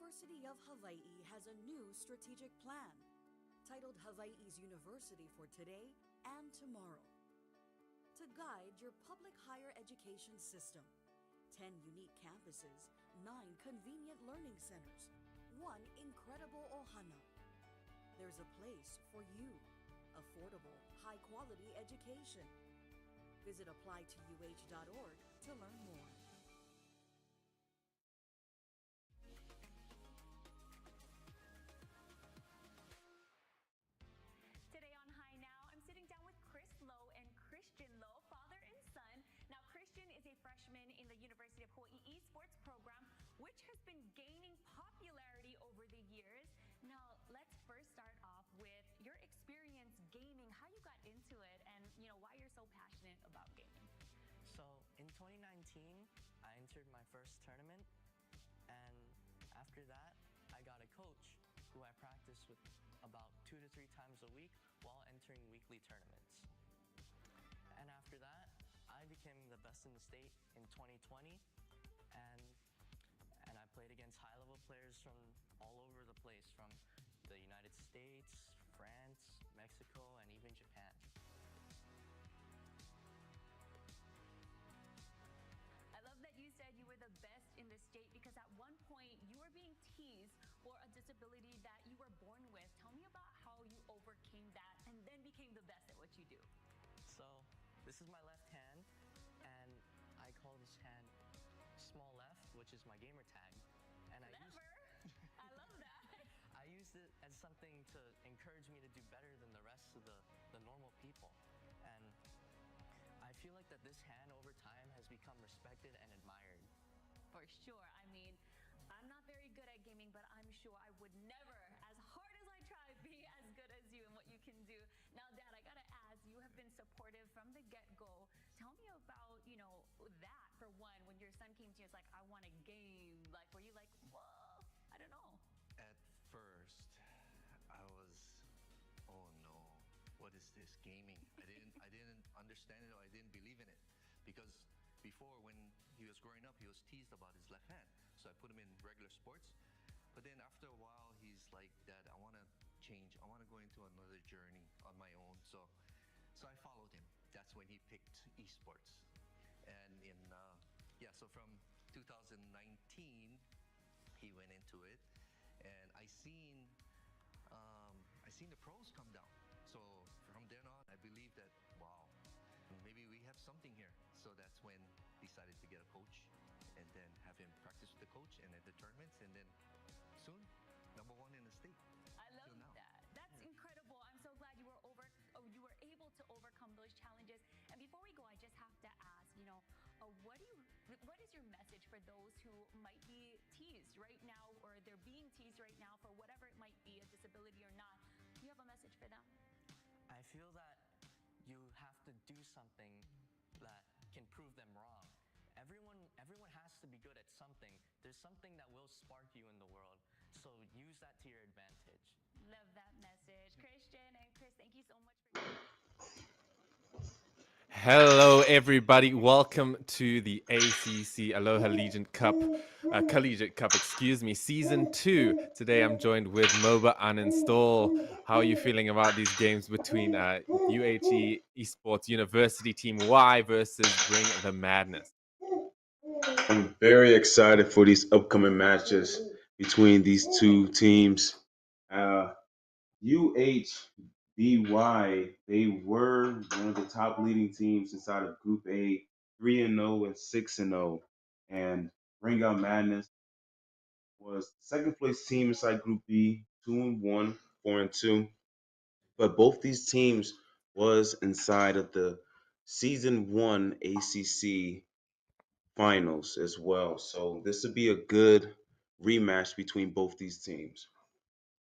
University of Hawaii has a new strategic plan titled Hawaii's University for Today and Tomorrow to guide your public higher education system. 10 unique campuses, 9 convenient learning centers, 1 incredible ohana. There's a place for you. Affordable, high-quality education. Visit applytouh.org to learn more. Today on High Now, I'm sitting down with Chris Lowe and Christian Lowe, father and son. Now, Christian is a freshman in the University of Hawaii esports program, which has been gaining popularity over the years. Now, let's first start off with your experience gaming, how you got into it, and why you're so passionate about gaming. So in 2019, I entered my first tournament, and after that, I got a coach who I practiced with about 2 to 3 times a week while entering weekly tournaments. And after that, I became the best in the state in 2020, and I played against high-level players from all over the place, from the United States, France, Mexico, and even Japan. I love that you said you were the best in the state because at one point you were being teased for a disability that you were born with. Tell me about how you overcame that and then became the best at what you do. So this is my left hand, and I call this hand small left, which is my gamer tag. And I love that. I used it as something to encourage me to do better than the rest of the normal people. And I feel like that this hand over time has become respected and admired. For sure. I mean, I'm not very good at gaming, but I'm sure I would never, as hard as I try, be as good as you and what you can do. Now, Dad, I gotta ask, you have been supportive from the get-go. Tell me about, that for one, when your son came to you, it's like, I want a game. Like, were you like, whoa, I don't know. At first, I was, oh no, what is this gaming? I didn't understand it, or I didn't believe in it, because before, when he was growing up, he was teased about his left hand. So I put him in regular sports. But then after a while, he's like, Dad, I want to change. I want to go into another journey on my own. So I followed him. That's when he picked esports. And so from 2019, he went into it. And I seen the pros come down. So from then on, I believe that, wow, maybe we have something here. So that's when I decided to get a coach and then have him practice with the coach and at the tournaments, and then soon, #1 in the state. I love that. That's incredible. I'm so glad you were able to overcome those challenges. And before we go, I just have to ask, what is your message for those who might be teased right now, or they're being teased right now for whatever it might be, a disability or not? Do you have a message for them? I feel that you have to do something that can prove them wrong. Everyone has to be good at something. There's something that will spark you in the world. So use that to your advantage. Love that message. Christian and Chris, thank you so much for Hello, everybody. Welcome to the ACC Aloha Collegiate Cup, Season 2. Today, I'm joined with Moba Uninstall. How are you feeling about these games between UHE Esports University Team Y versus Bring the Madness? I'm very excited for these upcoming matches between these two teams. UHBY, they were one of the top leading teams inside of Group A, 3-0 and 6-0. And Bring Out Madness was the second place team inside Group B, 2-1, 4-2. But both these teams was inside of the Season 1 ACC finals as well. So this would be a good rematch between both these teams.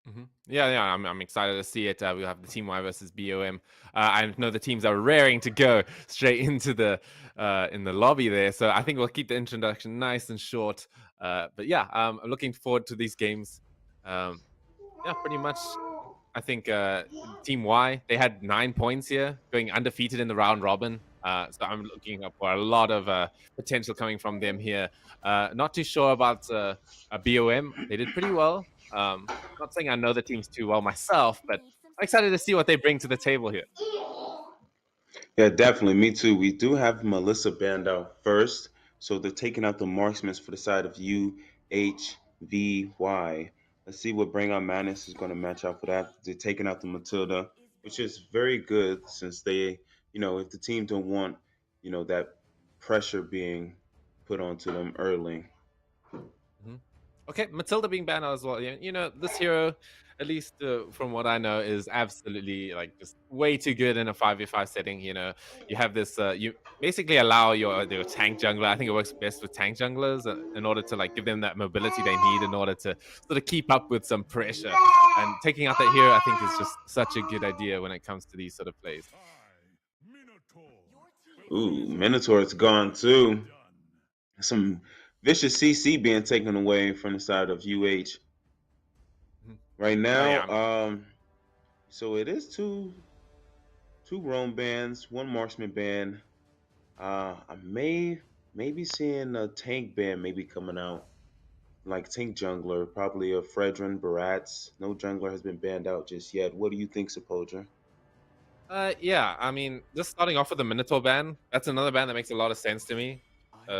Mm-hmm. Yeah, I'm excited to see it. We have the Team Y versus BOM. I know the teams are raring to go straight into the in the lobby there, so I think we'll keep the introduction nice and short. But yeah, I'm looking forward to these games. Pretty much. I think Team Y, they had 9 points here, going undefeated in the round robin. So I'm looking up for a lot of potential coming from them here. Not too sure about a BOM. They did pretty well. Not saying I know the teams too well myself, but I'm excited to see what they bring to the table here. Yeah, definitely. Me too. We do have Melissa banned out first. So they're taking out the marksmans for the side of UHVY. Let's see what Bring On Madness is going to match out for that. They're taking out the Matilda, which is very good since they, if the team don't want, that pressure being put onto them early. Mhm. Okay, Matilda being banned as well. Yeah, this hero, at least from what I know, is absolutely like just way too good in a 5v5 setting. You have this, you basically allow your tank jungler. I think it works best with tank junglers in order to like give them that mobility they need in order to sort of keep up with some pressure. And taking out that hero, I think, is just such a good idea when it comes to these sort of plays. Ooh, Minotaur's gone too. Some vicious CC being taken away from the side of UH Mhm. right Oh now. yeah, So it is two roam bands, one marksman band. I maybe seeing a tank band maybe coming out, like tank jungler, probably a Fredrin Barats. No jungler has been banned out just yet. What do you think, Sapodra? yeah. I mean, just starting off with the Minotaur ban, that's another ban that makes a lot of sense to me.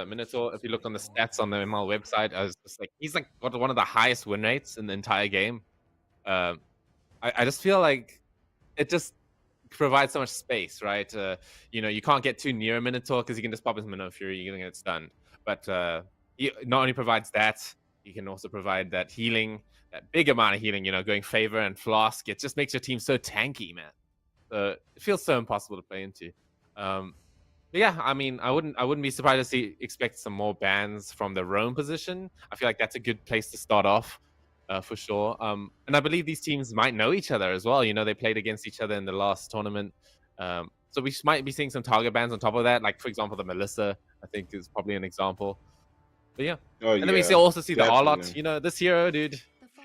Minotaur, if you look on the stats on the ML website, I was just like, he's like got one of the highest win rates in the entire game. Um, I just feel like it just provides so much space, right? You can't get too near a Minotaur because you can just pop his Minnow Fury, you're gonna get stunned. But he not only provides that, he can also provide that healing, that big amount of healing. Going Favor and Flask, it just makes your team so tanky, man. It feels so impossible to play into. Um, but yeah, I mean, I wouldn't be surprised to see expect some more bans from the roam position. I feel like that's a good place to start off, for sure. And I believe these teams might know each other as well. They played against each other in the last tournament. So we might be seeing some target bans on top of that. Like for example, the Melissa, I think is probably an example. But yeah, Oh and then we yeah, also see the Arlott. definitely, This hero, dude.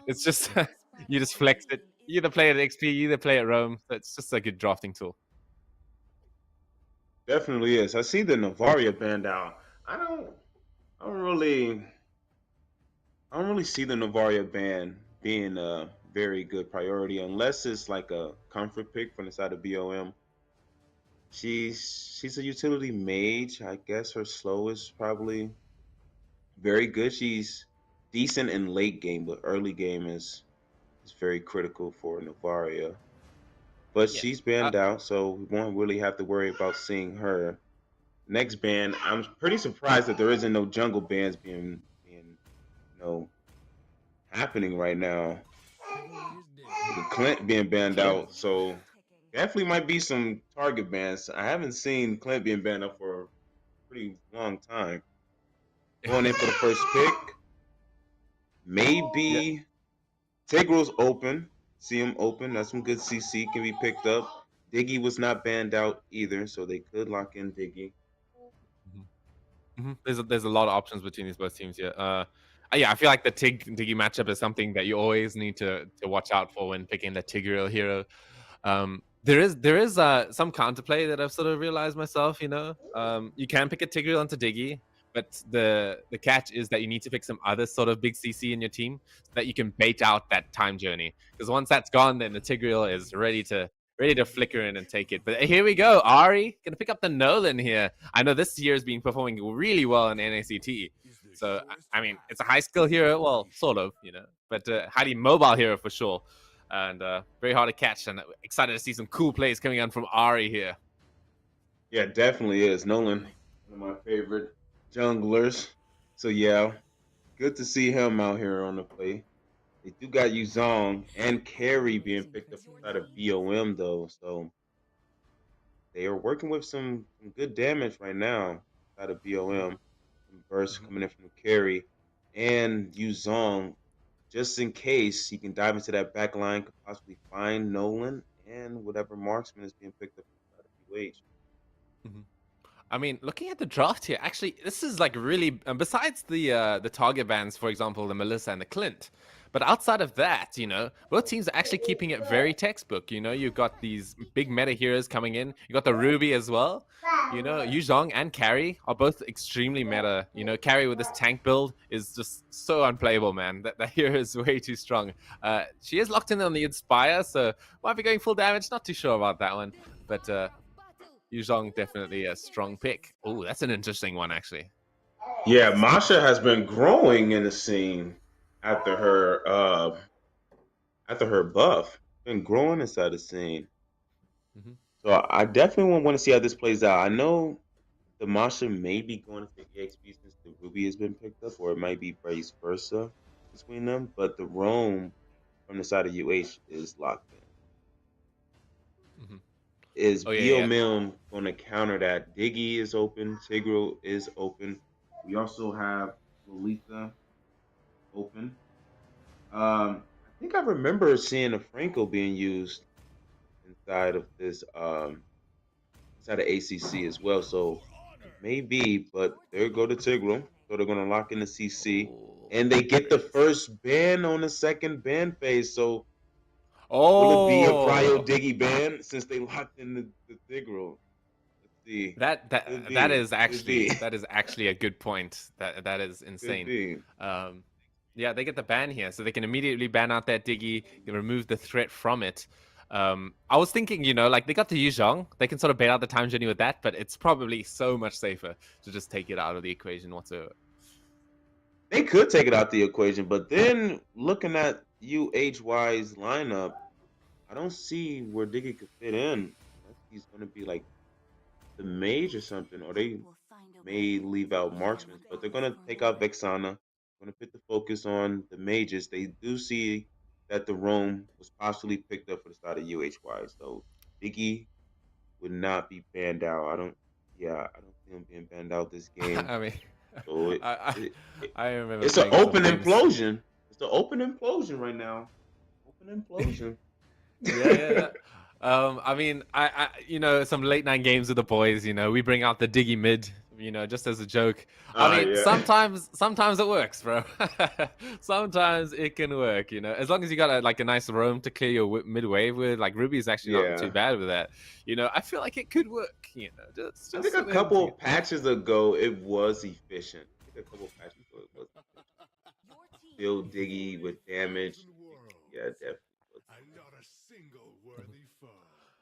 It's just you just flex it. You either play at XP, you either play at Rome. So it's just a good drafting tool. definitely is. I see the Navaria band out. I don't, I don't really, I don't really see the Navaria band being a very good priority unless it's like a comfort pick from the side of BOM. She's a utility mage. I guess her slow is probably very good. She's decent in late game, but early game is very critical for Navaria. But Yeah. she's banned out, so we won't really have to worry about seeing her. Next ban, I'm pretty surprised that there isn't no jungle bans being happening right now. With Clint being banned Yeah. out, so definitely might be some target bans. I haven't seen Clint being banned out for a pretty long time. Going in for the first pick, Yeah. maybe Tigral's open. See him open. That's some good CC can be picked up. Diggy was not banned out either, so they could lock in Diggy. Mhm. There's a lot of options between these both teams here. Yeah, I feel like the Tiggy matchup is something that you always need to watch out for when picking the Tigreal hero. There is some counterplay that I've sort of realized myself. You can pick a Tigreal onto Diggy, but the catch is that you need to pick some other sort of big CC in your team so that you can bait out that time journey. Because once that's gone, then the Tigreal is ready to flicker in and take it. But here we go, Ari gonna pick up the Nolan here. I know this year has been performing really well in NACT. So I mean, it's a high skill hero, well, sort of, but highly mobile hero for sure, and very hard to catch. And excited to see some cool plays coming on from Ari here. Yeah, definitely is. Nolan, one of my favorite junglers. So yeah, good to see him out here on the play. They do got Yuzong and Carry being picked up inside of BOM though, so they are working with some good damage right now out of BOM. Some bursts Mhm. coming in from Carry and Yuzong. Just in case he can dive into that back line, could possibly find Nolan and whatever marksman is being picked up inside of UH. Mhm. I mean, looking at the draft here, actually, this is like really besides the target bans, for example, the Melissa and the Clint. But outside of that, both teams are actually keeping it very textbook. You've got these big meta heroes coming in. You got the Ruby as well. Yu Zhong and Carrie are both extremely meta. Carrie with this tank build is just so unplayable, man. That hero is way too strong. She is locked in on the Inspire, so might be going full damage. Not too sure about that one, but Yu Zhong definitely a strong pick. Oh, that's an interesting one, actually. Yeah, Masha has been growing in the scene after her buff. Been growing inside the scene. Mm-hmm. So I definitely want to see how this plays out. I know the Masha may be going to EXP since the Ruby has been picked up, or it might be vice versa between them. But the Roam from the side of UH is locked in. Mm-hmm. Is Oh yeah. BOMIM going to counter that? Diggy is open. Tigro is open. We also have Lolita open. I think I remember seeing a Franco being used inside of this inside of ACC as well. So maybe, but there go to Tigro. So they're gonna lock in the CC. Oh, And they get the crazy. first ban on the second ban phase. So will it be a Cryo Oh, Diggy ban since they locked in the Tigro? Let's see. that Could that that be. is Could actually be. that is actually a good point. That is Could insane. be. Um, yeah, they get the ban here, so they can immediately ban out that Diggy, can remove the threat from it. I was thinking, like they got the Yu Zhong, they can sort of bait out the time journey with that, but it's probably so much safer to just take it out of the equation whatsoever. They could take it out the equation, but then looking at UHY's lineup, I don't see where Diggy could fit in. Unless he's going to be like the mage or something, or they may leave out marksmen, but they're going to take out Vexana. Going to put the focus on the mages. They do see that the Rome was possibly picked up for the side of UHY, so Diggy would not be banned out. I don't see him being banned out this game. I mean, So I, it, it I remember it's an playing some open games. implosion. It's an open implosion right now. Open implosion. Yeah. I mean, some late night games with the boys. We bring out the Diggy mid. Just as a joke. I mean, Yeah. sometimes it works, bro. Sometimes it can work. As long as you got a nice roam to clear your mid wave with. Like Ruby's actually not too Yeah. bad with that. I feel like it could work. I Just think a some hinting. couple of patches ago it was efficient. I think a couple of patches ago it was efficient. Still Diggy with damage. Yeah, definitely.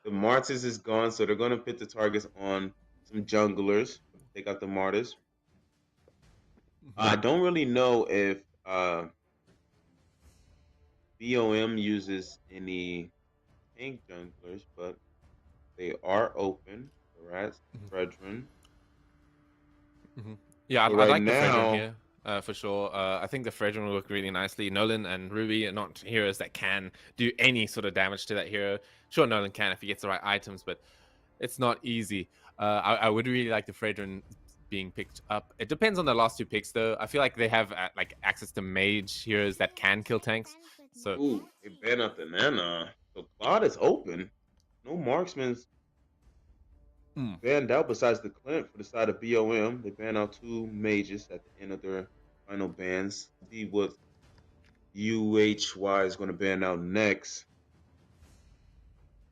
The Martyrs is gone, so they're gonna put the targets on some junglers. Take out the Martyrs. I don't really know if BOM uses any tank junglers, but they are open. Rats, Fredrin. Mm-hmm. Yeah, So I'd right like the Fredrin now, here for sure. I think the Fredrin will work really nicely. Nolan and Ruby are not heroes that can do any sort of damage to that hero. Sure, Nolan can if he gets the right items, but it's not easy. I would really like the Fredrin being picked up. It depends on the last two picks, though. I feel like they have access to mage heroes that can kill tanks. So ooh, they ban out the Nana. So Claude is open. No marksman's banned out besides the Clint for the side of BOM. They ban out two mages at the end of their final bans. See what UHY is going to ban out next.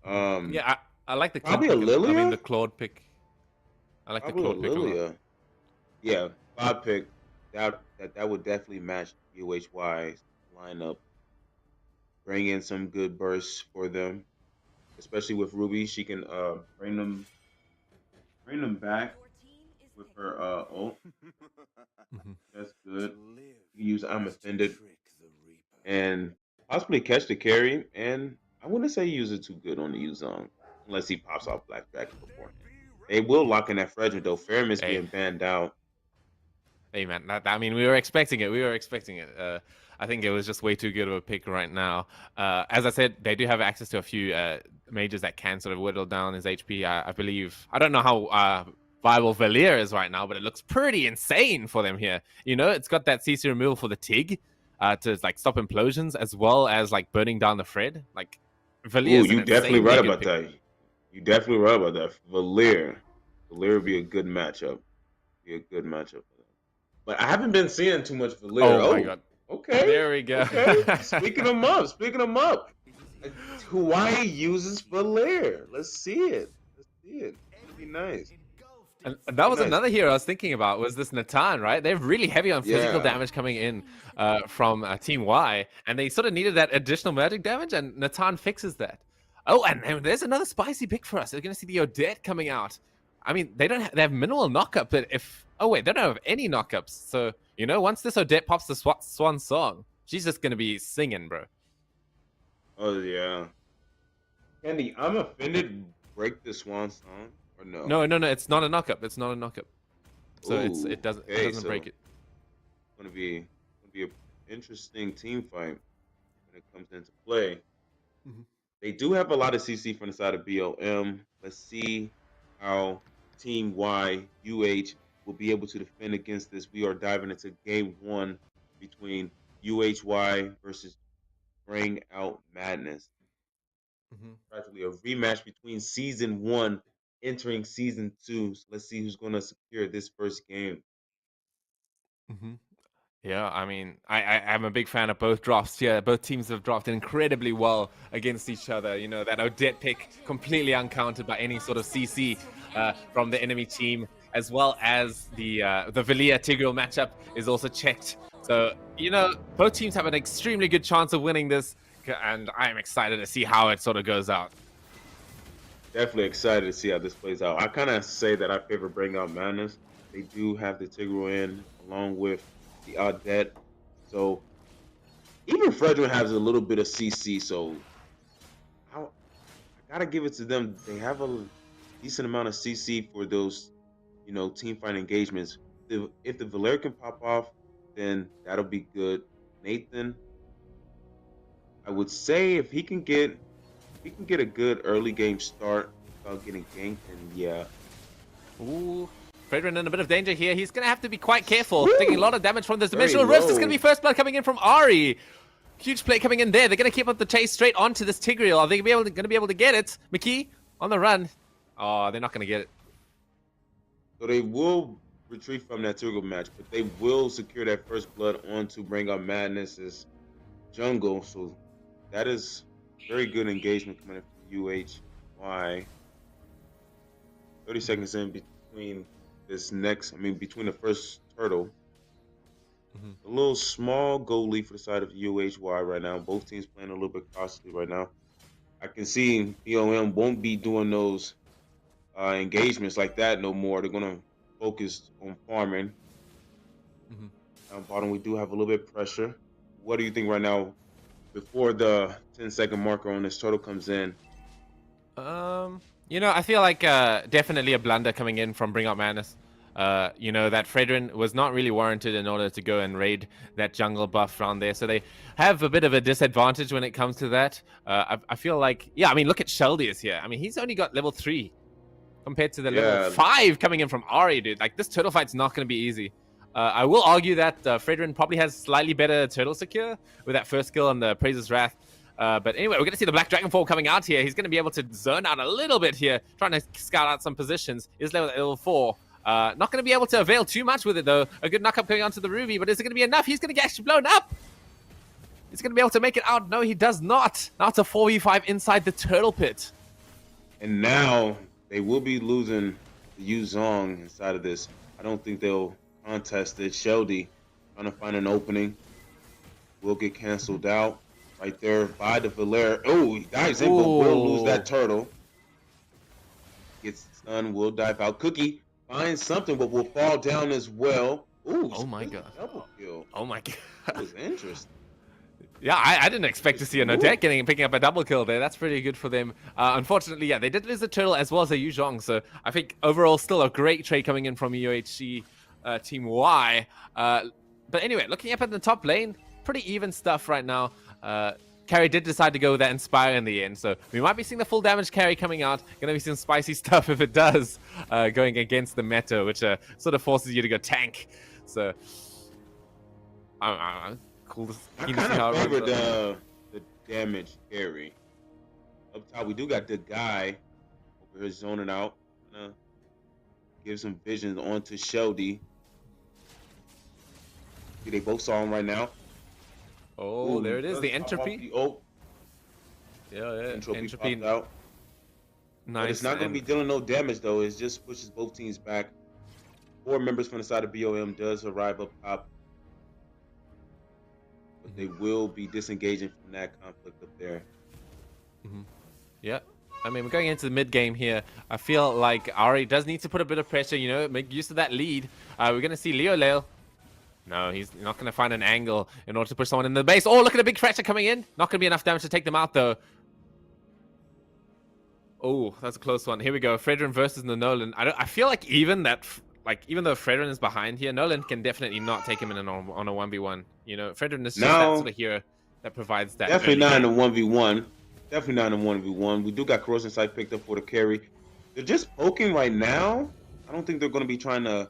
yeah, I like the Clint Probably a pick. I mean, Lilia. the Claude pick. I like the Probably a Claude pick a lot. Lilia. Yeah, Claude pick. That would definitely match UHY's lineup. Bring in some good bursts for them, especially with Ruby. She can bring them back with her ult. Mm-hmm. That's good. You use I'm offended and possibly catch the carry. And I wouldn't say use it too good on the Uzong unless he pops off Black Dragon beforehand. They will lock in that Fredrin though. Fairman's Hey, being banned out. hey, man. I mean, we were expecting it. We were expecting it. I think it was just way too good of a pick right now. As I said, they do have access to a few mages that can sort of whittle down his HP. I believe. I don't know how viable Valir is right now, but it looks pretty insane for them here. It's got that CC removal for the Tig to stop implosions as well as burning down the Fred. Ooh, Valir is an you definitely insanely right good about pick. that. You definitely right about that. Valir. Valir would be a good matchup. Be a good matchup for them. But I haven't been seeing too much Valir. Oh my god. Okay. There we go. Okay. Speaking them up. Hawaii uses Valir. Let's see it. It'll be nice. And that was Nice. another hero I was thinking about, was this Natan, right? They're really heavy on physical Yeah. damage coming in from Team Y, and they sort of needed that additional magic damage, and Natan fixes that. Oh, and there's another spicy pick for us. They're going to see the Odette coming out. I mean, they have minimal knockup, but oh wait, they don't have any knockups. So, once this Odette pops the Swan song, she's just going to be singing, bro. Oh, yeah. Candy, I'm offended. Break the Swan song or no? No. It's not a knockup. It's not a knockup. So Ooh, it doesn't break it. It's gonna be an interesting team fight when it comes into play. Mm-hmm. They do have a lot of CC from the side of BLM. Let's see how Team Y will be able to defend against this. We are diving into game 1 between UHY versus Bring Out Madness. Mm-hmm. Practically a rematch between season 1 entering season 2. So let's see who's going to secure this first game. Mm-hmm. Yeah, I mean, I'm a big fan of both drafts here. Both teams have drafted incredibly well against each other. That Odette pick completely uncounted by any sort of CC from the enemy team, as well as the Valia Tigreal matchup is also checked. So, both teams have an extremely good chance of winning this, and I'm excited to see how it sort of goes out. Definitely excited to see how this plays out. I kind of say that I favor Bring Out Madness. They do have the Tigreal in along with the Odette. So even Fredrin has a little bit of CC, so I gotta give it to them. They have a decent amount of CC for those, team fight engagements. If the Valer can pop off, then that'll be good. Nathan, I would say if he can get a good early game start without getting ganked, then yeah. Ooh. Fredrin in a bit of danger here. He's going to have to be quite careful. Woo! Taking a lot of damage from this Dimensional Rift. It's going to be first blood coming in from Ari. Huge play coming in there. They're going to keep up the chase straight onto this Tigreal. Are they going to be able to get it? McKee on the run. Oh, they're not going to get it. So they will retreat from that Tigreal match, but they will secure that first blood onto Bring Out Madness's jungle. So that is very good engagement coming in from UHY. 30 seconds in between between the first turtle. Mm-hmm. A little small goal lead for the side of UHY right now. Both teams playing a little bit cautiously right now. I can see BOM won't be doing those engagements like that no more. They're going to focus on farming. Mm-hmm. Down bottom, we do have a little bit of pressure. What do you think right now before the 10-second marker on this turtle comes in? I feel like definitely a blunder coming in from Bring Out Madness. That Fredrin was not really warranted in order to go and raid that jungle buff around there. So they have a bit of a disadvantage when it comes to that. I feel like, look at Sheldius here. I mean, he's only got level 3 compared to the level 5 coming in from Ari, dude. Like, this turtle fight's not going to be easy. I will argue that Fredrin probably has slightly better turtle secure with that first skill on the Praise's Wrath. But anyway, we're going to see the Black Dragonfall coming out here. He's going to be able to zone out a little bit here, trying to scout out some positions. He's level 4. Not going to be able to avail too much with it, though. A good knockup going onto the Ruby, but is it going to be enough? He's going to get actually blown up. He's going to be able to make it out. No, he does not. Now it's a 4v5 inside the turtle pit. And now they will be losing Yu Zong inside of this. I don't think they'll contest it. Sheldy trying to find an opening. Will get canceled out. Right there by the Valer. Oh, he dives in, but will lose that turtle. Gets stunned, will dive out. Cookie finds something, but will fall down as well. Ooh, oh my god. Double kill. Oh my god. That was interesting. Yeah, I didn't expect to see an Odette picking up a double kill there. That's pretty good for them. Unfortunately, they did lose the turtle as well as a Yu Zhong. So I think overall still a great trade coming in from UHC Team Y. But anyway, looking up at the top lane, pretty even stuff right now. Carry did decide to go with that Inspire in the end, so we might be seeing the full damage carry coming out. Gonna be some spicy stuff if it does, going against the meta, which sort of forces you to go tank. So, cool. I kind of favor the damage carry. Up top, we do got the guy over here zoning out. gives him vision onto Sheldy. See, they both saw him right now. Oh, there it is. Does The pop off entropy. Yeah. Entropy Entropy. popped out. Nice. But it's not going to be dealing no damage, though. It just pushes both teams back. 4 members from the side of BOM does arrive up top. But they will be disengaging from that conflict up there. Yeah. I mean, we're going into the mid game here. I feel like Ari does need to put a bit of pressure, you know, make use of that lead. We're going to see Leo Leo. No, he's not going to find an angle in order to push someone in the base. Oh, look at the big fracture coming in. Not going to be enough damage to take them out, though. Oh, that's a close one. Here we go. Fredrin versus the Nolan. I feel like even though Fredrin is behind here, Nolan can definitely not take him in on a 1v1. You know, Fredrin is just that sort of hero that provides that. Definitely not in a 1v1. Definitely not in a 1v1. We do got Corrosion Sight picked up for the carry. They're just poking right now. I don't think they're going to be trying to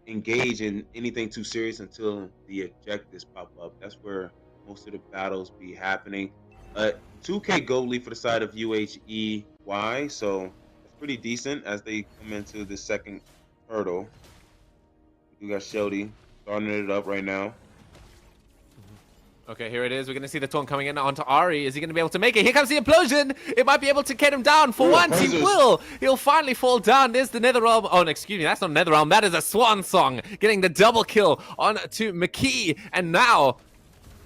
engage in anything too serious until the objectives pop up. That's where most of the battles be happening. 2K gold lead for the side of UHEY, so that's pretty decent as they come into the second hurdle. We got Sheldy starting it up right now. Okay, here it is. We're going to see the taunt coming in onto Ari. Is he going to be able to make it? Here comes the implosion. It might be able to get him down. For once, he will. He'll finally fall down. There's the Netherrealm. Oh, no, excuse me. That's not Netherrealm. That is a Swan Song. Getting the double kill on to McKee. And now,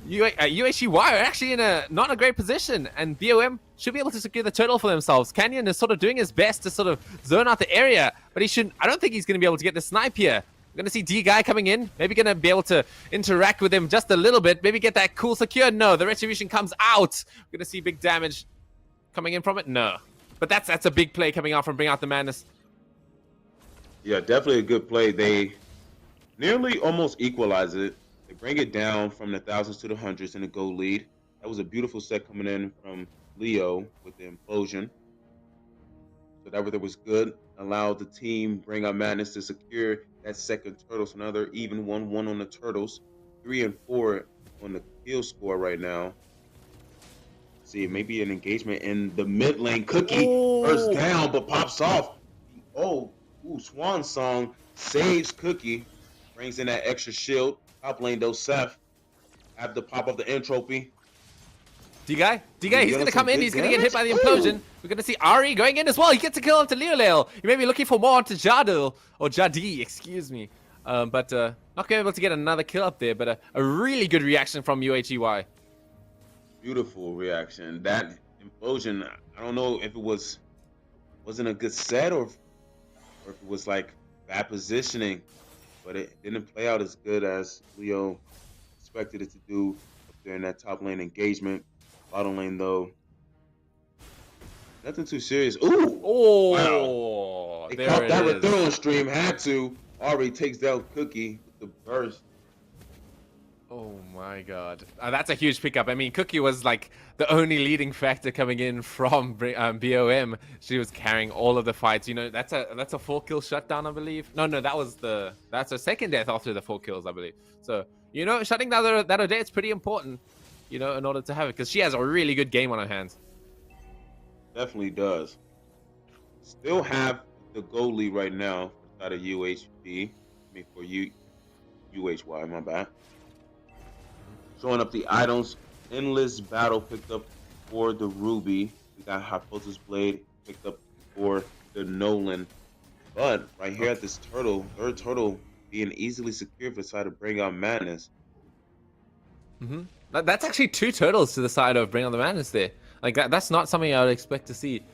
UHEY are actually in not a great position. And BOM should be able to secure the turtle for themselves. Canyon is sort of doing his best to sort of zone out the area. But he shouldn't. I don't think he's going to be able to get the snipe here. We're going to see D-Guy coming in. Maybe going to be able to interact with him just a little bit. Maybe get that cool secure. No, the Retribution comes out. We're going to see big damage coming in from it. No. But that's a big play coming out from Bring Out the Madness. Yeah, definitely a good play. They nearly almost equalize it. They bring it down from the thousands to the hundreds in the goal lead. That was a beautiful set coming in from Leo with the implosion. So that was good. Allowed the team Bring Out Madness to secure that second turtle. So now they're even 1-1 on the turtles. 3 and 4 on the kill score right now. See, maybe an engagement in the mid lane. Cookie first down, but pops off. Swan Song saves Cookie. Brings in that extra shield. Top lane though, Seth. Have the pop of the entropy. D-Guy, he's going to come in. He's going to get hit by the implosion. We're going to see Ari going in as well. He gets a kill onto Leoleo. You may be looking for more onto Jadil, or Jadi, excuse me. But not going to be able to get another kill up there, but a really good reaction from UHEY. Beautiful reaction. That implosion, I don't know if it wasn't a good set or if it was like bad positioning, but it didn't play out as good as Leo expected it to do up there in that top lane engagement. Bottom lane, though, nothing too serious. Ooh! Oh! Wow. They There caught it that is. return stream, had to. Already takes down Cookie with the burst. Oh my god. That's a huge pickup. I mean, Cookie was like the only leading factor coming in from BOM. She was carrying all of the fights. You know, that's a 4-kill shutdown, I believe. No, that's a second death after the 4 kills, I believe. So, you know, shutting down that O'Day is pretty important, you know, in order to have it, because she has a really good game on her hands. Definitely does. Still have the goal lead right now out of UHB. For UHY, my bad. Showing up the items. Endless Battle picked up for the Ruby. We got Hypothesis Blade picked up for the Nolan. But right here at this turtle, third turtle being easily secured for the side of Bring Out Madness. That's actually 2 turtles to the side of Bring On the Madness there. Like that's not something I would expect to see,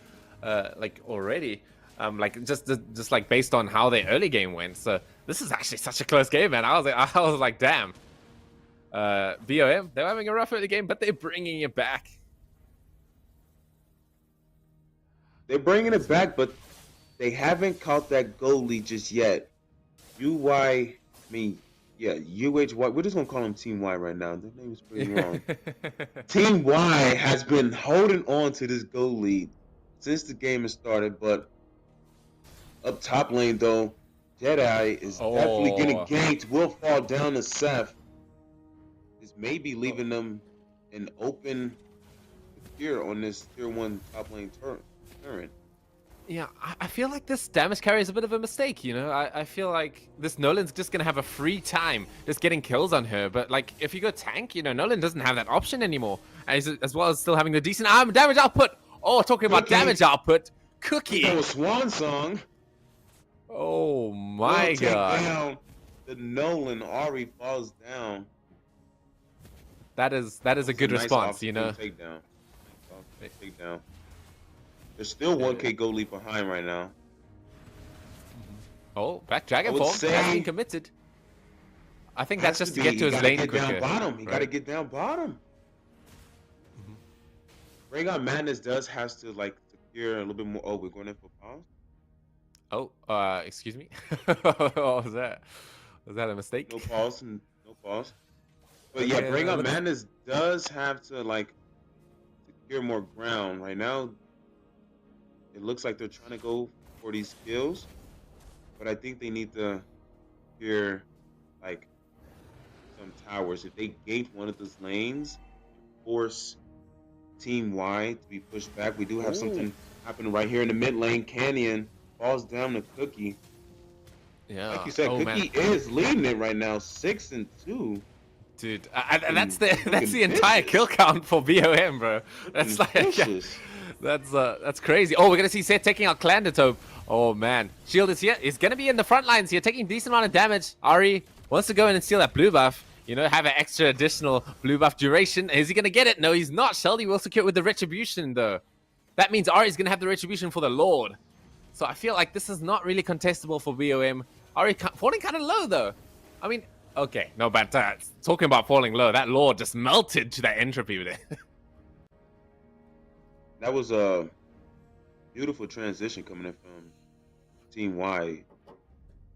like already. Like just like based on how their early game went. So this is actually such a close game, man. I was like, damn. BOM, they're having a rough early game, but they're bringing it back. They're bringing it back, but they haven't caught that goal lead just yet. UHY, we're just gonna call them Team Y right now. Their name is pretty long. Team Y has been holding on to this goal lead since the game has started, but up top lane though, Jedi is definitely getting ganked. Will fall down to Seth. Is maybe leaving them an open secure on this tier 1 top lane turret. Yeah, I feel like this damage carry is a bit of a mistake, you know? I feel like this Nolan's just going to have a free time just getting kills on her. But, like, if you go tank, you know, Nolan doesn't have that option anymore. As well as still having the decent damage output. Oh, talking about damage output. Cookie. Oh, Swan Song. Oh, my God. Down the Nolan. Ari falls down. That is a good response, you know? Takedown. Takedown. There's still 1K gold lead behind right now. Oh, back Dragon Fall. That's been committed. I think that's just to get to his lane quicker. Down bottom. He got to get down bottom. Bring on Madness does has to like secure a little bit more. Oh, we're going in for pause. Oh, excuse me. What was that? Was that a mistake? No pause. No pause. But yeah, Bring on Madness does have to like secure more ground right now. It looks like they're trying to go for these kills, but I think they need to secure like some towers. If they gate one of those lanes, force Team Y to be pushed back. We do have something happening right here in the mid lane. Canyon falls down to Cookie. Yeah, like you said, Cookie is leading it right now, 6-2. Dude, and that's the entire kill count for BOM, bro. That's like that's crazy. Oh, we're gonna see Seth taking out Clanditope. Oh man, Shield is here. He's gonna be in the front lines here, taking a decent amount of damage. Ari wants to go in and steal that blue buff. You know, have an extra additional blue buff duration. Is he gonna get it? No, he's not. Sheldy will secure it with the retribution though. That means Ari's gonna have the retribution for the Lord. So I feel like this is not really contestable for BOM. Ari falling kind of low though. I mean, okay, no, but talking about falling low, that Lord just melted to that entropy with it. That was a beautiful transition coming in from Team Y.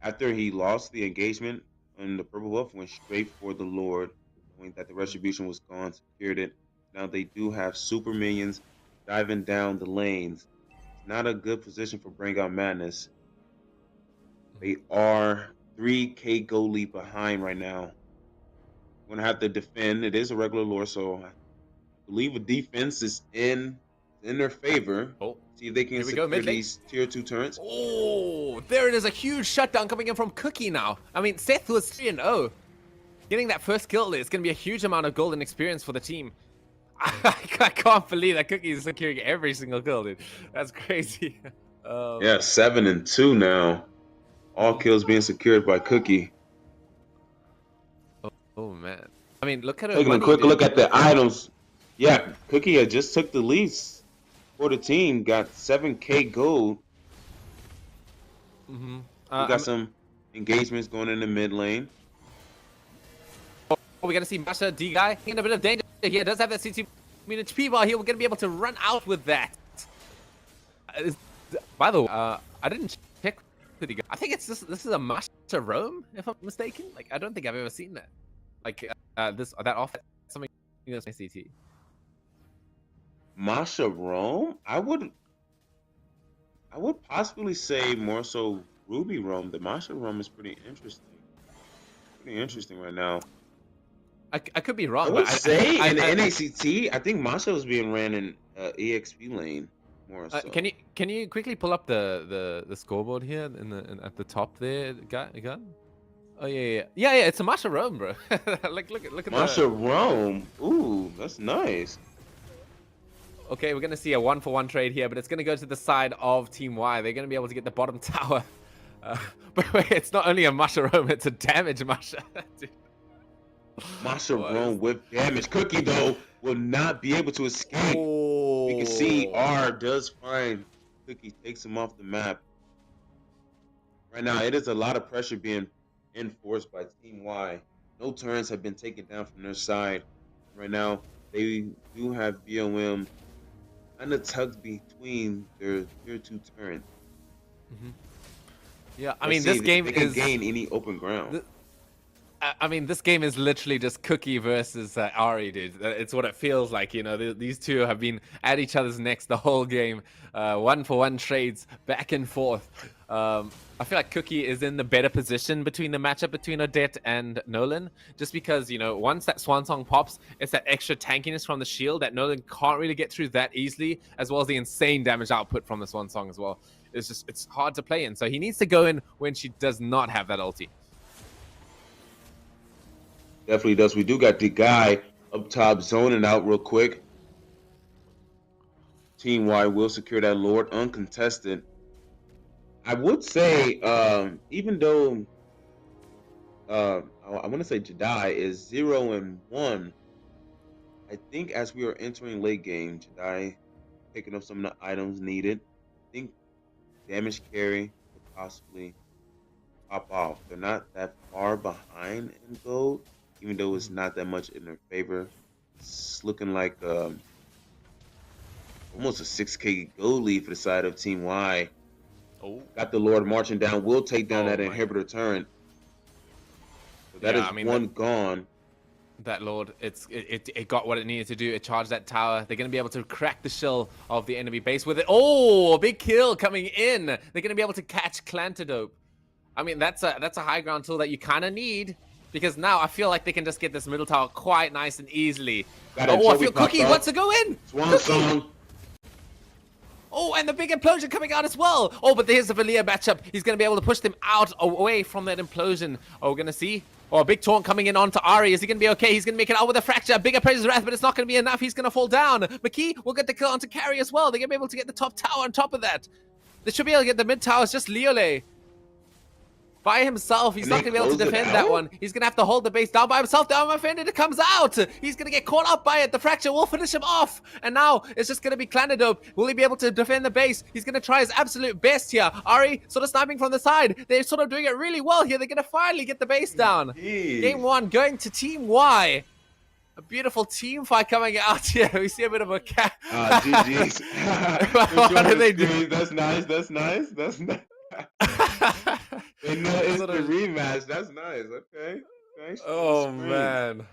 After he lost the engagement and the purple buff, went straight for the Lord, knowing that the retribution was gone, secured it. Now they do have super minions diving down the lanes. It's not a good position for Bring Out Madness. They are 3K gold lead behind right now. We're gonna have to defend. It is a regular lore, so I believe a defense is in their favor. Oh, see if they can secure these tier 2 turrets. Oh, there it is, a huge shutdown coming in from Cookie now. I mean, Seth was 3-0. Getting that first kill is going to be a huge amount of golden experience for the team. I can't believe that Cookie is securing every single kill, dude. That's crazy. Yeah, 7-2 now. All kills being secured by Cookie. Oh man. I mean, look at it. Taking a quick look at the items. Yeah, Cookie had just took the lead for the team. Got 7K gold. We got some engagements going in the mid lane. Oh, we're gonna see Masha D guy in a bit of danger here. Does have that CC HP bar here. We're gonna be able to run out with that. By the way, I didn't check. I think it's this is a Masha Rome, if I'm mistaken. Like, I don't think I've ever seen that. Like that off something CT. Masha Rome? I would possibly say more so Ruby Rome. The Masha Rome is pretty interesting. Pretty interesting right now. I could be wrong. I would say in the NACT, I think Masha was being ran in EXP lane more so. Can you quickly pull up the scoreboard here at the top there, gun? Oh yeah. It's a Masha Rome, bro. Like look at Masha Rome. Ooh, that's nice. Okay, we're gonna see a 1-for-1 trade here, but it's gonna go to the side of Team Y. They're gonna be able to get the bottom tower. But wait, it's not only a Masha Rome, it's a damage Masha. Masha Rome with damage. Cookie though will not be able to escape. Oh. You can see R does find Cookie, takes him off the map. Right now, it is a lot of pressure being enforced by Team Y. No turns have been taken down from their side. Right now, they do have BOM kind of tucked between their tier 2 turret. Yeah, I mean, this game they can gain any open ground. I mean, this game is literally just Cookie versus Ari, dude. It's what it feels like, you know. These two have been at each other's necks the whole game. 1-for-1 trades back and forth. I feel like Cookie is in the better position between the matchup between Odette and Nolan, just because, you know, once that Swan Song pops, it's that extra tankiness from the shield that Nolan can't really get through that easily, as well as the insane damage output from the Swan Song as well. it's hard to play in. So he needs to go in when she does not have that ulti. Definitely does. We do got the guy up top zoning out real quick. Team Y will secure that Lord uncontested. I would say, even though I want to say Jedi is 0-1, I think as we are entering late game, Jedi picking up some of the items needed. I think damage carry could possibly pop off. They're not that far behind in gold, even though it's not that much in their favor. It's looking like almost a 6K gold lead for the side of Team Y. Oh, Got the Lord marching down. Will take down that my. inhibitor turret. So that Yeah, is I mean, one gone. that Lord, it got what it needed to do. It charged that tower. They're going to be able to crack the shell of the enemy base with it. Oh, a big kill coming in. They're going to be able to catch Clantadope. I mean, that's a high ground tool that you kind of need, because now I feel like they can just get this middle tower quite nice and easily. Oh, I feel Cookie wants to go in. Swan Song. Oh, and the big implosion coming out as well. Oh, but there's the Valia matchup. He's going to be able to push them out away from that implosion. Oh, we're going to see. Oh, a big taunt coming in onto Ari. Is he going to be okay? He's going to make it out with a fracture. Bigger Praise's Wrath, but it's not going to be enough. He's going to fall down. McKee will get the kill onto Carry as well. They're going to be able to get the top tower on top of that. They should be able to get the mid tower. It's just Leole. By himself, he's not going to be able to defend that one. He's going to have to hold the base down by himself. The armor offender comes out. He's going to get caught up by it. The fracture will finish him off. And now it's just going to be Clantadope. Will he be able to defend the base? He's going to try his absolute best here. Ari sort of sniping from the side. They're sort of doing it really well here. They're going to finally get the base down. Jeez. Game 1 going to Team Y. A beautiful team fight coming out here. We see a bit of a cat. GG's. What do they do? That's nice. That's nice. That's nice. They know it's the rematch. That's nice. Okay. Oh man,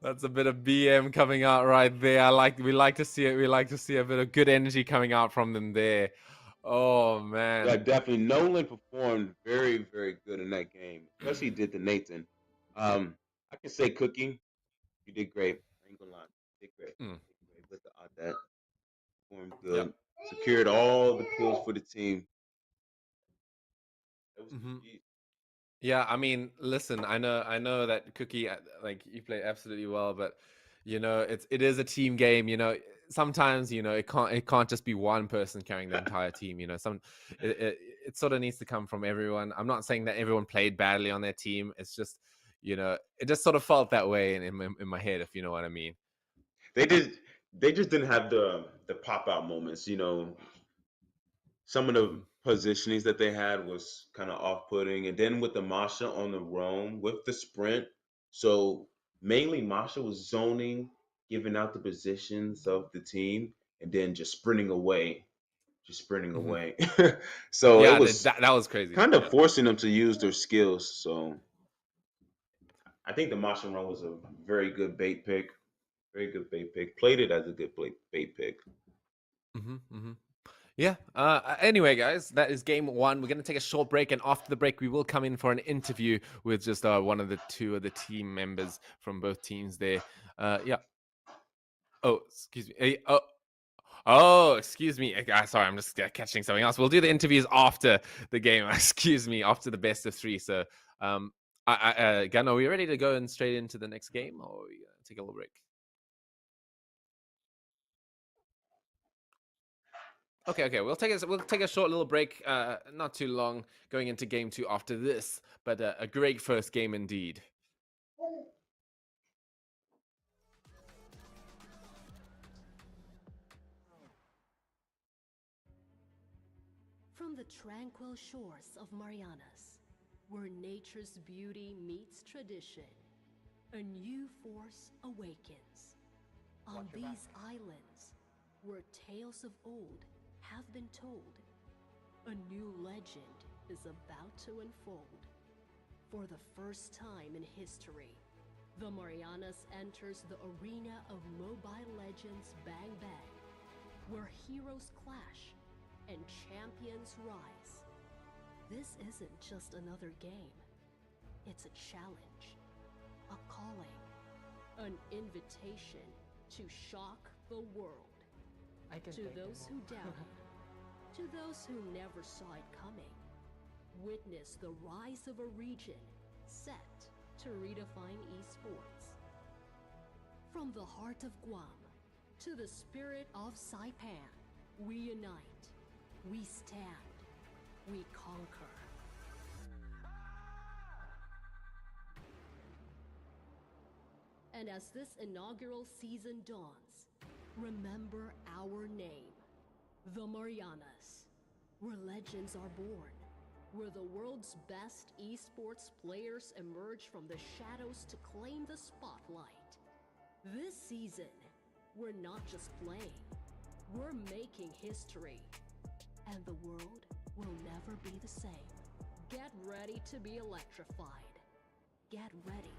that's a bit of BM coming out right there. We like to see it. We like to see a bit of good energy coming out from them there. Oh man. Yeah, definitely. Nolan performed very, very good in that game, especially did the Nathan. I can say Cookie, you did great. I ain't gonna lie, you did great. You did great with the that performed good. Yep. Secured all the kills for the team. That was GG. Yeah, I mean, listen, I know that Cookie, like, you play absolutely well, but it is a team game. Sometimes it can't just be one person carrying the entire team. It sort of needs to come from everyone. I'm not saying that everyone played badly on their team. It's just it just sort of felt that way in my head, if you know what I mean. They just didn't have the pop out moments. Some of the positionings that they had was kind of off-putting, and then with the Masha on the roam with the sprint, so mainly Masha was zoning, giving out the positions of the team, and then just sprinting away. So yeah, it was that was crazy, kind of forcing them to use their skills. So I think the Masha run was a very good bait pick. Played it as a good bait pick. Yeah. Anyway, guys, that is game 1. We're going to take a short break, and after the break, we will come in for an interview with just one of the two of the team members from both teams there. Yeah. Oh, excuse me. Hey, oh, excuse me. Sorry, I'm just catching something else. We'll do the interviews after the game. Excuse me, after the best of 3. So, Gun, are we ready to go and straight into the next game, or are we going to take a little break? Okay. We'll take a short little break, not too long, going into game 2 after this, but a great first game indeed. From the tranquil shores of Marianas, where nature's beauty meets tradition, a new force awakens. On these islands, where tales of old have been told, a new legend is about to unfold. For the first time in history, the Marianas enters the arena of Mobile Legends Bang Bang, where heroes clash and champions rise. This isn't just another game. It's a challenge, a calling, an invitation to shock the world. To those who doubted, To those who never saw it coming, witness the rise of a region set to redefine esports. From the heart of Guam to the spirit of Saipan, we unite, we stand, we conquer. And as this inaugural season dawns, remember our name, the Marianas, where legends are born, where the world's best esports players emerge from the shadows to claim the spotlight. This season, we're not just playing, we're making history. And the world will never be the same. Get ready to be electrified. Get ready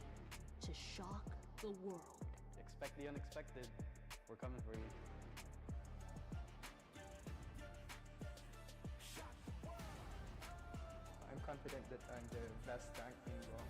to shock the world. Expect the unexpected. We're coming for you. I'm confident that I'm the best tank in Guam.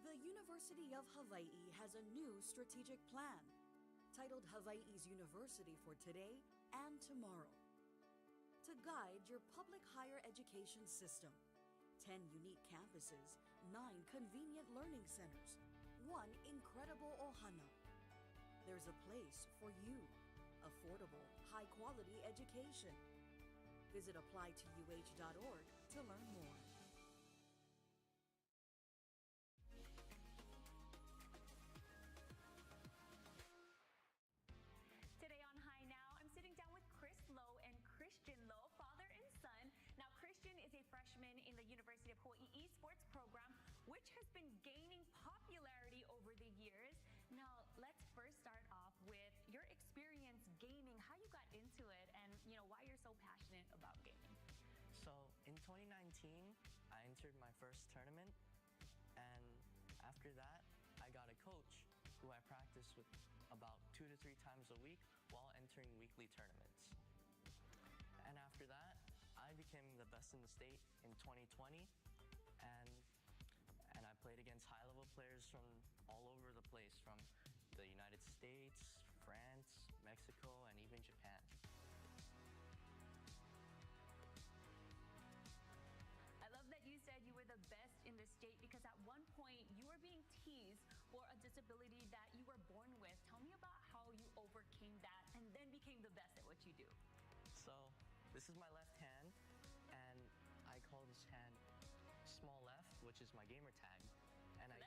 The University of Hawaii has a new strategic plan titled Hawaii's University for Today and Tomorrow. To guide your public higher education system, 10 unique campuses, 9 convenient learning centers, 1 incredible ohana. There's a place for you. Affordable, high-quality education. Visit applytouh.org to learn more. Today on High Now, I'm sitting down with Chris Lowe and Christian Lowe, father and son. Now, Christian is a freshman in the University of Hawaii esports program, which has been gaining popularity over the years. Now, let's first start off with your experience gaming, how you got into it, and why you're so passionate about gaming. So in 2019, I entered my first tournament, and after that, I got a coach who I practiced with about 2 to 3 times a week while entering weekly tournaments. And after that, I became the best in the state in 2020, and I played against high-level players from all over the place, from the United States, France, Mexico, and even Japan. I love that you said you were the best in the state because at one point you were being teased for a disability that you were born with. Tell me about how you overcame that and then became the best at what you do. So this is my left hand, and I call this hand small left, which is my gamer tag. And I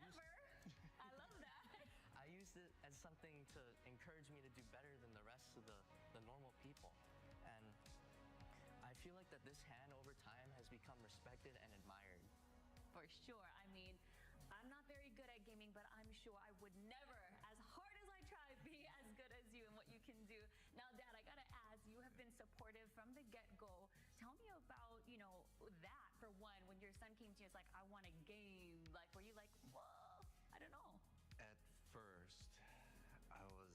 love that. I used it as something to encourage me to do better than the rest of the normal people. And I feel like that this hand over time has become respected and admired. For sure. I mean, I'm not very good at gaming, but I'm sure I would never, as hard as I try, be as good as you and what you can do. Now, Dad, I gotta ask, you have been supportive from the get-go. Tell me about, that for one, when your son came to you, it's like, I want a game. Like, were you like, whoa, I don't know. At first, I was,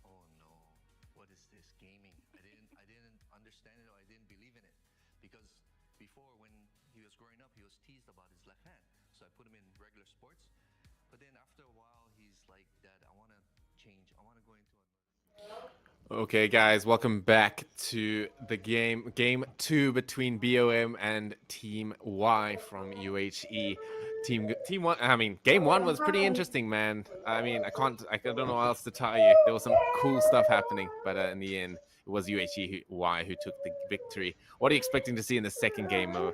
oh no, what is this gaming? I didn't understand it, or I didn't believe in it, because before, when he was growing up, he was teased about his left hand. So I put him in regular sports. But then after a while, he's like, Dad, I want to change. I want to go into another. Okay, guys, welcome back to the game 2 between BOM and Team Y from UHE. Team 1, I mean, game 1 was pretty interesting, man. I mean, I don't know what else to tell you. There was some cool stuff happening, but in the end, it was UHE Y who took the victory. What are you expecting to see in the second game, Mo?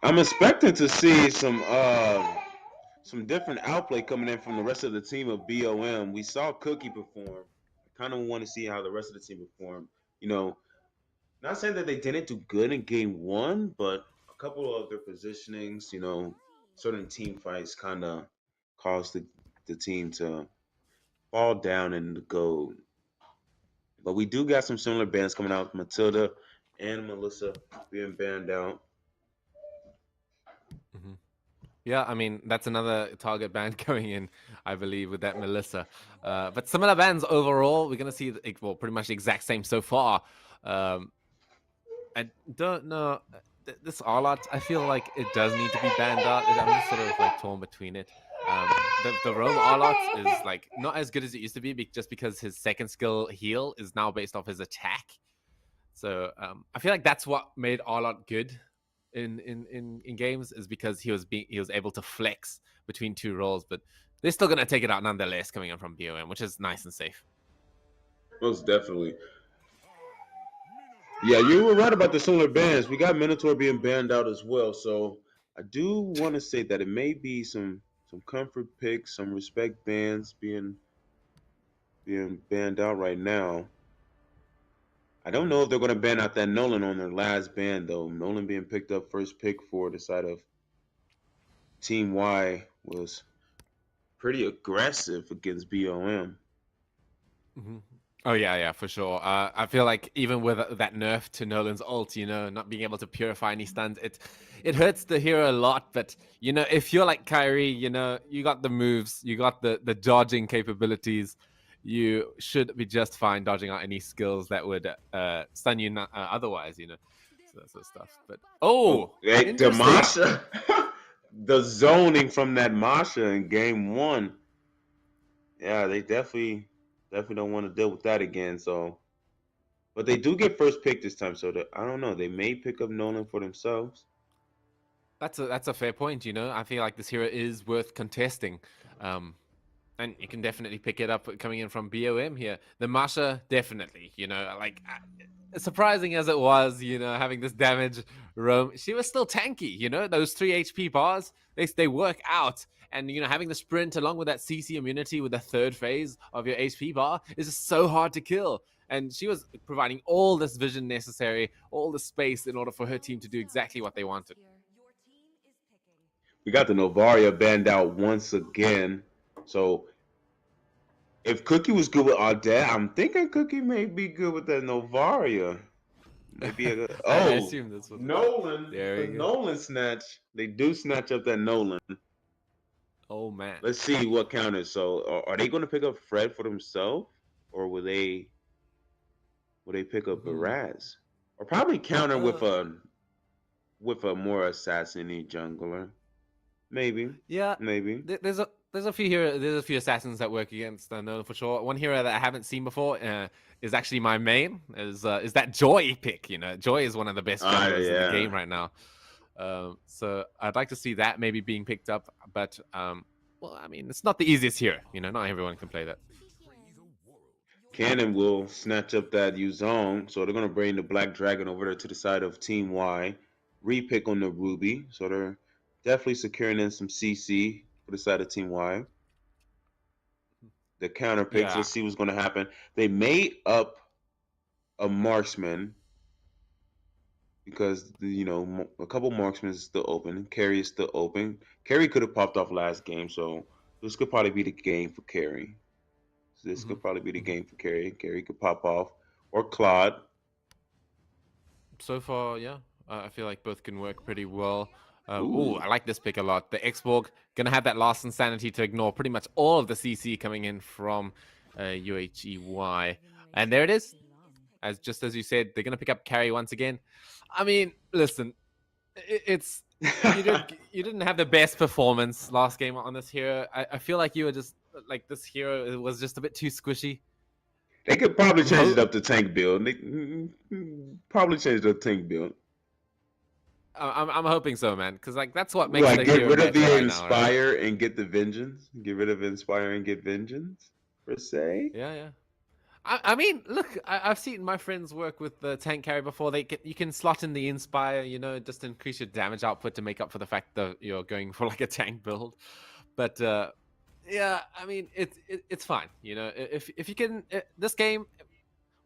I'm expecting to see some different outplay coming in from the rest of the team of BOM. We saw Cookie perform. I kind of want to see how the rest of the team perform. You know, Not saying that they didn't do good in game one, but a couple of their positionings, certain team fights kind of caused the team to fall down in the gold. But we do got some similar bands coming out. Matilda and Melissa being banned out. Hmm. Yeah, I mean that's another target band going in, I believe, with that Melissa. But similar bands overall. We're gonna see well, pretty much the exact same so far. Um, I don't know. This Arlot, I feel like it does need to be banned out. I'm just sort of like torn between it. The Rome Arlot is like not as good as it used to be, just because his second skill heal is now based off his attack. So I feel like that's what made Arlot good in games, is because he was able to flex between two roles, but they're still gonna take it out nonetheless, coming in from BOM, which is nice and safe. Most definitely. Yeah, you were right about the similar bands. We got Minotaur being banned out as well. So I do want to say that it may be some comfort picks, some respect bands being banned out right now. I don't know if they're going to ban out that Nolan on their last ban though. Nolan being picked up first pick for the side of Team Y was pretty aggressive against BOM. Hmm. Oh yeah, for sure. I feel like even with that nerf to Nolan's ult, not being able to purify any stuns, it hurts the hero a lot. But if you're like Kyrie, you got the moves, you got the dodging capabilities. You should be just fine dodging out any skills that would stun you otherwise. So that sort of stuff. But Oh, hey, the interesting. Masha, the zoning from that Masha in game one. Yeah, they definitely don't want to deal with that again. So, but they do get first pick this time. So I don't know. They may pick up Nolan for themselves. That's a fair point. I feel like this hero is worth contesting. And you can definitely pick it up coming in from BOM here. The Masha, definitely, like surprising as it was, having this damage roam, she was still tanky, those 3 HP bars, they work out. And, having the sprint along with that CC immunity with the third phase of your HP bar is just so hard to kill. And she was providing all this vision necessary, all the space in order for her team to do exactly what they wanted. We got the Novaria banned out once again. So if Cookie was good with Audette, I'm thinking Cookie may be good with that Novaria. Maybe I assume this was Nolan, there the we go. Nolan snatch. They do snatch up that Nolan. Oh man. Let's see what counters. So are they going to pick up Fred for themselves, or will they pick up Hmm. Baraz, or probably counter Uh, with a more assassin-y jungler? Maybe, Yeah, maybe. there's a few assassins that work against Nolan for sure. One hero that I haven't seen before is actually my main. Is that Joy pick? Joy is one of the best Ah, junglers in the yeah. game right now. So I'd like to see that maybe being picked up. But well, I mean, it's not the easiest hero. Not everyone can play that. Cannon will snatch up that Yuzong, so they're gonna bring the Black Dragon over there to the side of Team Y. Repick on the Ruby, so they're definitely securing in some CC for the side of Team Y. The counter picks. Yeah. Let's see what's gonna happen. They made up a marksman because a couple marksmen is still open. Carry is still open. Carry could have popped off last game, so this could probably be the game for Carry. So this Hmm. could probably be the Hmm. game for Carry. Carry could pop off, or Claude. So far, yeah, I feel like both can work pretty well. Oh, Ooh. I like this pick a lot. The Xborg gonna have that last insanity to ignore pretty much all of the CC coming in from UHEY, and there it is. As you said, they're gonna pick up carry once again. I mean, listen, it's you didn't have the best performance last game on this hero. I feel like you were just like this hero was just a bit too squishy. They could probably I'm change it ho- up to tank build. They probably change it up to tank build. I'm hoping so, man, because like that's what makes Like the get hero rid of meta the right now, right? inspire and get the vengeance. Get rid of inspire and get vengeance per se. Yeah, yeah. I mean, look, I've seen my friends work with the tank carry before. You can slot in the inspire, just increase your damage output to make up for the fact that you're going for like a tank build. But yeah, I mean, it's fine. If you can, this game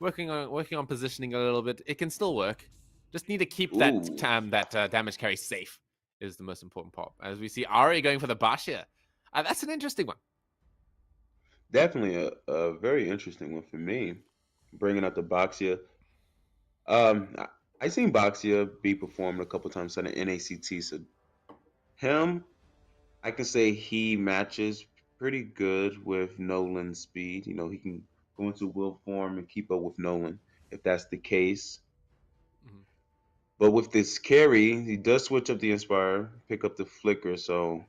working on positioning a little bit. It can still work. Just need to keep that Ooh, damage carry safe is the most important part. As we see Ari going for the Bashir. That's an interesting one. definitely a very interesting one for me. Bringing up the Boxia. I seen Boxia be performed a couple times on the NACT. So him, I can say he matches pretty good with Nolan's speed. You know, he can go into will form and keep up with Nolan if that's the case. Mhm. But with this carry, he does switch up the Inspire, pick up the Flicker, so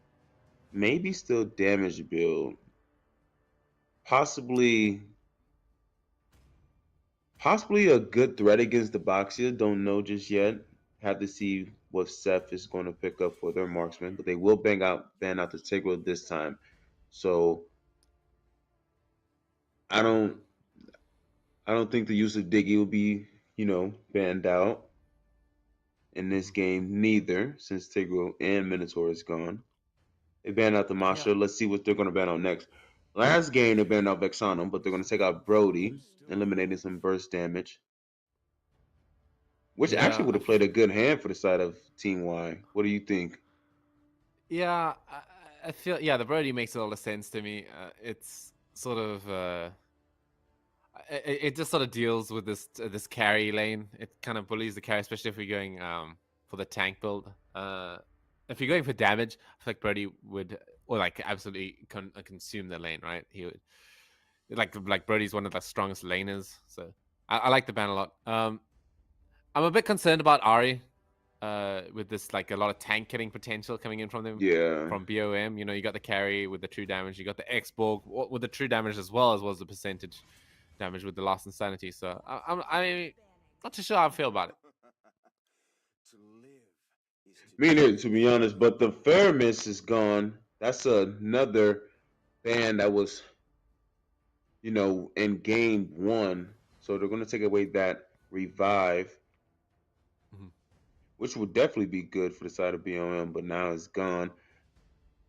maybe still damage build. Possibly Possibly a good threat against the Boxia. Don't know just yet. Have to see what Seth is going to pick up for their marksman, but they will ban out the Tigro this time. So I don't I don't think the use of Diggy will be, banned out in this Mhm. game neither, since Tigro and Minotaur is gone. They banned out the Yeah, Masha. Let's see what they're going to ban out next. Last game they banned out Vexanum, but they're going to take out Brody, eliminating some burst damage, which actually yeah, would have played a good hand for the side of Team Y. What do you think? yeah. I feel the Brody makes a lot of sense to me. It's sort of it just sort of deals with this carry lane. It kind of bullies the carry, especially if you're going for the tank build. If you're going for damage, I feel like Brody would or like absolutely consume the lane, right? He would like Brody's one of the strongest laners, so I like the ban a lot. I'm a bit concerned about Ari, with this like a lot of tank hitting potential coming in from them Yeah. from BOM. You know, you got the carry with the true damage, you got the X-Borg with the true damage as well as the percentage damage with the lost insanity. So I'm not too sure how I feel about it. Me neither, to be honest. But the Faramis is gone. That's another band that was, in game one. So they're going to take away that revive, Mhm. which would definitely be good for the side of BOM, but now it's gone.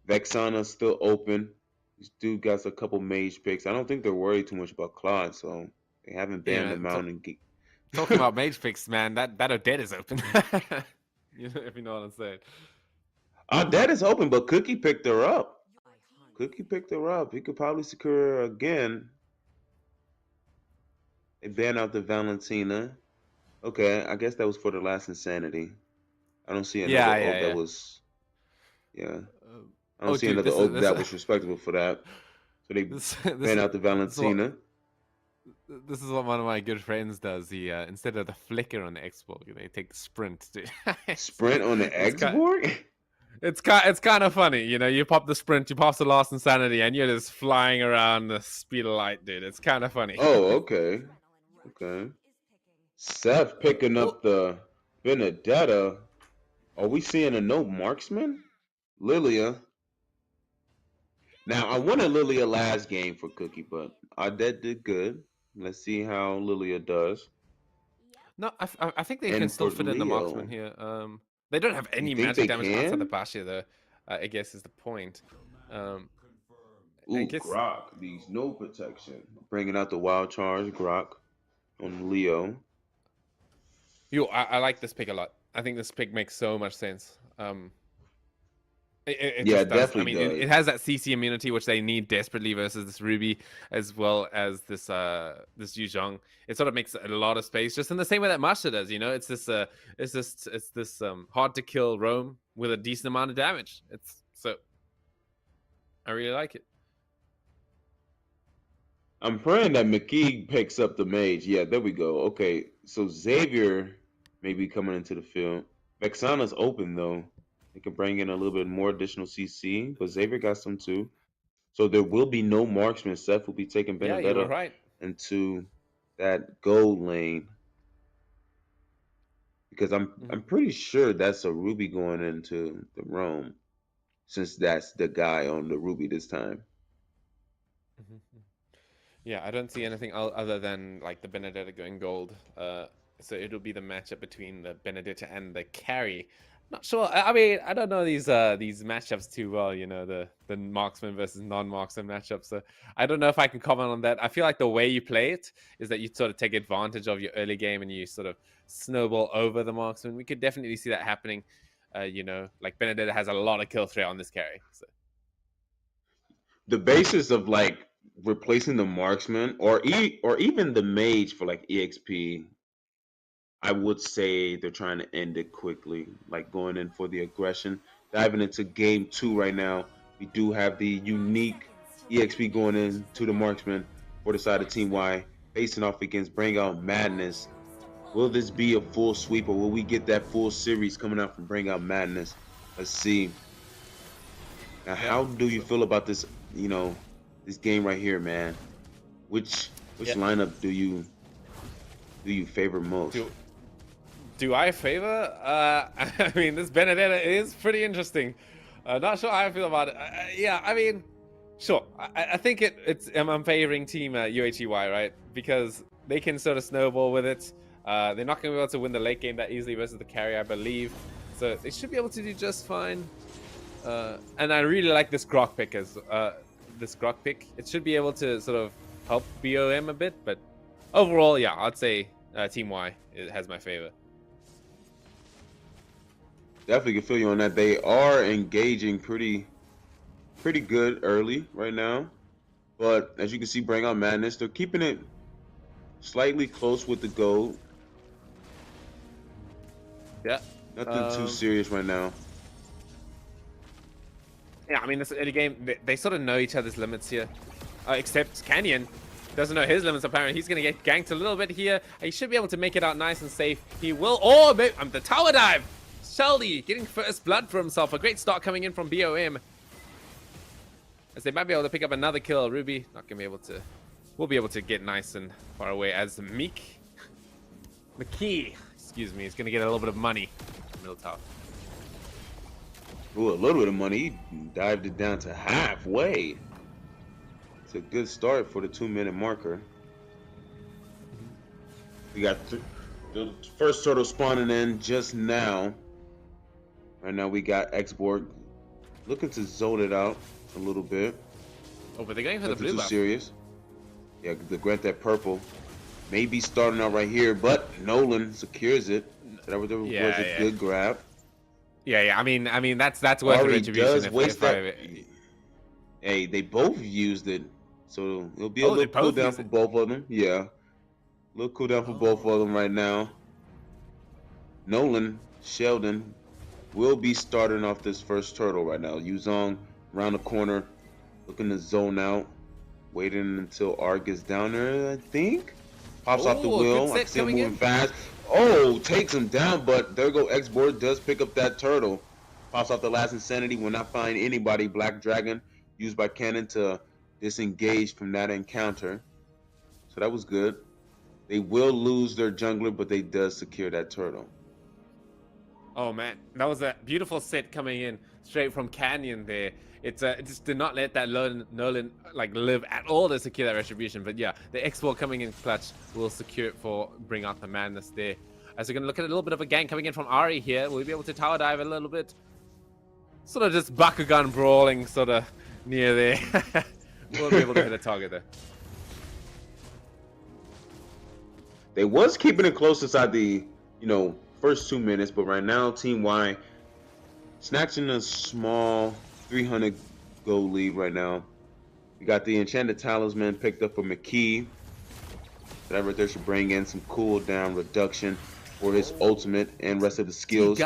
Vexana's still open. This dude got a couple mage picks. I don't think they're worried too much about Claude, so they haven't Yeah, banned man. him out and Talking about mage picks, man, that Odette is open. If you know what I'm saying. That is open, but Cookie picked her up. Cookie picked her up. He could probably secure her again. They banned out the Valentina. Okay, I guess that was for the last insanity. I don't see another Yeah, oak that yeah, was. Yeah, yeah. I don't Oh, see dude, another this is oak this that was respectable for that. So they this banned out the this is what Valentina. this is what one of my good friends does. He instead of the flicker on the Xbox, they take the sprint, dude. it's Sprint on the it's kind Xborg. it's kind of funny, you know. You pop the sprint, you pop the lost insanity, and you're just flying around the speed of light, dude. It's kind of funny. Oh, okay, okay. Seth picking Well, up the Benedetta. Are we seeing a no marksman? Lilia. Now I wanted Lilia last game for Cookie, but Adet did good. Let's see how Lilia does. no, I think they can And still for fit in the marksman Leo, here. They don't have you any think magic they damage outside the can? Bashir, though. I guess is the point. Um, I Ooh, guess Grok needs no protection. Bringing out the wild charge, Grok on Leo. I like this pick a lot. I think this pick makes so much sense. It Yeah, it just does. I definitely mean, does. it has that CC immunity which they need desperately versus this Ruby, as well as this Yuzhong. It sort of makes a lot of space, just in the same way that Masha does. You know, it's this hard to kill roam with a decent amount of damage. It's so I really like it. I'm praying that McKee picks up the mage. Yeah, there we go. Okay, so Xavier may be coming into the field. Vexana's open though. They can bring in a little bit more additional CC, but Xavier got some too. So there will be no marksman. Seth will be taking Yeah, you were Benedetta right. into that gold lane because I'm Mhm. pretty sure that's a Ruby going into the Rome since that's the guy on the Ruby this time. Mhm. Yeah, I don't see anything other than like the Benedetta going gold. So it'll be the matchup between the Benedetta and the carry. Not sure. I mean, I don't know these matchups too well. You know, the marksman versus non-marksman matchups. So I don't know if I can comment on that. I feel like the way you play it is that you sort of take advantage of your early game and you sort of snowball over the marksman. We could definitely see that happening. You know, like Benedetta has a lot of kill threat on this carry. So The basis of like replacing the marksman or even the mage for like EXP, I would say they're trying to end it quickly, like going in for the aggression. Diving into game two right now, we do have the 5 unique seconds till the EXP ring going enters in the to the battle. marksman for the side of Team Y, facing off against Bring Out Madness. Will this be a full sweep or will we get that full series coming out from Bring Out Madness? Let's see. Now, yeah, how do you so, feel about this? This game right here, man. Which yeah. lineup do you favor most? Do do I favor? I mean, this Benedetta is pretty interesting. Not sure how I feel about it. Yeah, I mean, sure. I think it's I'm favoring team UHEY, right? Because they can sort of snowball with it. They're not going to be able to win the late game that easily versus the carry, I believe. So they should be able to do just fine. And I really like this Grok pick as this Grok pick. It should be able to sort of help BOM a bit, but overall, yeah, I'd say Team Y has my favor. Definitely can feel you on that. They are engaging pretty good early right now. But as you can see, Bring Out Madness, they're keeping it slightly close with the gold. Yeah. Nothing too serious right now. Yeah, I mean, this early game, they sort of know each other's limits here. Except Canyon doesn't know his limits, apparently. He's going to get ganked a little bit here. He should be able to make it out nice and safe. He will. Oh, the tower dive. Shelly getting first blood for himself. A great start coming in from BOM. As they might be able to pick up another kill. Ruby not going to be able to. We'll be able to get nice and far away as McKee, excuse me, is going to get a little bit of money. Middle tower. Ooh, a little bit of money. He dived it down to halfway. It's a good start for the 2-minute marker. We got the first turtle spawning in just now. Right now we got Xborg looking to zone it out a little bit. Oh, but they're going for Nothing the blue too buff. serious. Yeah, the grant that purple. Maybe starting out right here, but Nolan secures it. That was a good grab. Yeah. I mean, that's worth the Ari retribution. does waste that. Hey, they both used it, so it'll be a little cooldown for both of them. Yeah, a little cooldown for both of them right now. Nolan Sheldon will be starting off this first turtle right now. Yuzong around the corner, looking to zone out, waiting until R gets down there. I think pops off the wheel. I see him moving fast. Oh, takes him down, but there go Xboard does pick up that turtle. Pops off the last insanity. Will not find anybody. Black Dragon used by Cannon to disengage from that encounter. So that was good. They will lose their jungler, but they does secure that turtle. Oh man, that was a beautiful set coming in straight from Canyon there. It just did not let that Nolan like live at all to secure that retribution. But yeah, the X4 coming in clutch will secure it for Bring Out the Madness there. As we're gonna look at a little bit of a gank coming in from Ari here. We'll be able to tower dive a little bit. Sort of just Bakugan brawling sort of near there. We'll be able to hit a target there. They was keeping it close inside the, first 2 minutes, but right now Team Y snatching a small 300 gold lead right now. We got the Enchanted Talisman picked up for McKee. That right there should bring in some cooldown reduction for his ultimate and rest of the skills.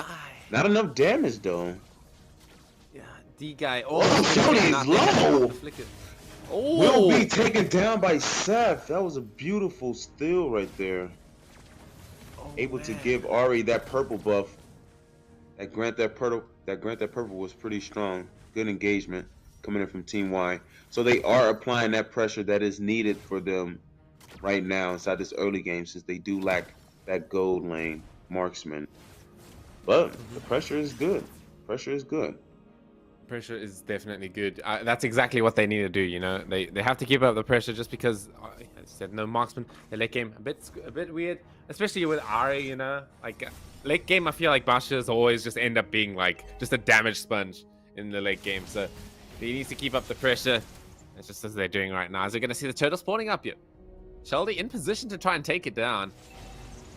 Not enough damage though. Yeah, D guy. Shelly is low. Will be taken down by Seth. That was a beautiful steal right there. Able to give Ari that purple buff. That grant that purple was pretty strong. Good engagement coming in from Team Y. So they are applying that pressure that is needed for them right now inside this early game, since they do lack that gold lane marksman. But the pressure is good. Pressure is good. Pressure is definitely good. That's exactly what they need to do. They have to keep up the pressure, just because I said no marksman. The late game a bit weird, especially with Ari. Like late game, I feel like Bashas always just end up being like just a damage sponge in the late game. So he needs to keep up the pressure. It's just as they're doing right now. As we're going to see the turtle spawning up here. Sheldy in position to try and take it down.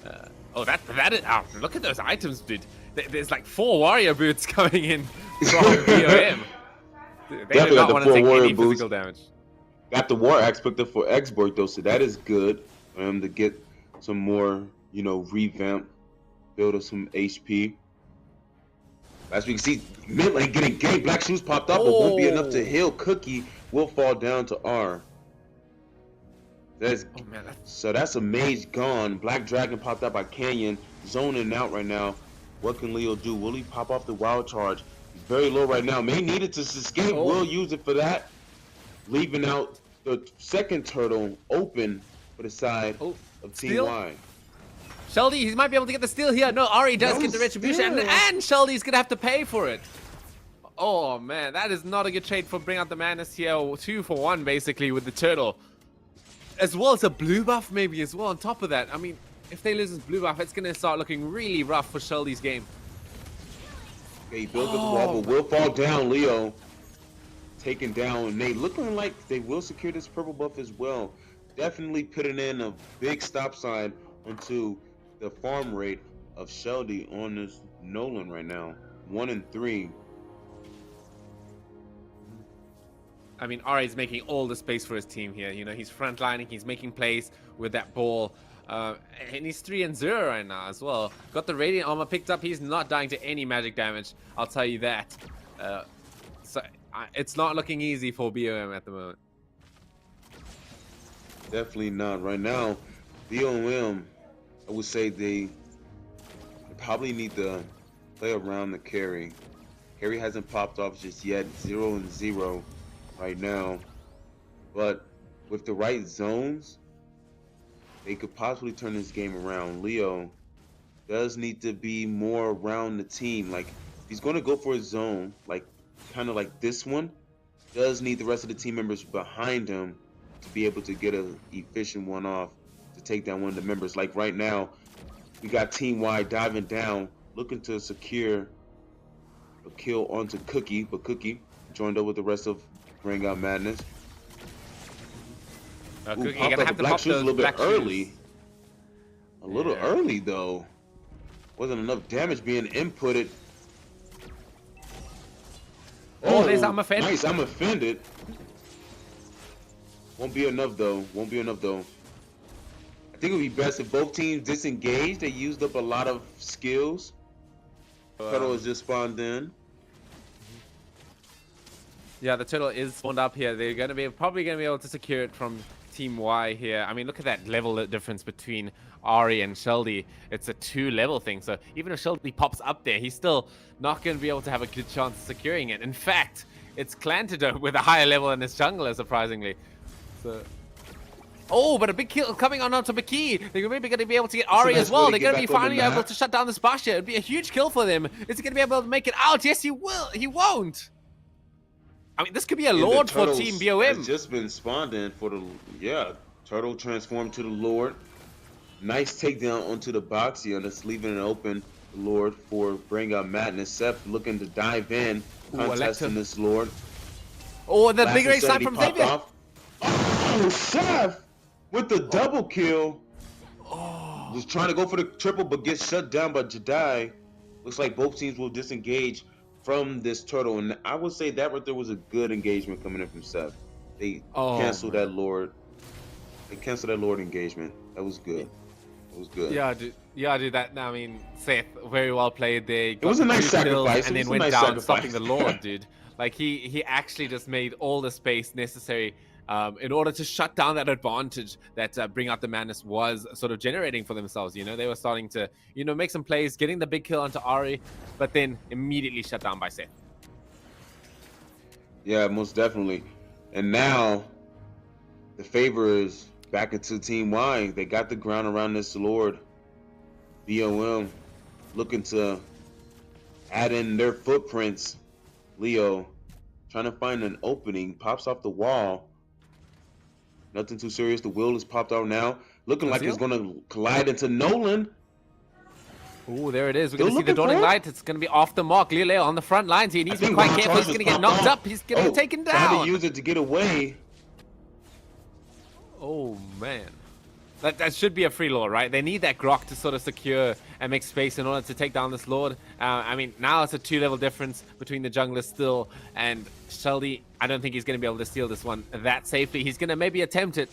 That is... Oh, look at those items, dude. There's like 4 warrior boots coming in from BOM. They do not want to take any physical damage. Got the war axe picked up for export though, so that is good for him to get some more, revamp, build up some HP. As we can see, mid lane getting game. Black shoes popped up, but won't be enough to heal. Cookie will fall down to R. So that's a mage gone. Black Dragon popped out by Canyon, zoning out right now. What can Leo do? Will he pop off the wild charge? He's very low right now. May need it to escape. Will use it for that. Leaving out the second turtle open for the side of Team Y. Sheldy, he might be able to get the steal here. No, Ari does get the retribution, and Sheldy's gonna have to pay for it. Oh man, that is not a good trade for Bring Out the Madness here. 2 for 1 basically with the turtle. As well as a blue buff maybe as well on top of that. I mean, if they lose this blue buff, it's gonna start looking really rough for Sheldy's game. Okay, he built up the wall, but will fall down. Leo taken down. Nate looking like they will secure this purple buff as well. Definitely putting in a big stop sign onto the farm rate of Sheldy on this Nolan right now. 1 and 3. I mean, Ari's making all the space for his team here. He's frontlining, he's making plays with that ball. And he's 3 and 0 right now as well. Got the Radiant Armor picked up. He's not dying to any magic damage. I'll tell you that. So it's not looking easy for BOM at the moment. Definitely not. Right now, BOM, I would say they probably need to play around the carry. Carry hasn't popped off just yet. 0 and 0 right now. But with the right zones, they could possibly turn this game around. Leo does need to be more around the team. Like, if he's going to go for a zone, like kind of like this one, does need the rest of the team members behind him to be able to get an efficient one off to take down one of the members. Like right now, we got Team Y diving down, looking to secure a kill onto Cookie, but Cookie joined up with the rest of Bring Out Madness. Cookie, you're gonna have to pop shoes a little bit early. Shoes. A little early though. Wasn't enough damage being inputted. Nice, I'm offended. Nice, I'm offended. Won't be enough though. I think it would be best if both teams disengaged. They used up a lot of skills. Turtle has just spawned in. Yeah, the turtle is spawned up here. They're probably gonna be able to secure it from Team Y here. I mean, look at that level difference between Ari and Sheldy. It's a 2-level thing. So even if Sheldy pops up there, he's still not going to be able to have a good chance of securing it. In fact, it's Clantido with a higher level than his jungler, surprisingly. So, but a big kill coming on onto McKee. They're maybe going to be able to get Ari as well. They're going to be finally able to shut down this Basha. It'd be a huge kill for them. Is he going to be able to make it out? Yes, he will. He won't. I mean, this could be a Lord for Team BOM. Has just been spawned in for the, Turtle transformed to the Lord. Nice takedown onto the box here. That's leaving it open, Lord, for Bring Out Madness. Seth looking to dive in, contesting this Lord. The big race side from Xavier. Seth with the double kill. Was trying to go for the triple, but gets shut down by Jedi. Looks like both teams will disengage from this turtle, and I would say that right there was a good engagement coming in from Seth. They canceled that Lord. They canceled that Lord engagement. That was good. It was good. Yeah, dude. That, I mean, Seth, very well played there. It was a nice sacrifice. And then went down, stopping the Lord, dude. Like, he actually just made all the space necessary in order to shut down that advantage that Bring Out the Madness was sort of generating for themselves. They were starting to, make some plays, getting the big kill onto Ari, but then immediately shut down by Seth. Yeah, most definitely. And now the favor is back into Team Y. They got the ground around this Lord. BOM looking to add in their footprints. Leo trying to find an opening, pops off the wall. Nothing too serious. The wheel is popped out now. Looking like it's going to collide into Nolan. Oh, there it is. We're Still going to see the looking dawning for it? light. It's going to be off the mark. Leo on the front lines here. He needs to be quite careful. He's going to get knocked up. He's going to get taken down. Trying to use it to get away. Oh, man. That should be a free lord, right? They need that grok to sort of secure and make space in order to take down this lord. I mean, now it's a 2-level difference between the junglers still. And Sheldy, I don't think he's going to be able to steal this one that safely. He's going to maybe attempt it.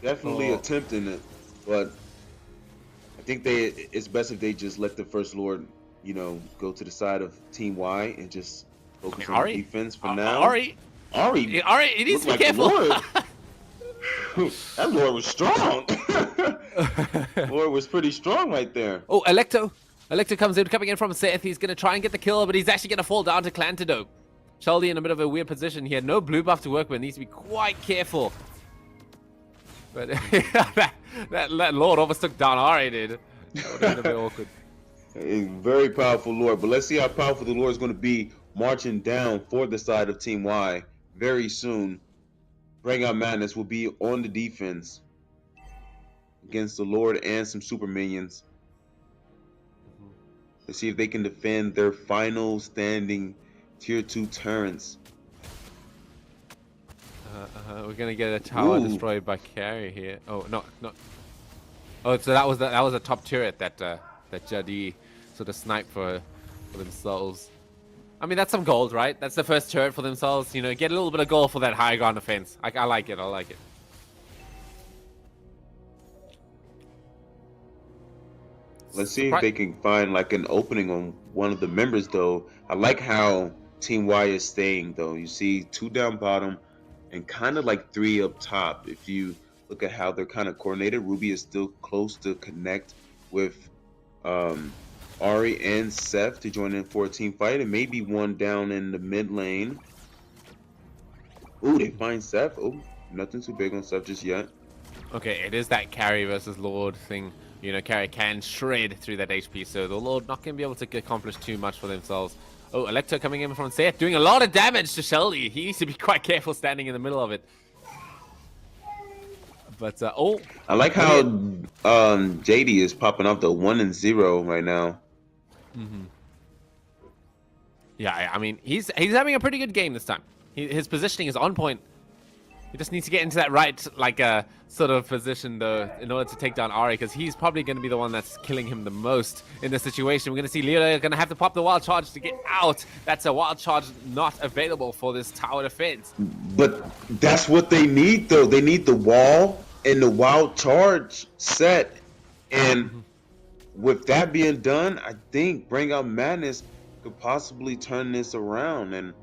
Definitely attempting it, but I think it's best if they just let the first lord, go to the side of Team Y and just focus on the defense for now. Ari, he needs to be careful. That lord was strong. Lord was pretty strong right there. Oh, Electo comes in, coming in from Seth. He's going to try and get the kill, but he's actually going to fall down to Clantidope. Sheldy in a bit of a weird position here. No blue buff to work with. Needs to be quite careful. But that lord almost took down Ari, did. That would have been a bit awkward. A very powerful lord, but let's see how powerful the lord is going to be marching down for the side of Team Y very soon. Bring Out Madness will be on the defense against the lord and some super minions. Let's see if they can defend their final standing tier 2 turrets. We're gonna get a tower destroyed by carry here. Oh no. Oh, so that was a top turret that Jadi sort of sniped for themselves. I mean, that's some gold, right? That's the first turret for themselves. Get a little bit of gold for that high ground defense. I like it. Let's see if they can find like an opening on one of the members, though. I like how Team Y is staying, though. You see 2 down bottom and kind of like 3 up top. If you look at how they're kind of coordinated, Ruby is still close to connect with Ari and Seth to join in for a team fight, and maybe one down in the mid lane. Ooh, they find Seth. Oh, nothing too big on Seth just yet. Okay, it is that carry versus lord thing. Carry can shred through that HP, so the lord not going to be able to accomplish too much for themselves. Oh, Electo coming in from Seth, doing a lot of damage to Sheldy. He needs to be quite careful standing in the middle of it. But, I like how JD is popping up the 1 and 0 right now. Yeah, I mean, he's having a pretty good game this time. His positioning is on point. He just needs to get into that right, sort of position, though, in order to take down Ari, because he's probably going to be the one that's killing him the most in this situation. We're going to see Leo going to have to pop the wild charge to get out. That's a wild charge not available for this tower defense. But that's what they need, though. They need the wall and the wild charge set. And with that being done, I think Bring Out Madness could possibly turn this around and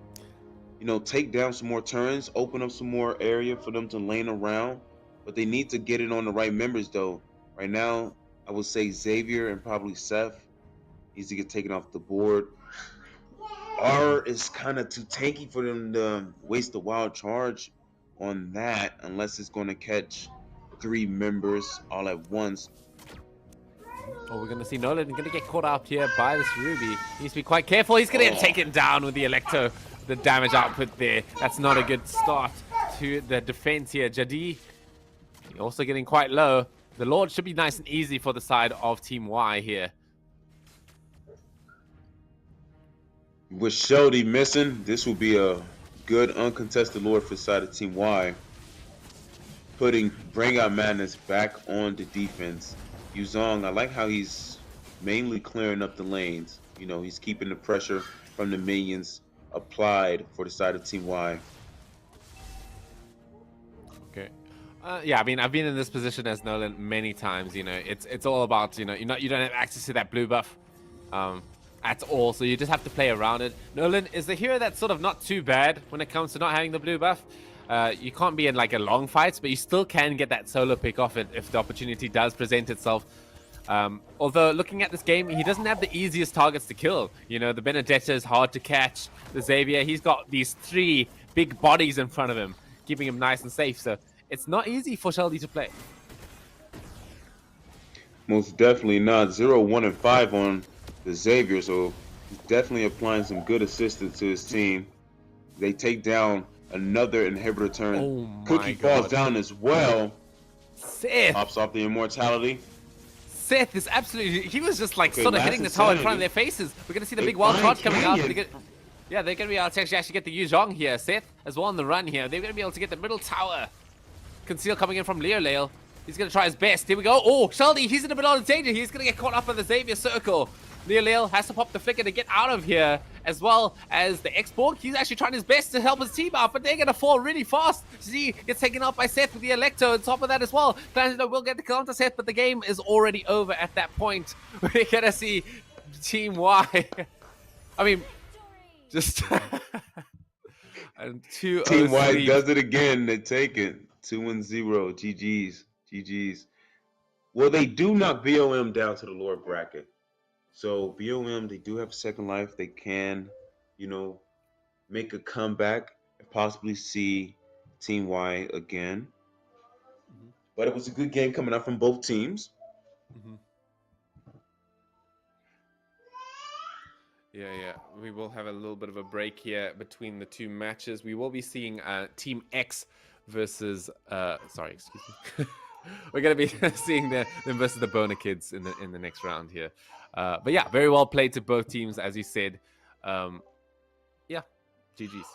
take down some more turns, open up some more area for them to lane around. But they need to get it on the right members, though. Right now, I would say Xavier and probably Seth needs to get taken off the board. R is kind of too tanky for them to waste the wild charge on that, unless it's going to catch 3 members all at once. Oh, we're going to see Nolan going to get caught up here by this Ruby. He needs to be quite careful. He's going to get taken down with the Electo. The damage output there. That's not a good start to the defense here. Jadi also getting quite low. The Lord should be nice and easy for the side of Team Y here. With Sheldy missing, this will be a good uncontested Lord for the side of Team Y. Bring Out Madness back on the defense. Yuzong, I like how he's mainly clearing up the lanes. He's keeping the pressure from the minions applied for the side of Team Y. Okay. Yeah, I mean, I've been in this position as Nolan many times. It's all about you don't have access to that blue buff at all, so you just have to play around it. Nolan is the hero that's sort of not too bad when it comes to not having the blue buff. You can't be in like a long fight, but you still can get that solo pick off it if the opportunity does present itself. Although looking at this game, he doesn't have the easiest targets to kill. The Benedetta is hard to catch. The Xavier, he's got these 3 big bodies in front of him, keeping him nice and safe. So it's not easy for Sheldy to play. Most definitely not. 0, 1, and 5 on the Xavier, so he's definitely applying some good assistance to his team. They take down another inhibitor turn. Oh my Cookie falls God. down as well. Seth. Pops off the immortality. Seth is absolutely. He was just like Okay, sort of last hitting the tower in front of insanity. their faces. We're gonna see the They big wild find card coming out. Canyon. Yeah, they're gonna be able to actually get the Yu Zhong here. Seth as well on the run here. They're gonna be able to get the middle tower. Conceal coming in from Leolale. He's gonna try his best. Here we go. Oh, Sheldy, he's in a bit of danger. He's gonna get caught up in the Xavier circle. Leolale has to pop the flicker to get out of here, as well as the X-Borg. He's actually trying his best to help his team out, but they're gonna fall really fast. Z gets taken out by Seth with the Electo on top of that as well. Clansino will get the counter Seth, but the game is already over at that point. We're gonna see Team Y. I mean, just and 2-0 Team Y sweep. does it again. They take it. 2-0. GG's. GG's. Well, they do knock BOM down to the lower bracket. So BOM, they do have a second life. They can, make a comeback and possibly see Team Y again. But it was a good game coming out from both teams. Yeah. We will have a little bit of a break here between the two matches. We will be seeing Team X versus sorry, excuse me. We're gonna be seeing them versus the Boner Kids in the next round here. But yeah, very well played to both teams, as you said. Yeah, GG's.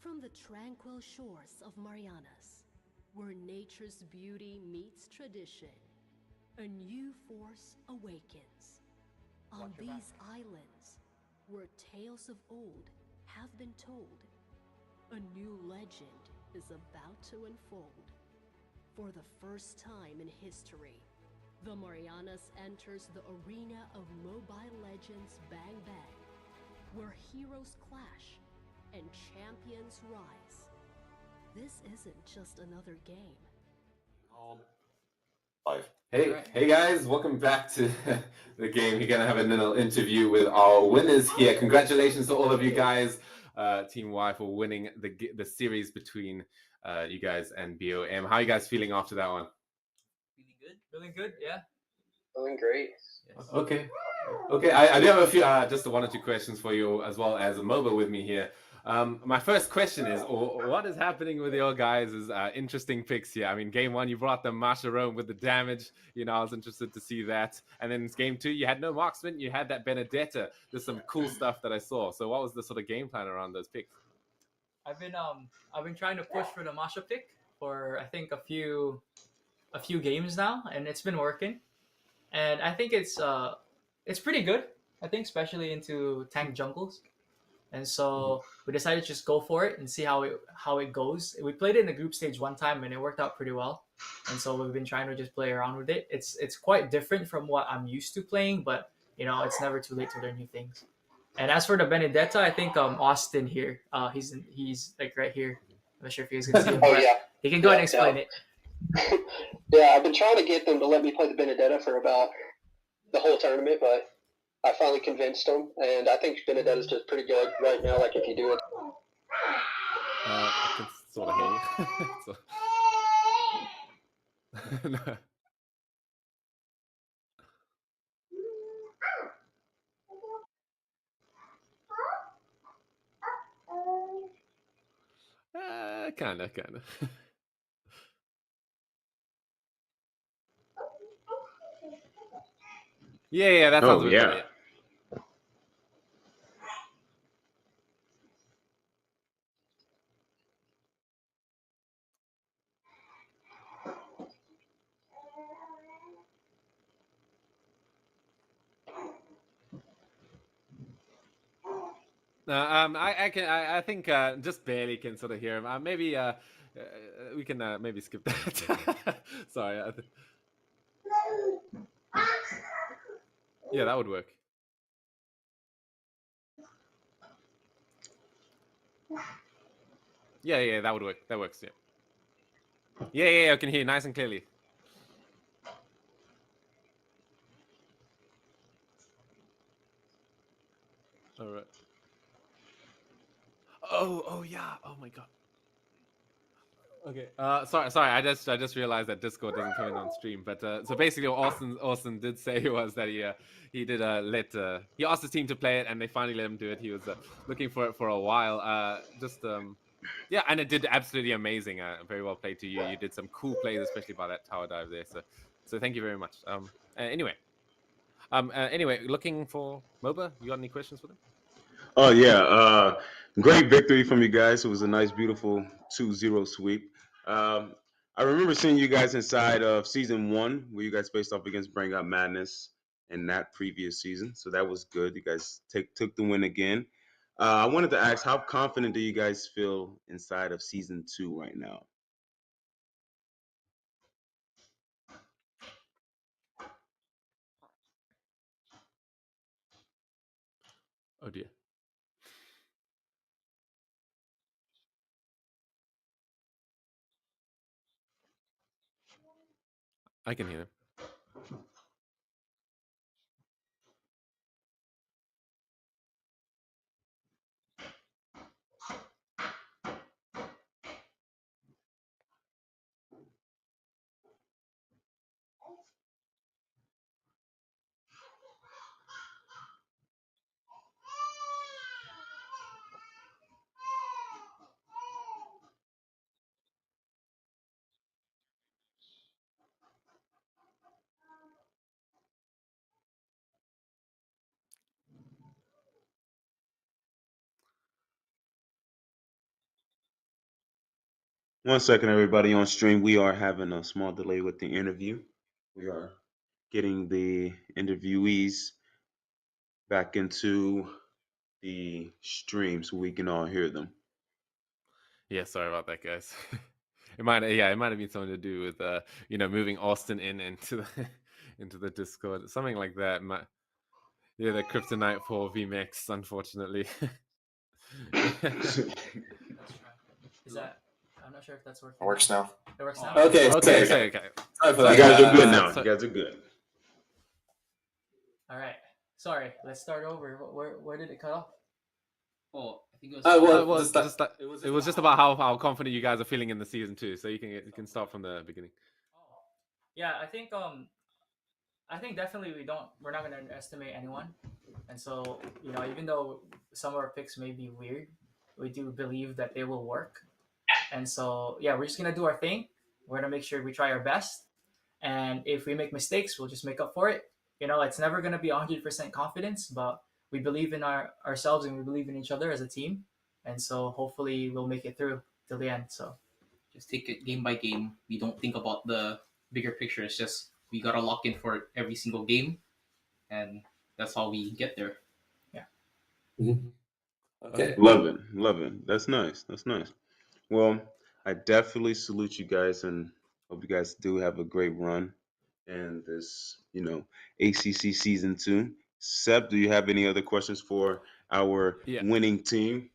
From the tranquil shores of Marianas, where nature's beauty meets tradition, a new force awakens. On these islands, where tales of old have been told, a new legend is about to unfold. For the first time in history, the Marianas enters the arena of Mobile Legends Bang Bang, where heroes clash and champions rise. This isn't just another game. Hey guys, welcome back to the game. We're gonna have a little interview with our winners here. Congratulations to all of you guys, Team Y, for winning the series between you guys and BOM. How are you guys feeling after that one? Feeling good, yeah. Feeling great. Yes. Okay. I do have a few, just one or two questions for you, as well as a MOBA with me here. My first question is, what is happening with your guys' interesting picks here? I mean, game one, you brought the Masharone with the damage. I was interested to see that. And then game two, you had no marksman. You had that Benedetta. There's some cool stuff that I saw. So what was the sort of game plan around those picks? I've been trying to push for the Masha pick for I think a few games now, and it's been working. And I think it's pretty good. I think especially into tank jungles. And so we decided to just go for it and see how it goes. We played it in the group stage one time and it worked out pretty well. And so we've been trying to just play around with it. It's quite different from what I'm used to playing, but it's never too late to learn new things. And as for the Benedetta, I think Austin here, he's like right here. I'm not sure if you guys can see him. Oh yeah, he can go ahead and explain it. Yeah, I've been trying to get them to let me play the Benedetta for about the whole tournament, but I finally convinced them, and I think Benedetta's just pretty good right now. Like if you do it, I can sort of hear you. No. Kind of. Yeah, that sounds a bit better, yeah. I think just barely can sort of hear him. Maybe we can maybe skip that. Sorry. Yeah, that would work. Yeah, that would work. That works. Yeah. I can hear you nice and clearly. All right. Oh yeah. Oh my god. Okay. Sorry. I just realized that Discord doesn't come in on stream. But so basically, what Austin did say was that he did he asked his team to play it, and they finally let him do it. He was looking for it for a while. Yeah, and it did absolutely amazing. Very well played to you. You did some cool plays, especially by that tower dive there. So thank you very much. Anyway, looking for MOBA. You got any questions for them? Oh yeah, great victory from you guys. It was a nice, beautiful 2-0 sweep. I remember seeing you guys inside of season 1, where you guys faced off against Bring Up Madness in that previous season. So that was good. You guys took the win again. I wanted to ask, how confident do you guys feel inside of season 2 right now? Oh dear. I can hear them. 1 second, everybody on stream. We are having a small delay with the interview. We are getting the interviewees back into the stream so we can all hear them. Yeah, sorry about that, guys. It might have been something to do with moving Austin into the into the Discord, something like that. Yeah, the kryptonite for VMix, unfortunately. Let's try. Is that? I'm not sure if that's working. It works now. It works now. Okay. Okay. Sorry for You that. guys are good now. You guys are good. All right. Sorry. Let's start over. Where did it cut off? Oh, I think it was. It was just about how confident you guys are feeling in the season too. So you can start from the beginning. Yeah, I think definitely we're not gonna underestimate anyone, and so even though some of our picks may be weird, we do believe that they will work, and so yeah, we're just gonna do our thing. We're gonna make sure we try our best, and if we make mistakes, we'll just make up for it. It's never gonna be 100% confidence, but we believe in ourselves and we believe in each other as a team, and so hopefully we'll make it through till the end. So just take it game by game. We don't think about the bigger picture. It's just we gotta lock in for every single game, and that's how we get there. Yeah. Mm-hmm. Okay. Love it. That's nice. Well, I definitely salute you guys and hope you guys do have a great run in this, ACC season 2. Seb, do you have any other questions for our winning team?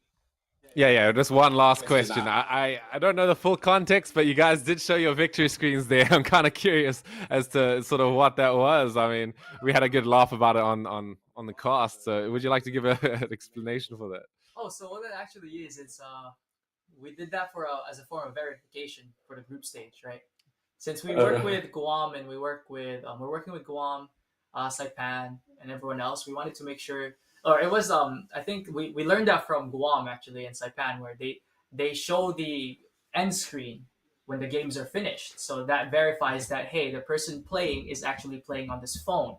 Yeah. Just one last question. I don't know the full context, but you guys did show your victory screens there. I'm kind of curious as to sort of what that was. I mean, we had a good laugh about it on the cast. So would you like to give an explanation for that? Oh, so what that actually is, it's we did that as a form of verification for the group stage, right? Since we work with Guam and we're working with Guam, Saipan, and everyone else, we wanted to make sure. Or it was I think we learned that from Guam actually and Saipan, where they show the end screen when the games are finished, so that verifies that hey, the person playing is actually playing on this phone,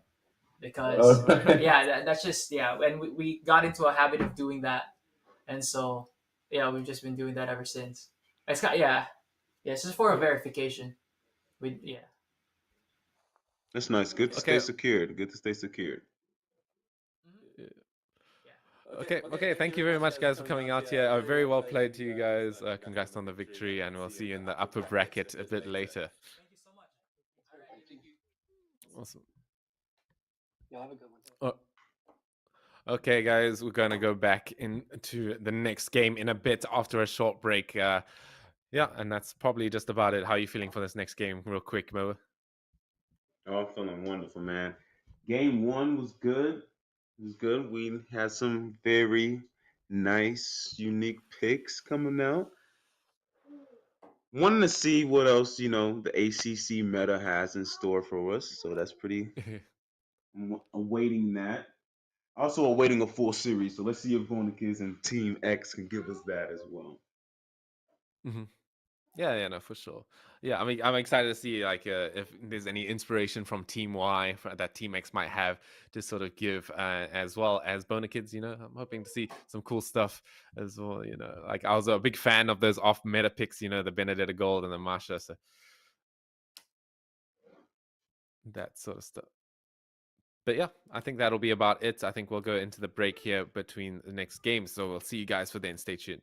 because that's just and we got into a habit of doing that, and so we've just been doing that ever since. It's it's just for a verification. That's nice. Good to stay secured. Okay. Thank you very much, guys, for coming out here. Very well played to you guys. Congrats on the victory, and we'll see you in the upper bracket a bit later. Thank you so much. Awesome. You'll have a good one. Okay, guys, we're going to go back into the next game in a bit after a short break. And that's probably just about it. How are you feeling for this next game, real quick, Mo? Oh, I'm feeling wonderful, man. Game 1 was good. We had some very nice, unique picks coming out. Wanting to see what else, the ACC meta has in store for us. So that's pretty. I'm awaiting that. Also awaiting a full series. So let's see if Bona Kids and Team X can give us that as well. Mm-hmm. Yeah, no, for sure. Yeah, I mean, I'm excited to see if there's any inspiration from Team Y that Team X might have to sort of give, as well as Bona Kids. I'm hoping to see some cool stuff as well. Like I was a big fan of those off meta picks. The Benedetta Gold and the Masha, so that sort of stuff. But yeah, I think that'll be about it. I think we'll go into the break here between the next games. So we'll see you guys for then. Stay tuned.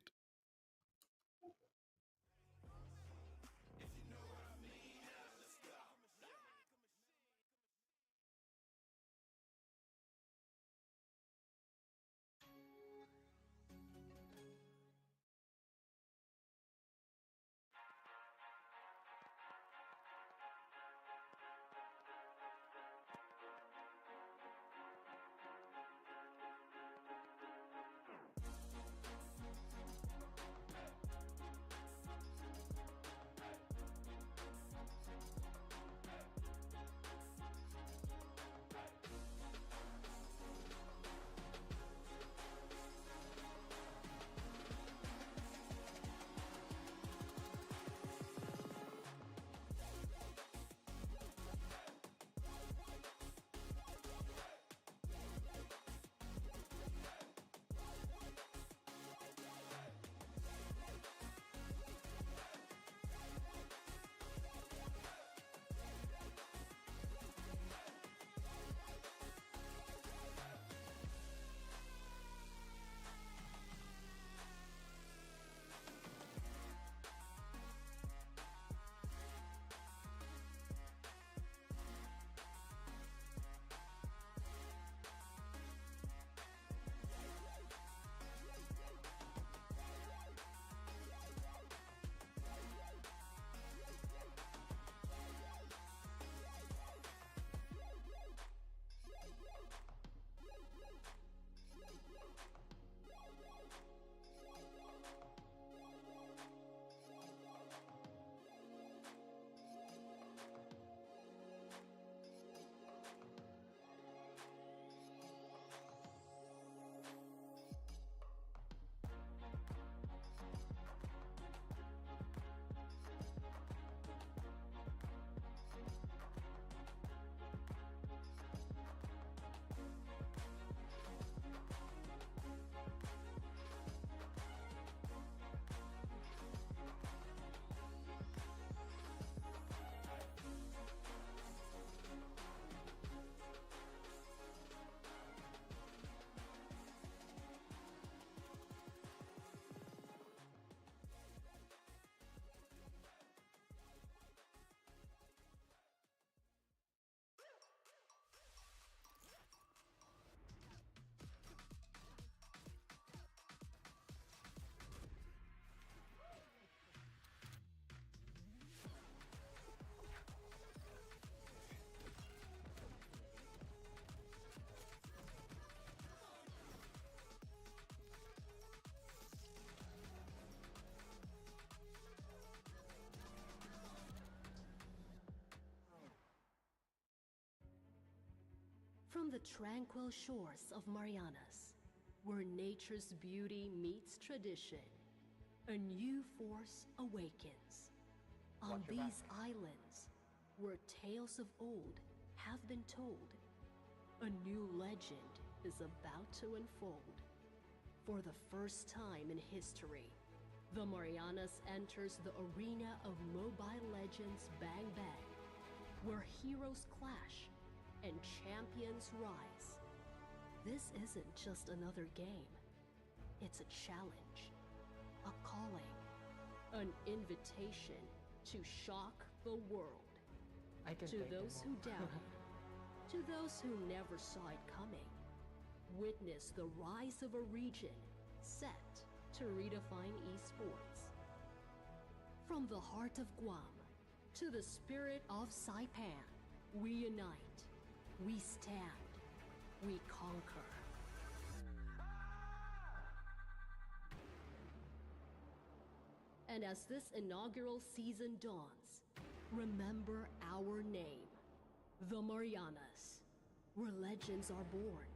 From the tranquil shores of Marianas, where nature's beauty meets tradition, a new force awakens. On Watch your these islands, where tales of old have been told, a new legend is about to unfold. For the first time in history, the Marianas enters the arena of Mobile Legends Bang Bang, where heroes clash and champions rise. This isn't just another game. It's a challenge, a calling, an invitation to shock the world. I can To take those them who all. doubted, to those who never saw it coming, witness the rise of a region set to redefine esports. From the heart of Guam to the spirit of Saipan, we unite, we stand, we conquer. And as this inaugural season dawns, remember our name, the Marianas, where legends are born,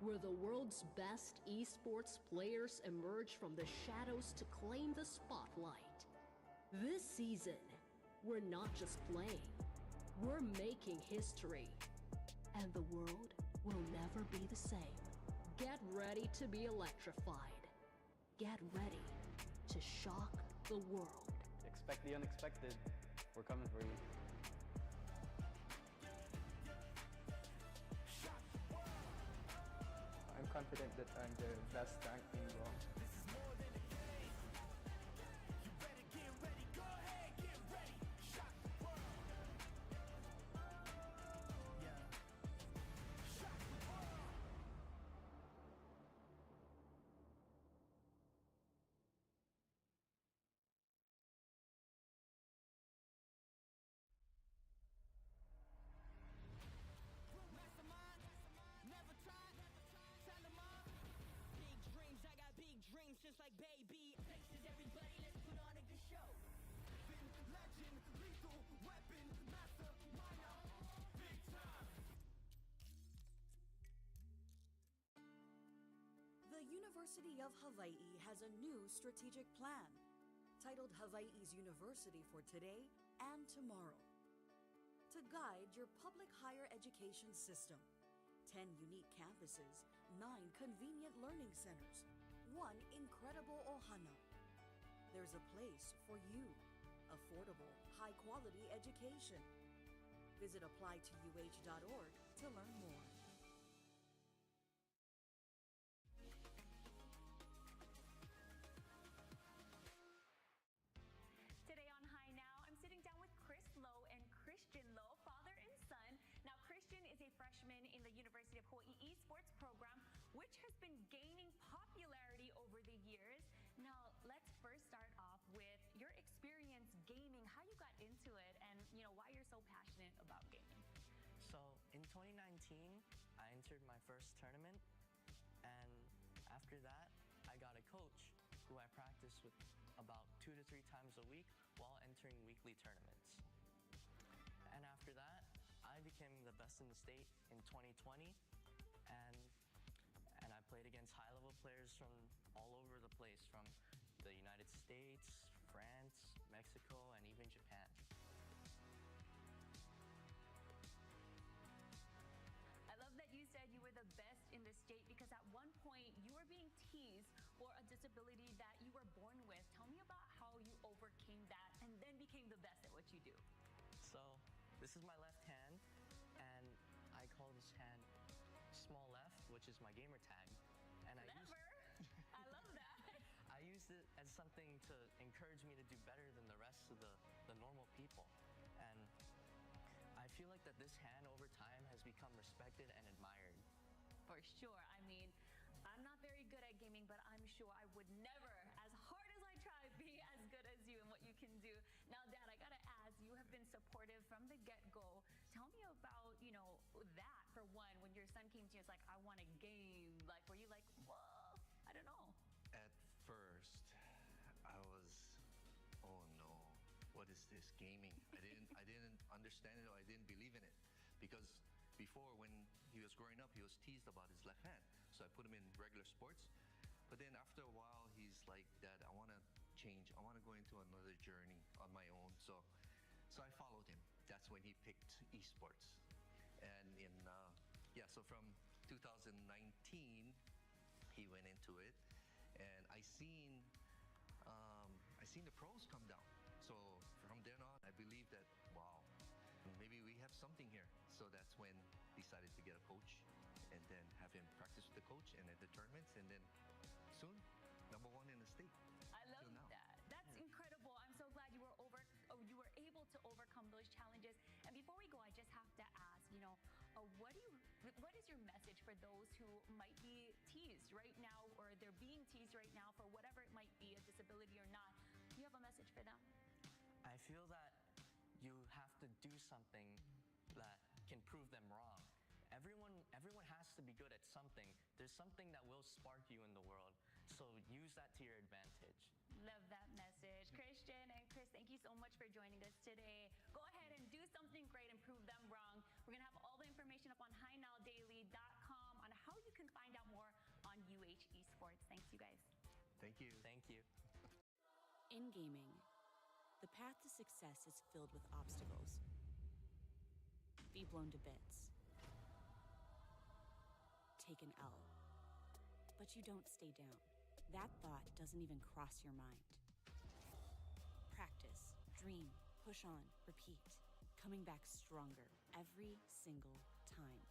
where the world's best esports players emerge from the shadows to claim the spotlight. This season, we're not just playing, we're making history. And the world will never be the same. Get ready to be electrified. Get ready to shock the world. Expect the unexpected. We're coming for you. I'm confident that I'm the best tank in Guam. Just like baby, Texas, everybody, let's put on a good show. Legend, lethal, weapon, master, minor, big time. The University of Hawaii has a new strategic plan titled Hawaii's University for Today and Tomorrow. To guide your public higher education system, 10 unique campuses, 9 convenient learning centers, 1 incredible ohana. There's a place for you. Affordable, high-quality education. Visit applytouh.org to learn more. Today on High Now, I'm sitting down with Chris Lowe and Christian Lowe, father and son. Now, Christian is a freshman in the University of Hawaii esports program, which has been gaining popularity over the years. Now, let's first start off with your experience gaming, how you got into it, and why you're so passionate about gaming. So in 2019, I entered my first tournament, and after that, I got a coach who I practiced with about 2 to 3 times a week while entering weekly tournaments. And after that, I became the best in the state in 2020, and I played against high-level players from all over the place, from the United States, France, Mexico, and even Japan. I love that you said you were the best in the state because at one point you were being teased for a disability that you were born with. Tell me about how you overcame that and then became the best at what you do. So this is my left hand, and I call this hand small left, which is my gamer tag. And I love that. I used it as something to encourage me to do better than the rest of the normal people. And I feel like that this hand over time has become respected and admired. For sure. I mean, I'm not very good at gaming, but I'm sure I would never, as hard as I try, be as good as you and what you can do. Now, Dad, I gotta ask, you have been supportive from the get-go. Tell me about, that for one, when your son came to you, it's like, I want a game. Like, were you like, whoa, I don't know. At first, I was, oh no, what is this gaming? I didn't understand it, or I didn't believe in it, because before when he was growing up, he was teased about his left hand. So I put him in regular sports. But then after a while, he's like, Dad, I want to change. I want to go into another journey on my own. So I followed him. That's when he picked esports. And so from 2019, he went into it. And I seen the pros come down. So from then on, I believe that, wow, maybe we have something here. So that's when I decided to get a coach and then have him practice with the coach and at the tournaments, and then soon, number one in the state. I love till now. that. That's incredible. I'm so glad you were able to overcome those challenges. And before we go, I just have to ask, what is your message for those who might be teased right now, or they're being teased right now for whatever it might be, a disability or not? Do you have a message for them? I feel that you have to do something that can prove them wrong. Everyone has to be good at something. There's something that will spark you in the world. So use that to your advantage. Love that message. Christian and Chris, thank you so much for joining us today. Go ahead and do something great and prove them wrong. We're going to have all the information up on HiNowDaily.com on how you can find out more on UH Esports. Thanks, you guys. Thank you. Thank you. In gaming, the path to success is filled with obstacles. Be blown to bits. Take an L. But you don't stay down. That thought doesn't even cross your mind. Practice, dream, push on, repeat. Coming back stronger every single time.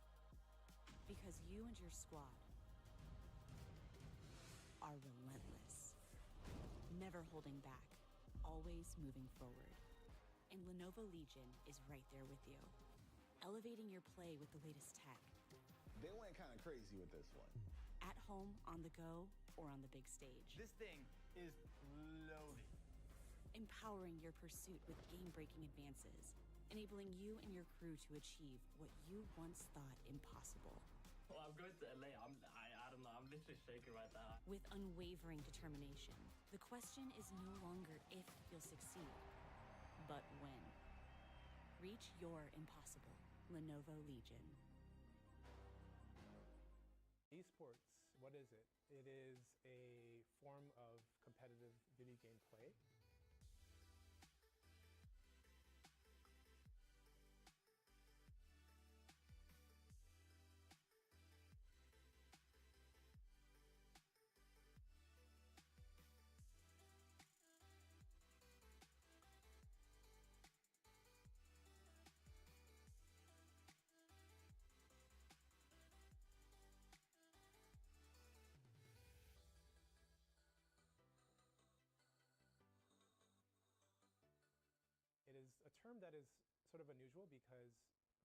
Because you and your squad are relentless. Never holding back, always moving forward. And Lenovo Legion is right there with you. Elevating your play with the latest tech. They went kind of crazy with this one. At home, on the go, or on the big stage. This thing is loaded. Empowering your pursuit with game-breaking advances. Enabling you and your crew to achieve what you once thought impossible. Well, I'm going to LA. I don't know. I'm literally shaking right now. With unwavering determination, the question is no longer if you'll succeed, but when. Reach your impossible. Lenovo Legion. Esports, what is it? It is a form of competitive video game play. It is a term that is sort of unusual because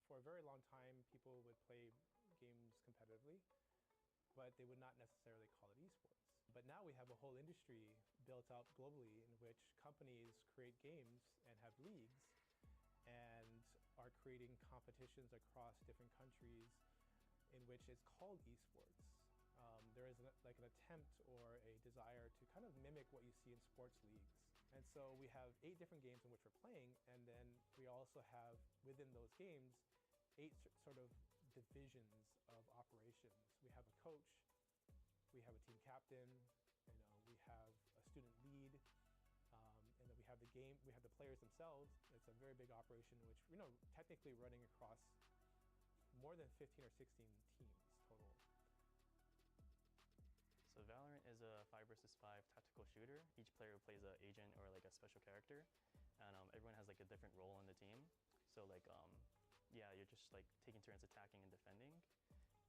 for a very long time people would play games competitively, but they would not necessarily call it esports. But now we have a whole industry built out globally in which companies create games and have leagues and are creating competitions across different countries in which it's called esports. There is like an attempt or a desire to kind of mimic what you see in sports leagues. And so we have 8 different games in which we're playing, and then we also have within those games 8 sort of divisions of operations. We have a coach, we have a team captain, we have a student lead, and then we have the game, we have the players themselves. It's a very big operation which, technically running across more than 15 or 16 teams total. So Valorant is a 5 versus 5 tactical shooter. Each player plays an agent or like a special character, and everyone has like a different role on the team. So like, you're just like taking turns attacking and defending,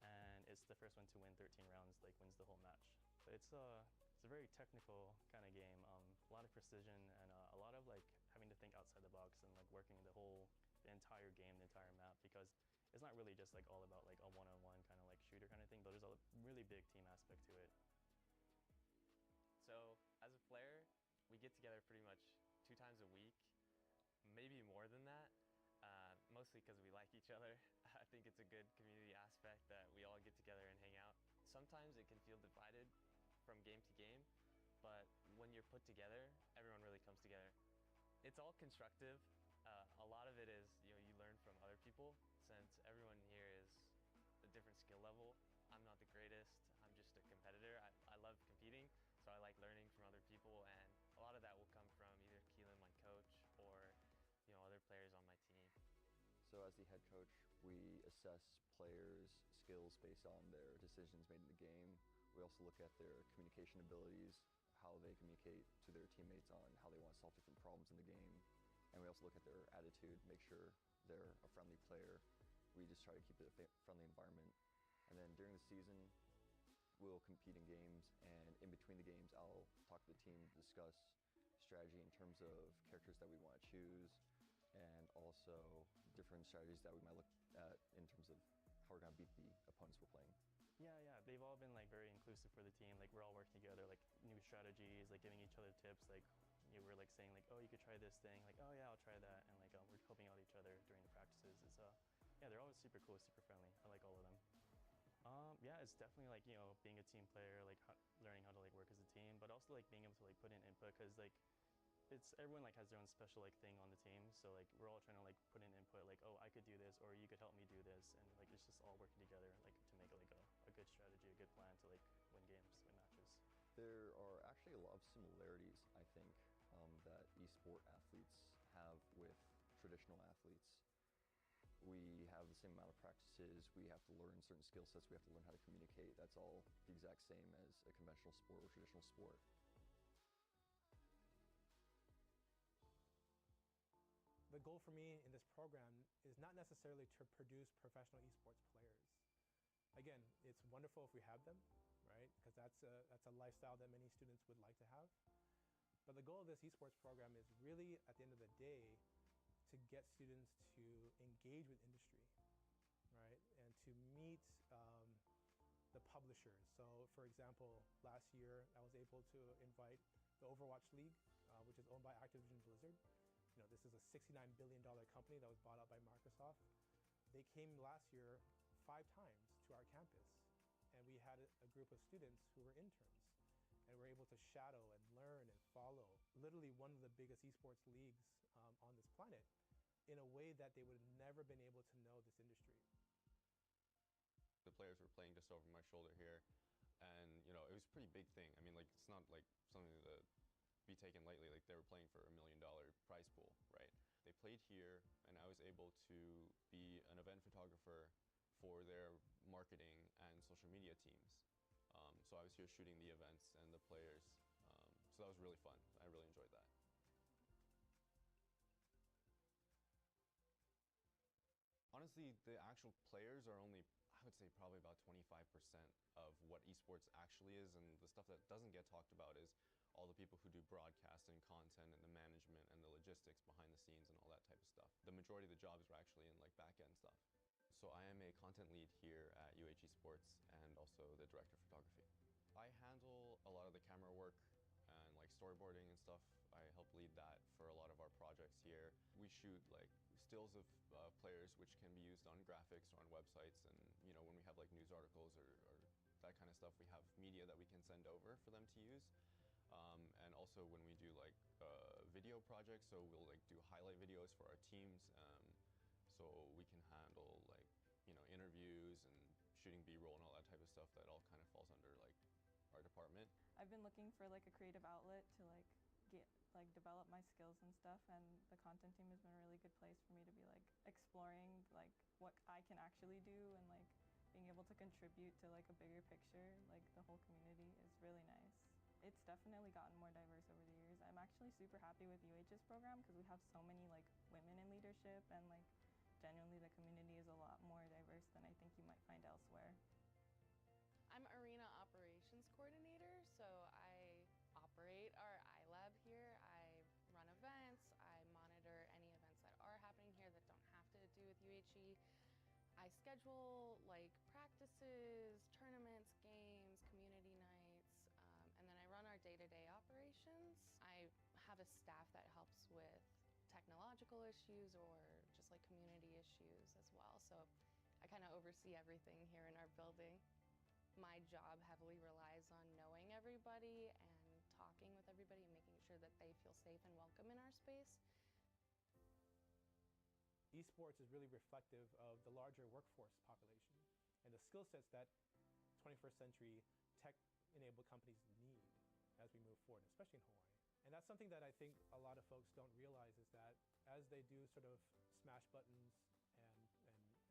and it's the first one to win 13 rounds like wins the whole match. But it's a very technical kind of game. A lot of precision and a lot of like having to think outside the box and like working the entire game, the entire map, because it's not really just like all about like a one-on-one kind of like shooter kind of thing, but there's a really big team aspect to it. So as a player, we get together pretty much 2 times a week, maybe more than that, mostly because we like each other. I think it's a good community aspect that we all get together and hang out. Sometimes it can feel divided from game to game, but when you're put together, everyone really comes together. It's all constructive. A lot of it is, you learn from other people, since everyone here is level. I'm not the greatest. I'm just a competitor. I love competing, so I like learning from other people, and a lot of that will come from either Keelan, my coach, or other players on my team. So as the head coach, we assess players' skills based on their decisions made in the game. We also look at their communication abilities, how they communicate to their teammates on how they want to solve different problems in the game. And we also look at their attitude, make sure they're a friendly player. We just try to keep it a friendly environment. And then during the season, we'll compete in games, and in between the games, I'll talk to the team, discuss strategy in terms of characters that we want to choose, and also different strategies that we might look at in terms of how we're going to beat the opponents we're playing. Yeah, they've all been like very inclusive for the team. Like we're all working together, like new strategies, like giving each other tips. Like we're like saying like, oh, you could try this thing. Like, oh yeah, I'll try that. And like we're helping out each other during the practices. It's yeah, they're always super cool, super friendly. I like all of them. Yeah, it's definitely like being a team player, like learning how to like work as a team, but also like being able to like put in input because like it's everyone like has their own special like thing on the team. So like we're all trying to like put in input, like, oh, I could do this, or you could help me do this, and like it's just all working together like to make like a good strategy, a good plan to like win games, win matches. There are actually a lot of similarities, I think, that esport athletes have with traditional athletes. We have the same amount of practices, we have to learn certain skill sets, we have to learn how to communicate. That's all the exact same as a conventional sport or traditional sport. The goal for me in this program is not necessarily to produce professional esports players. Again, it's wonderful if we have them, right? Because that's a lifestyle that many students would like to have. But the goal of this esports program is really, at the end of the day, to get students to engage with industry, right? And to meet the publishers. So for example, last year I was able to invite the Overwatch League, which is owned by Activision Blizzard. This is a $69 billion company that was bought out by Microsoft. They came last year 5 times to our campus, and we had a group of students who were interns, and were able to shadow and learn and follow literally one of the biggest esports leagues on this planet in a way that they would have never been able to know this industry. The players were playing just over my shoulder here, and it was a pretty big thing. I mean, like, it's not like something to be taken lightly. Like, they were playing for $1 million prize pool, right? They played here, and I was able to be an event photographer for their marketing and social media teams. So I was here shooting the events and the players. So that was really fun. I really enjoyed that. Honestly, the actual players are only, I would say, probably about 25% of what esports actually is, and the stuff that doesn't get talked about is all the people who do broadcasting, content, and the management and the logistics behind the scenes and all that type of stuff. The majority of the jobs are actually in like back-end stuff. So I am a content lead here at UH Esports and also the director of photography. I handle a lot of the camera work and like storyboarding and stuff. I help lead that for a lot of our projects here. We shoot like stills of players which can be used on graphics or on websites, and when we have like news articles or that kind of stuff, we have media that we can send over for them to use. And also when we do like video projects, so we'll like do highlight videos for our teams, so we can handle like interviews and shooting B-roll and all that type of stuff. That all kind of falls under like our department. I've been looking for like a creative outlet to like develop my skills and stuff, and the content team has been a really good place for me to be like exploring like what I can actually do, and like being able to contribute to like a bigger picture. Like the whole community is really nice. It's definitely gotten more diverse over the years. I'm actually super happy with UH's program because we have so many like women in leadership, and like genuinely the community is a lot more diverse than I think you might find elsewhere. I'm Arena Operations Coordinator, so I operate our iLab here. I run events, I monitor any events that are happening here that don't have to do with UHE. I schedule like practices, tournaments, games, community nights, and then I run our day-to-day operations. I have a staff that helps with technological issues or just like community issues as well. So I kind of oversee everything here in our building. My job heavily relies on knowing everybody and talking with everybody and making sure that they feel safe and welcome in our space. Esports is really reflective of the larger workforce population. and the skill sets that 21st century tech-enabled companies need as we move forward, especially in Hawaii. And that's something that I think a lot of folks don't realize is that as they do sort of smash buttons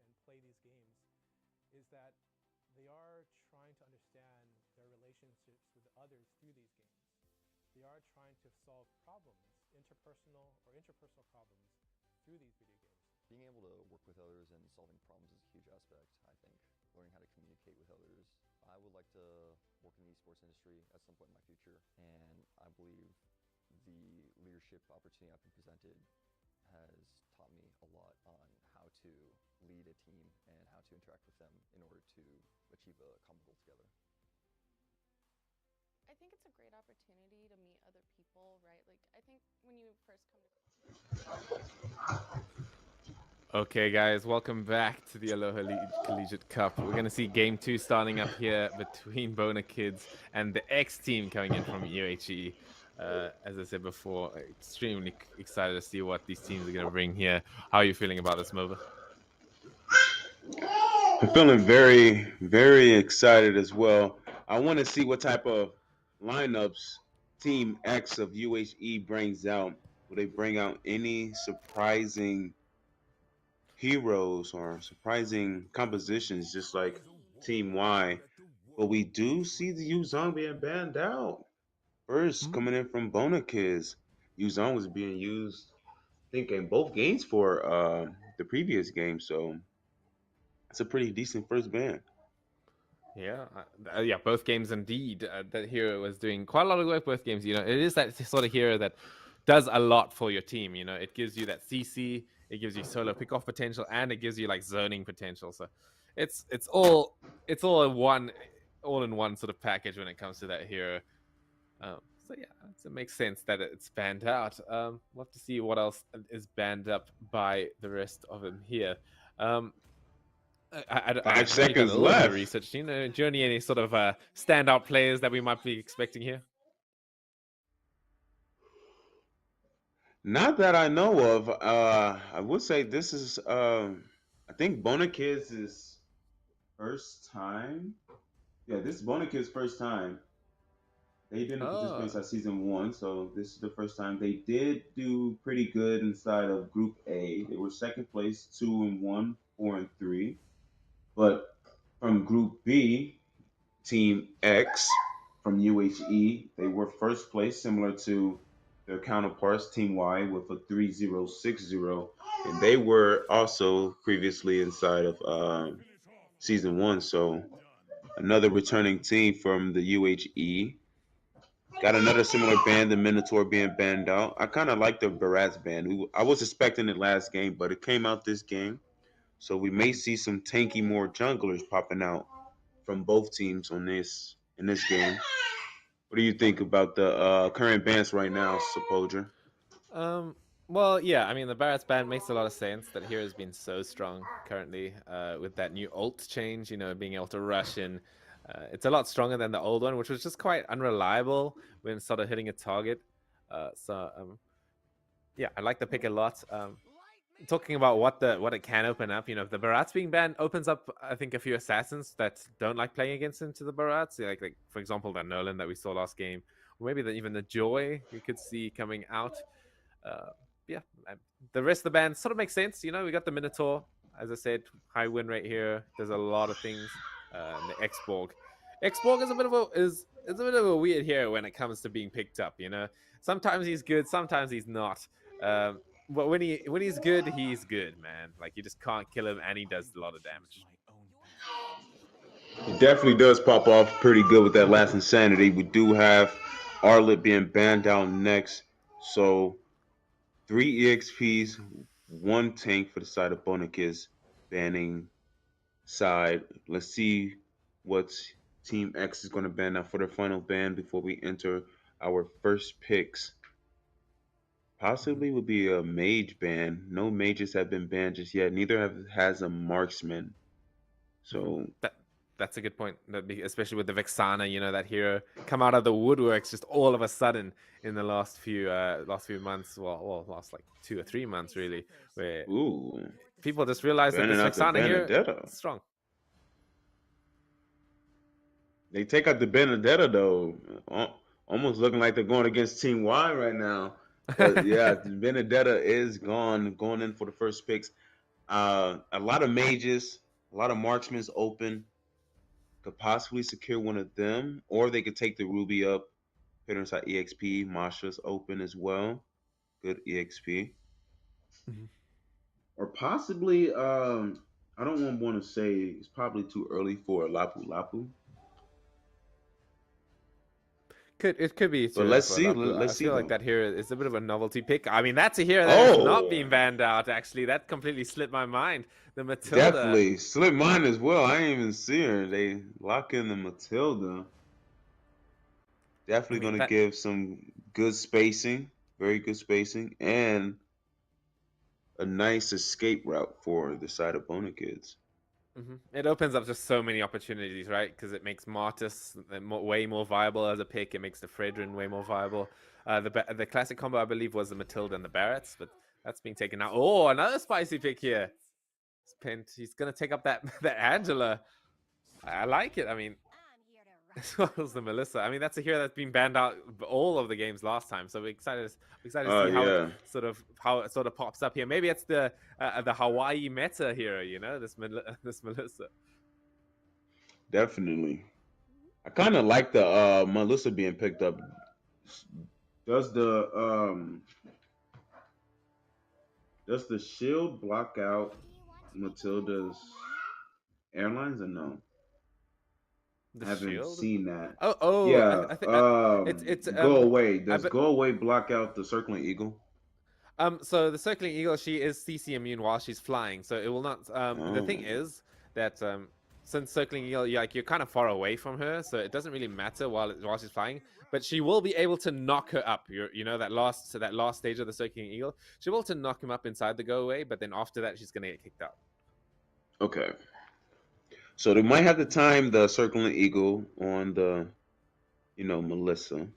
and play these games, is that they are trying to understand their relationships with others through these games. They are trying to solve problems, interpersonal problems through these video games. Being able to work with others and solving problems is a huge aspect, I think. Learning how to communicate with others. I would like to work in the esports industry at some point in my future, and I believe the leadership opportunity I've been presented has taught me a lot on how to lead a team and how to interact with them in order to achieve a common goal together. I think it's a great opportunity to meet other people, right? Like, I think when you first come to Okay, guys, welcome back to the Aloha Collegiate Cup. We're going to see Game 2 starting up here between Bona Kids and the X team coming in from UHE. As I said before, extremely excited to see what these teams are going to bring here. How are you feeling about this, Mova? I'm feeling very, very excited as well. I want to see what type of lineups Team X of UHE brings out. Will they bring out any surprising heroes or surprising compositions, just like Team Y? But we do see the Yuzong being banned out. First, coming in from Bona Kids, Yuzong was being used, I think, in both games for the previous game. So it's a pretty decent first ban. Yeah, yeah, both games indeed. That hero was doing quite a lot of work. Both games, it is that sort of hero that does a lot for your team. It gives you that CC, it gives you solo pick-off potential, and it gives you like zoning potential. So it's all all in one sort of package when it comes to that hero. So yeah, it makes sense that it's banned out. We'll have to see what else is banned up by the rest of them here. I know 5 you've done seconds a little bit of left. research. Do you know any sort of standout players that we might be expecting here? Not that I know of. I would say this is, I think Bona Kids' first time. Yeah, this is Bona Kids' first time. They didn't participate inside season 1, so this is the first time. They did do pretty good inside of Group A. They were second place, 2-1, 4-3. But from Group B, Team X from UHE, they were first place, similar to their counterparts, Team Y, with a 3-0-6-0. And they were also previously inside of season 1. So another returning team from the UHE. Got another similar band, the Minotaur being banned out. I kind of like the Barats band. I was expecting it last game, but it came out this game. So we may see some tanky more junglers popping out from both teams in this game. What do you think about the current bans right now, Sapodra? Well, yeah, I mean, the Barrett's band makes a lot of sense. That hero has been so strong currently with that new ult change, being able to rush in. It's a lot stronger than the old one, which was just quite unreliable when sort of hitting a target. Yeah, I like the pick a lot. Talking about what it can open up, the Barats being banned opens up, I think, a few assassins that don't like playing against into the Barats, like for example, the Nolan that we saw last game, or maybe even the Joy we could see coming out. Yeah, the rest of the band sort of makes sense. We got the Minotaur, as I said, high win rate here. There's a lot of things. And the X-Borg is a bit of a weird hero when it comes to being picked up. Sometimes he's good, sometimes he's not. But when he's good, he's good, man. Like, you just can't kill him, and he does a lot of damage. He definitely does pop off pretty good with that last Insanity. We do have Arlet being banned out next. So 3 EXPs, 1 tank for the side of Bonikis banning side. Let's see what Team X is going to ban now for their final ban before we enter our first picks. Possibly would be a mage ban. No mages have been banned just yet. Neither has a marksman. So that's a good point, especially with the Vexana, that hero come out of the woodworks just all of a sudden in the last few months. Well, last like 2 or 3 months really, where people just realized that this Vexana here is strong. They take out the Benedetta though, almost looking like they're going against Team Y right now. But yeah, Benedetta is gone, going in for the first picks. A lot of mages, a lot of marksmen open. Could possibly secure one of them, or they could take the ruby up. Put inside EXP. Masha's open as well. Good EXP. Mhm. Or possibly, I don't want to say it's probably too early for Lapu Lapu. It could be too But early let's for see. Lapu. I Let's see feel like though. that hero is a bit of a novelty pick. I mean, that's a hero that is not Oh, being banned out. Actually, that completely slipped my mind. The Matilda. definitely. Slip mine as well. I didn't even see her. They lock in the Matilda. I Definitely mean going to that. give some good spacing, very good spacing, and a nice escape route for the side of Bona kids. It opens up just so many opportunities, right? Because it makes Martis way more viable as a pick. It makes the Fredrin way more viable. The classic combo, I believe, was the Matilda and the Barretts, but that's being taken out. Oh, another spicy pick here. He's gonna take up that that Angela. I like it. I mean, as well as the Melissa. I mean, that's a hero that's been banned out all of the games last time. So we're excited to see Yeah, how it sort of pops up here. Maybe it's the Hawaii meta hero. This Melissa. definitely. I kind of like the Melissa being picked up. Does the does the shield block out Matilda's airlines or no? The I haven't shield. seen that. Oh. Yeah. I think it's Go away. I Does bet. go away block out the circling eagle? So the circling eagle, she is CC immune while she's flying, so it will not. The thing Oh. is that since circling eagle, you're kind of far away from her, so it doesn't really matter while she's flying. But she will be able to knock her up. That last stage of the circling eagle, she'll be able to knock him up inside the go away. But then after that, she's gonna get kicked out. Okay. So they might have to time the circling eagle on the, Melissa.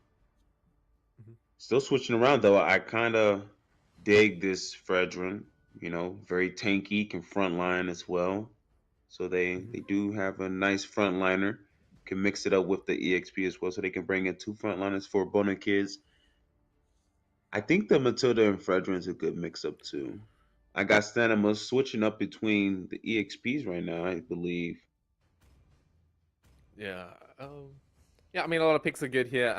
Still switching around though. I kind of dig this Fredrin. Very tanky, can front line as well. So they do have a nice frontliner. Can mix it up with the EXP as well, so they can bring in two frontliners for Bona kids. I think the Matilda and Fredrin is a good mix up too. I got Stanima switching up between the EXPs right now, I believe. Yeah. Yeah. I mean, a lot of picks are good here.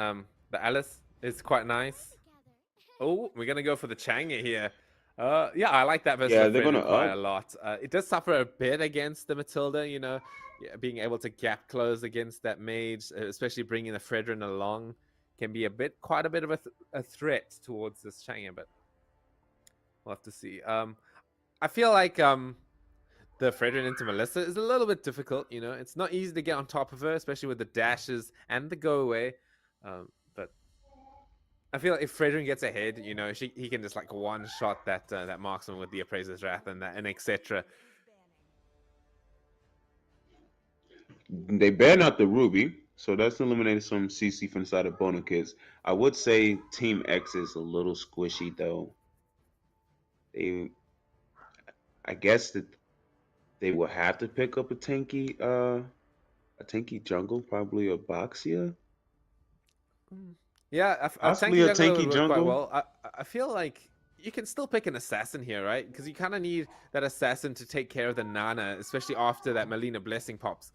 The Alice is quite nice. Oh, we're gonna go for the Chang'e here. Yeah, I like that versus Yeah, the they're gonna Fredrin quite a up. lot. It does suffer a bit against the Matilda, yeah, being able to gap close against that mage, especially bringing the Fredrin along, can be quite a bit of a threat towards this Chang'e, but we'll have to see. I feel like the Fredrin into Melissa is a little bit difficult. It's not easy to get on top of her, especially with the dashes and the go away. But I feel like if Fredrin gets ahead, he can just like one shot that marksman with the Appraiser's Wrath and etc. They banned out the Ruby, so that's eliminated some CC from the side of Bona kids. I would say Team X is a little squishy though. They, I guess that they will have to pick up a tanky jungle, probably a Boxia. Yeah, a Possibly tanky a jungler would tanky work quite jungle. well. I feel like you can still pick an assassin here, right? Because you kind of need that assassin to take care of the Nana, especially after that Melina blessing pops.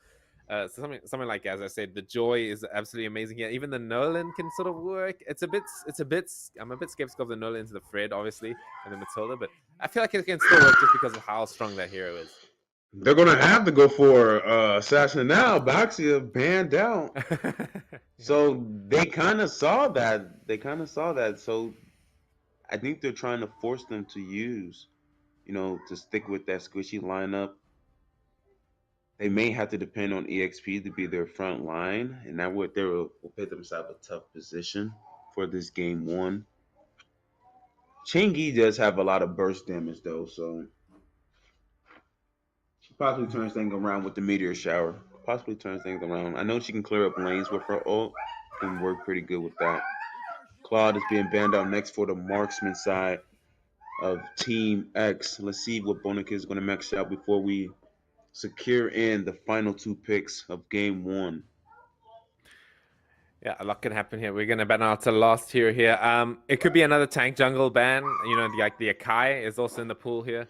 So something like, as I said, the Joy is absolutely amazing here. Even the Nolan can sort of work. I'm a bit skeptical of the Nolan to the Fred, obviously, and the Matilda, but I feel like it can still work just because of how strong that hero is. They're gonna have to go for assassin now. Boxia banned out. So they kind of saw that. So I think they're trying to force them to use, to stick with that squishy lineup. They may have to depend on EXP to be their front line, and that would they will put themselves a tough position for this game one. Chingy does have a lot of burst damage though, so she possibly turns things around with the meteor shower. Possibly turns things around. I know she can clear up lanes with her ult. Can work pretty good with that. Claude is being banned out next for the marksman side of Team X. Let's see what Bonica is going to max out before we secure in the final two picks of game one. Yeah, a lot can happen here. We're gonna ban out to last hero here. It could be another tank jungle ban. You know, the Akai is also in the pool here.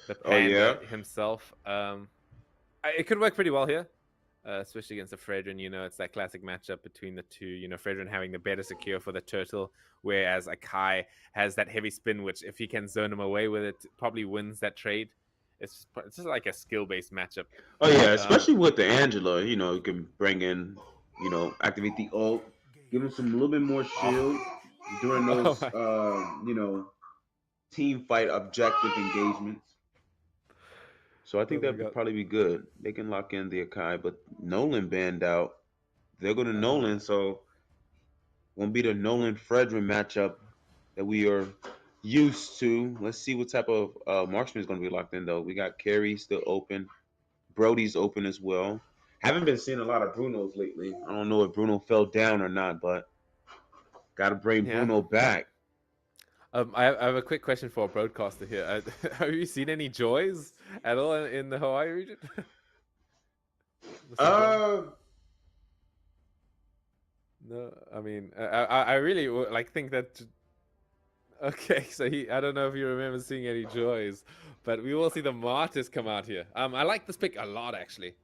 The Oh yeah. Panda himself. It could work pretty well here. Especially against the Fredrin, you know, it's that classic matchup between the two. You know, Fredrin having the better secure for the turtle, whereas Akai has that heavy spin, which if he can zone him away with it, probably wins that trade. It's just like a skill-based matchup. Oh yeah, especially with the Angela, you know, you can bring in, you know, activate the ult, give him some a little bit more shield during those, you know, team fight objective engagements. So I think Oh my that would god. probably be good. They can lock in the Akai, but Nolan banned out. They're going to Nolan, so won't be the Nolan Fredrin matchup that we are used to. Let's see what type of marksman is going to be locked in though. We got Carey still open. Brody's open as well. Haven't been seeing a lot of Bruno's lately. I don't know if Bruno fell down or not, but got to bring Bruno back. I have a quick question for a broadcaster here. Have you seen any joys at all in the Hawaii region? No, I mean, I really like think that. Okay, so I don't know if you remember seeing any joys, but we will see the Martyrs come out here. I like this pick a lot actually.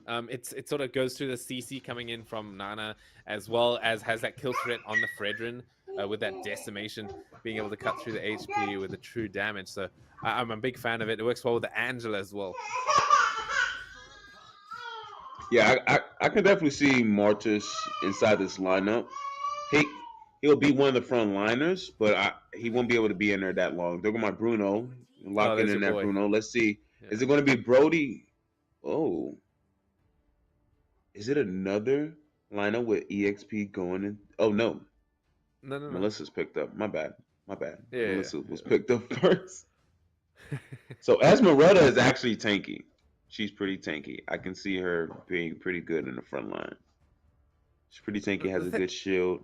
It sort of goes through the CC coming in from Nana, as well as has that kill threat on the Fredrin with that decimation, being able to cut through the HP with the true damage. So I'm a big fan of it. It works well with the Angela as well. Yeah, I can definitely see Martis inside this lineup. He'll be one of the front liners, but he won't be able to be in there that long. They're going my Bruno, locking in that Bruno. Let's see. Yeah. Is it going to be Brody? Oh. Is it another lineup with EXP going in? Oh, no. No. Melissa's picked up. My bad. Yeah, Melissa was picked up first. So Esmeralda is actually tanky. She's pretty tanky. I can see her being pretty good in the front line. She's pretty tanky, has a good shield.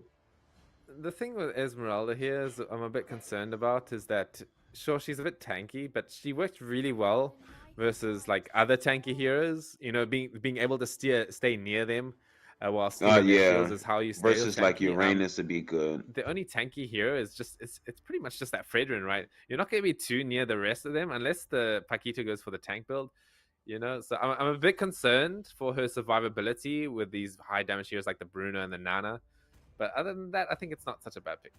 The thing with Esmeralda here is I'm a bit concerned about is that sure she's a bit tanky, but she works really well versus like other tanky heroes. You know, being able to stay near them while stealing their shields is how you stay versus like Uranus would be good. The only tanky hero is just it's pretty much just that Fredrin, right? You're not going to be too near the rest of them unless the Paquito goes for the tank build. You know, so I'm a bit concerned for her survivability with these high damage heroes like the Bruno and the Nana. But other than that, I think it's not such a bad pick.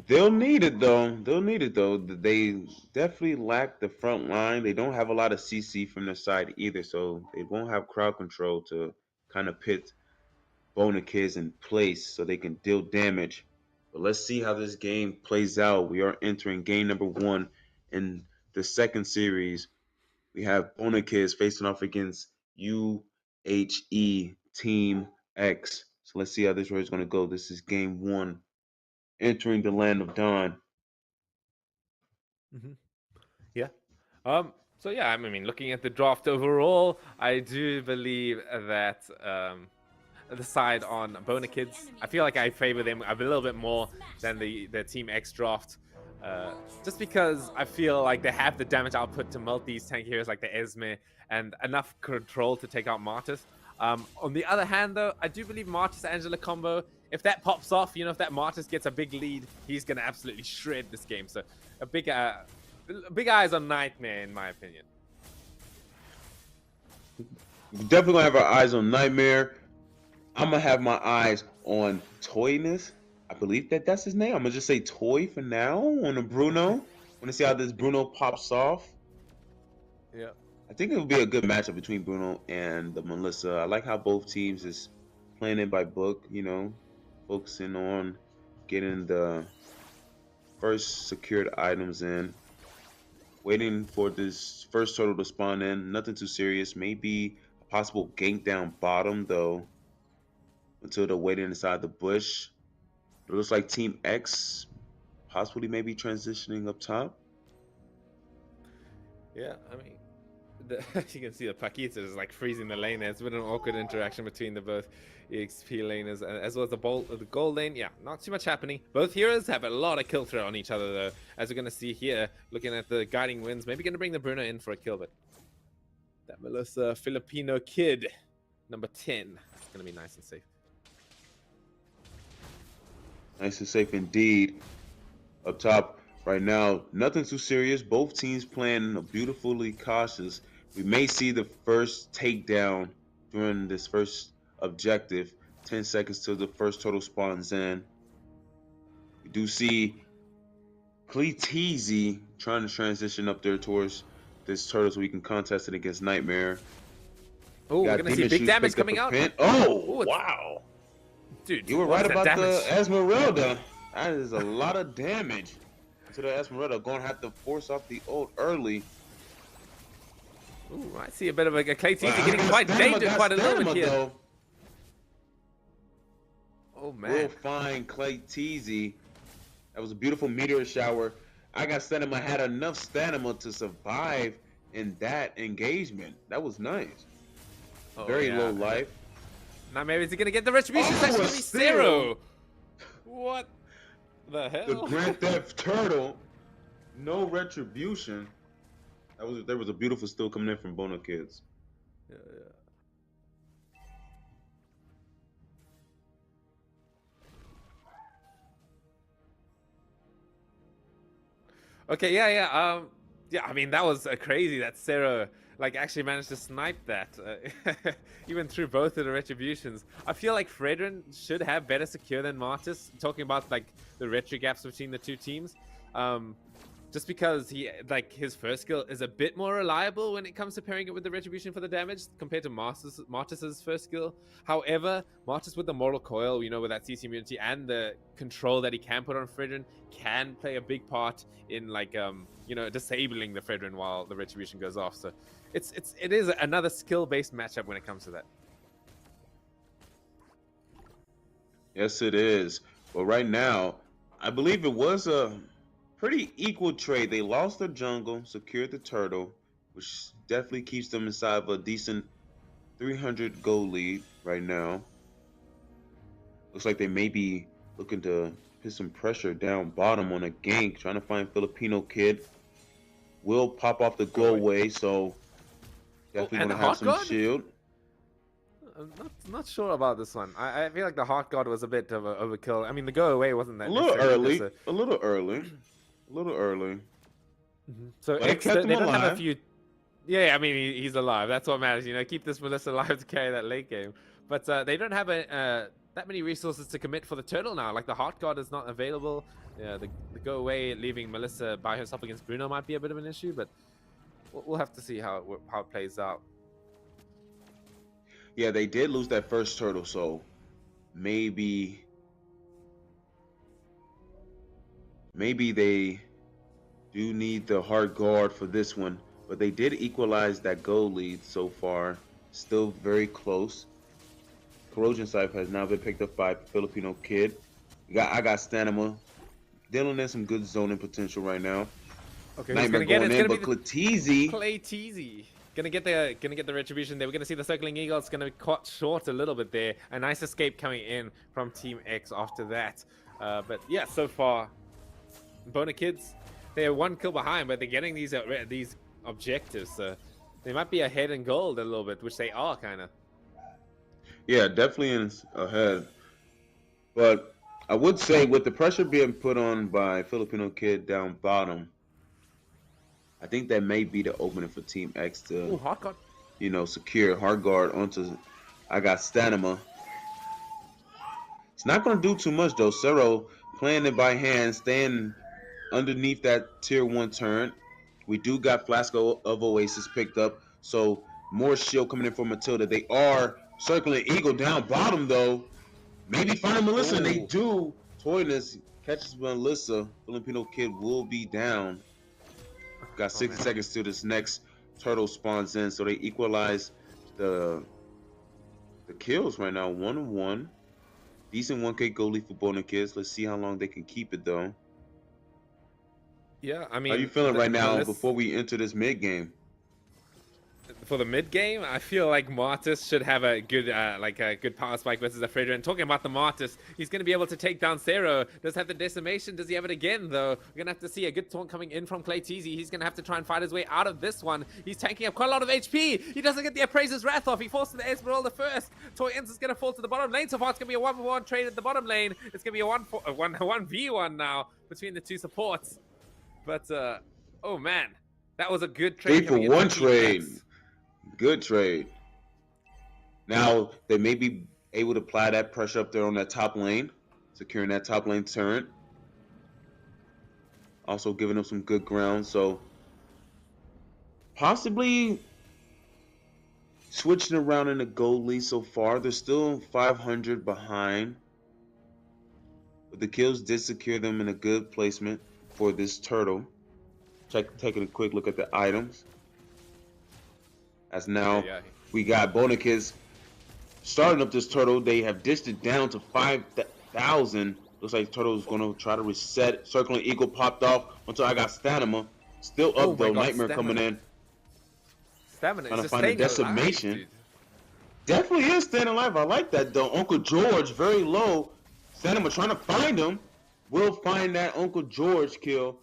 They'll need it though. They definitely lack the front line. They don't have a lot of CC from their side either, so they won't have crowd control to kind of pit Bona Kids in place so they can deal damage. But let's see how this game plays out. We are entering game number 1 in the second series. We have Bona Kids facing off against UHE Team X. So let's see how this race is going to go. This is game 1, entering the land of Dawn. Yeah. So yeah, I mean, looking at the draft overall, I do believe that the side on Bona Kids, I feel like I favor them a little bit more than the Team X draft. Just because I feel like they have the damage output to melt these tank heroes like the Esme and enough control to take out Martis. On the other hand, though, I do believe Martis Angela combo, if that pops off, you know, if that Martis gets a big lead, he's going to absolutely shred this game. So a big eyes on Nightmare, in my opinion. Definitely going to have our eyes on Nightmare. I'm going to have my eyes on Toyness. I believe that's his name. I'm going to just say Toy for now on a Bruno. Want to see how this Bruno pops off. Yeah. I think it will be a good matchup between Bruno and the Melissa. I like how both teams is playing it by book, you know, focusing on getting the first secured items in. Waiting for this first turtle to spawn in. Nothing too serious. Maybe a possible gank down bottom, though, until they're waiting inside the bush. It looks like Team X possibly maybe transitioning up top. Yeah, I mean, you can see the Paquita is like freezing the lane there. It's been an awkward interaction between the both EXP laners as well as the gold lane. Yeah, not too much happening. Both heroes have a lot of kill threat on each other, though, as we're going to see here, looking at the guiding winds. Maybe going to bring the Bruno in for a kill, but that Melissa Filipino kid number 10. It's going to be nice and safe. Nice and safe indeed. Up top right now, nothing too serious. Both teams playing beautifully cautious. We may see the first takedown during this first objective. 10 seconds till the first turtle spawns in. We do see Cleteasy trying to transition up there towards this turtle so we can contest it against Nightmare. Oh, we're going to see big damage coming out. Oh, wow. Dude, you were right about the Esmeralda. That is a lot of damage to the Esmeralda. Going to have to force off the ult early. Ooh, I see a bit of a Cleteasy getting quite dangerous quite a little bit here. Though. Oh, man. We'll find Cleteasy. That was a beautiful meteor shower. I got stamina. Had enough stamina to survive in that engagement. That was nice. Very low life. Now maybe he's gonna get the retribution. It's actually gonna be zero. What the hell? The Grand Theft Turtle. No retribution. There was a beautiful steal coming in from Bono Kids. Yeah. Okay, yeah. I mean, that was crazy that Zero like actually managed to snipe that, even through both of the retributions. I feel like Fredrin should have better secure than Martis. Talking about like the retri gaps between the two teams, just because his first skill is a bit more reliable when it comes to pairing it with the retribution for the damage compared to Martis's first skill. However, Martis with the Mortal Coil, with that CC immunity and the control that he can put on Fredrin, can play a big part in disabling the Fredrin while the retribution goes off. So it is another skill-based matchup when it comes to that. Yes, it is. But right now, I believe it was a pretty equal trade. They lost their jungle, secured the turtle, which definitely keeps them inside of a decent 300 gold lead right now. Looks like they may be looking to put some pressure down bottom on a gank, trying to find Filipino Kid. Will pop off the go away, so definitely going to have some shield. I'm not sure about this one. I feel like the Heart God was a bit of an overkill. I mean, the go away wasn't that a little early. A little early. Mm-hmm. So X, they don't have a few. Yeah, I mean he's alive. That's what matters. Keep this Melissa alive to carry that late game. But they don't have that many resources to commit for the turtle now. Like the Heart God is not available. Yeah, the go away leaving Melissa by herself against Bruno might be a bit of an issue, but we'll have to see how it plays out. Yeah, they did lose that first turtle, so maybe they do need the Heart Guard for this one, but they did equalize that goal lead so far. Still very close. Corrosion Scythe has now been picked up by Filipino Kid. I got stamina. Dylan has some good zoning potential right now. Okay, Nightmare who's gonna get it? But Cleteasy. Gonna get the retribution there. We're gonna see the circling eagle. It's gonna be cut short a little bit there. A nice escape coming in from Team X after that. But yeah, so far, Bono Kids, they're one kill behind, but they're getting these objectives. So they might be ahead in gold a little bit, which they are kind of. Yeah, definitely ahead. But I would say with the pressure being put on by Filipino Kid down bottom, I think that may be the opening for Team X to, secure Heart Guard onto I got stamina. It's not going to do too much, though. Cero playing it by hand, staying underneath that tier 1 turn. We do got Flask of Oasis picked up, so more shield coming in for Matilda. They are circling Eagle down bottom, though. Maybe find Melissa, and they do. Toyness catches Melissa. Filipino Kid will be down. Got 60 seconds till this next turtle spawns in, so they equalize the kills right now. 1-1. Decent 1K goalie for Bono Kids. Let's see how long they can keep it, though. Yeah, I mean, how you feeling right now before we enter this mid game? for the mid game, I feel like Martis should have a good a good power spike versus a Fredra. And talking about the Martis, he's going to be able to take down Zero. Does have the decimation? Does he have it again though? We're going to have to see a good taunt coming in from Clayteezy. He's going to have to try and fight his way out of this one. He's tanking up quite a lot of HP. He doesn't get the Appraiser's Wrath off. He falls to the Esmeralda first. Toy Ends is going to fall to the bottom lane. So far, it's going to be a 1v1 trade at the bottom lane. It's going to be a 1v1 now between the two supports. But oh man, that was a good trade. 3-for-1 trade. Good trade. Now they may be able to apply that pressure up there on that top lane, securing that top lane turret. Also giving them some good ground, so possibly switching around in the gold lead so far. They're still 500 behind, but the kills did secure them in a good placement for this turtle. Taking a quick look at the items. As now we got Bonakids starting up this turtle. They have dished it down to 5,000. Looks like Turtle is going to try to reset. Circling Eagle popped off until I got Stamina. Still up though. Nightmare coming in. Stamina trying is to find a decimation. Alive, definitely is staying alive. I like that though. Uncle George very low. Stamina trying to find him. Will find that Uncle George kill.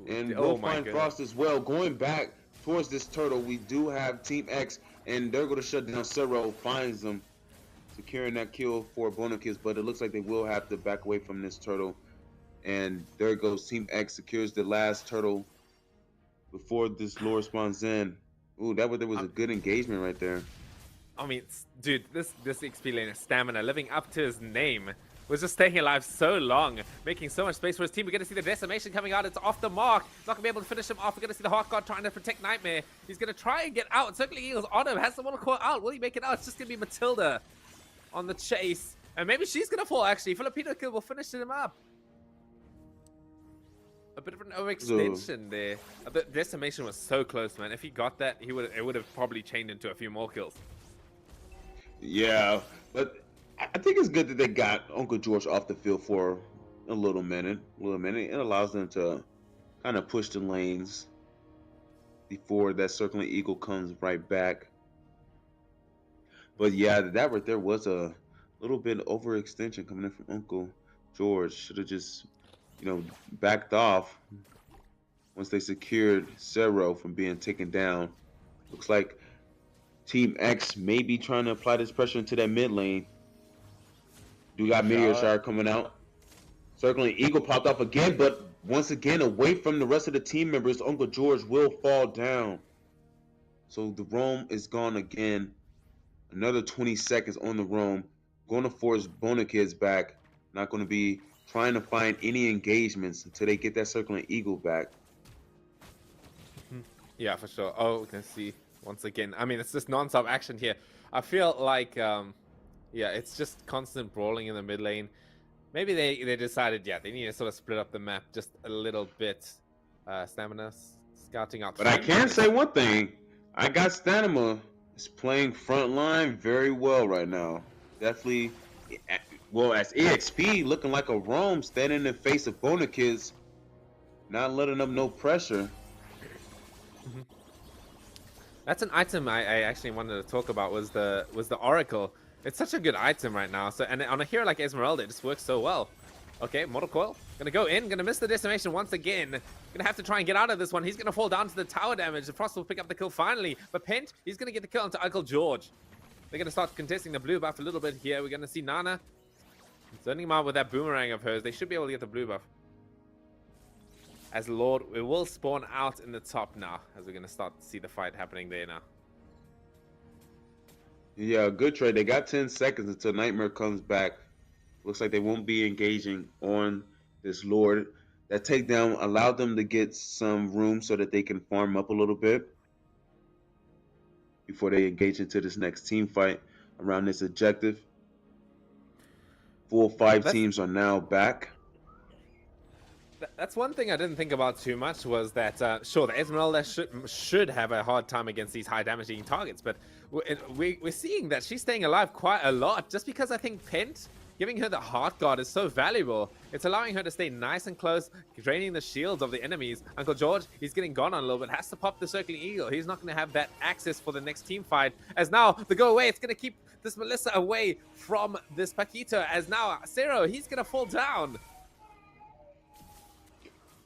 And we'll find Frost as well. Going back towards this turtle, we do have Team X, and they're going to shut down Zero. Finds them, securing that kill for Bonakids, but it looks like they will have to back away from this turtle. And there goes Team X, secures the last turtle before this lure spawns in. Ooh, there was a good engagement right there. I mean, dude, this XP laner Stamina, living up to his name, was just staying alive so long, making so much space for his team. We're going to see the decimation coming out. It's off the mark. It's not going to be able to finish him off. We're going to see the Heart God trying to protect Nightmare. He's going to try and get out. Circling Eagles on him. Has the one call out. Will he make it out? It's just going to be Matilda on the chase. And maybe she's going to fall, actually. Filipino kill will finish him up. A bit of an overextension there. The decimation was so close, man. If he got that, it would have probably chained into a few more kills. Yeah, but I think it's good that they got Uncle George off the field for a little minute. It allows them to kind of push the lanes before that circling eagle comes right back. But yeah, that right there was a little bit overextension coming in from Uncle George. Should have just, backed off once they secured Zero from being taken down. Looks like Team X may be trying to apply this pressure into that mid lane. Do got Meteor Shower coming out. Circling Eagle popped off again, but once again away from the rest of the team members, Uncle George will fall down. So the roam is gone again. Another 20 seconds on the roam. Going to force Bonakids back. Not going to be trying to find any engagements until they get that Circling Eagle back. Yeah, for sure. Oh, we can see once again. I mean, it's just non-stop action here. I feel like, yeah, it's just constant brawling in the mid lane. Maybe they decided, they need to sort of split up the map just a little bit. Stamina scouting out. But I can say one thing. I got Stamina is playing front line very well right now. Definitely, well, as EXP looking like a roam, standing in the face of Bonakids, not letting them no pressure. That's an item I actually wanted to talk about was the Oracle. It's such a good item right now. So, and on a hero like Esmeralda, it just works so well. Okay, Mortal Coil. Gonna go in, gonna miss the decimation once again. Gonna have to try and get out of this one. He's gonna fall down to the tower damage. The Frost will pick up the kill finally. But Pent, he's gonna get the kill onto Uncle George. They're gonna start contesting the blue buff a little bit here. We're gonna see Nana sending him out with that boomerang of hers. They should be able to get the blue buff. As Lord, it will spawn out in the top now, as we're gonna start to see the fight happening there now. Yeah, good trade. They got 10 seconds until Nightmare comes back. Looks like they won't be engaging on this Lord. That takedown allowed them to get some room so that they can farm up a little bit before they engage into this next team fight around this objective. Full 5 teams are now back. That's one thing I didn't think about too much was that, sure, the Esmeralda should have a hard time against these high damaging targets, but we're seeing that she's staying alive quite a lot just because I think Pent giving her the Heart Guard is so valuable. It's allowing her to stay nice and close, draining the shields of the enemies. Uncle George, he's getting gone on a little bit, has to pop the Circling Eagle. He's not going to have that access for the next team fight. As now, the go away, it's going to keep this Melissa away from this Paquito. As now, Zero, he's going to fall down.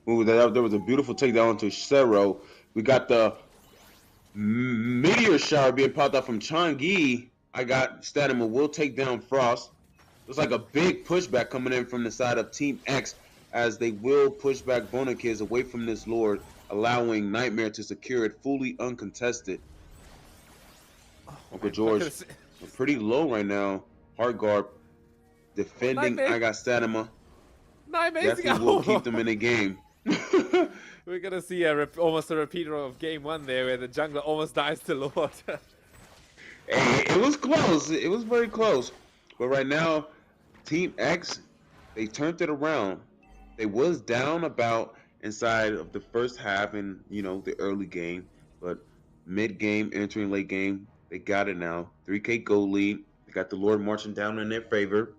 Ooh, there was a beautiful takedown to Zero. We got the meteor shower being popped up from Changi. I got Statuma will take down Frost. Looks like a big pushback coming in from the side of Team X as they will push back Bona Kids away from this Lord, allowing Nightmare to secure it fully uncontested. Uncle George, pretty low right now. Hard guard defending. Nightmare. I got Statuma. Nightmare's Definitely will keep them in the game. We're going to see almost a repeater of game 1 there where the jungler almost dies to Lord. Hey, it was close. It was very close. But right now, Team X, they turned it around. They was down about inside of the first half in, the early game. But mid-game, entering late game, they got it now. 3K goal lead. They got the Lord marching down in their favor.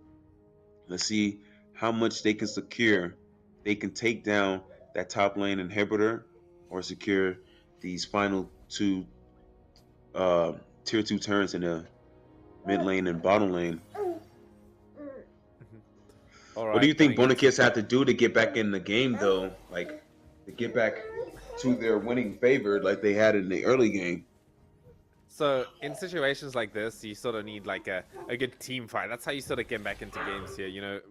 Let's see how much they can secure. They can take down that top lane inhibitor or secure these final 2 tier 2 turns in the mid lane and bottom lane. What do you think Bona Kids have to do to get back in the game, though? Like, to get back to their winning favor like they had in the early game? So, in situations like this, you sort of need, like, a good team fight. That's how you sort of get back into games here,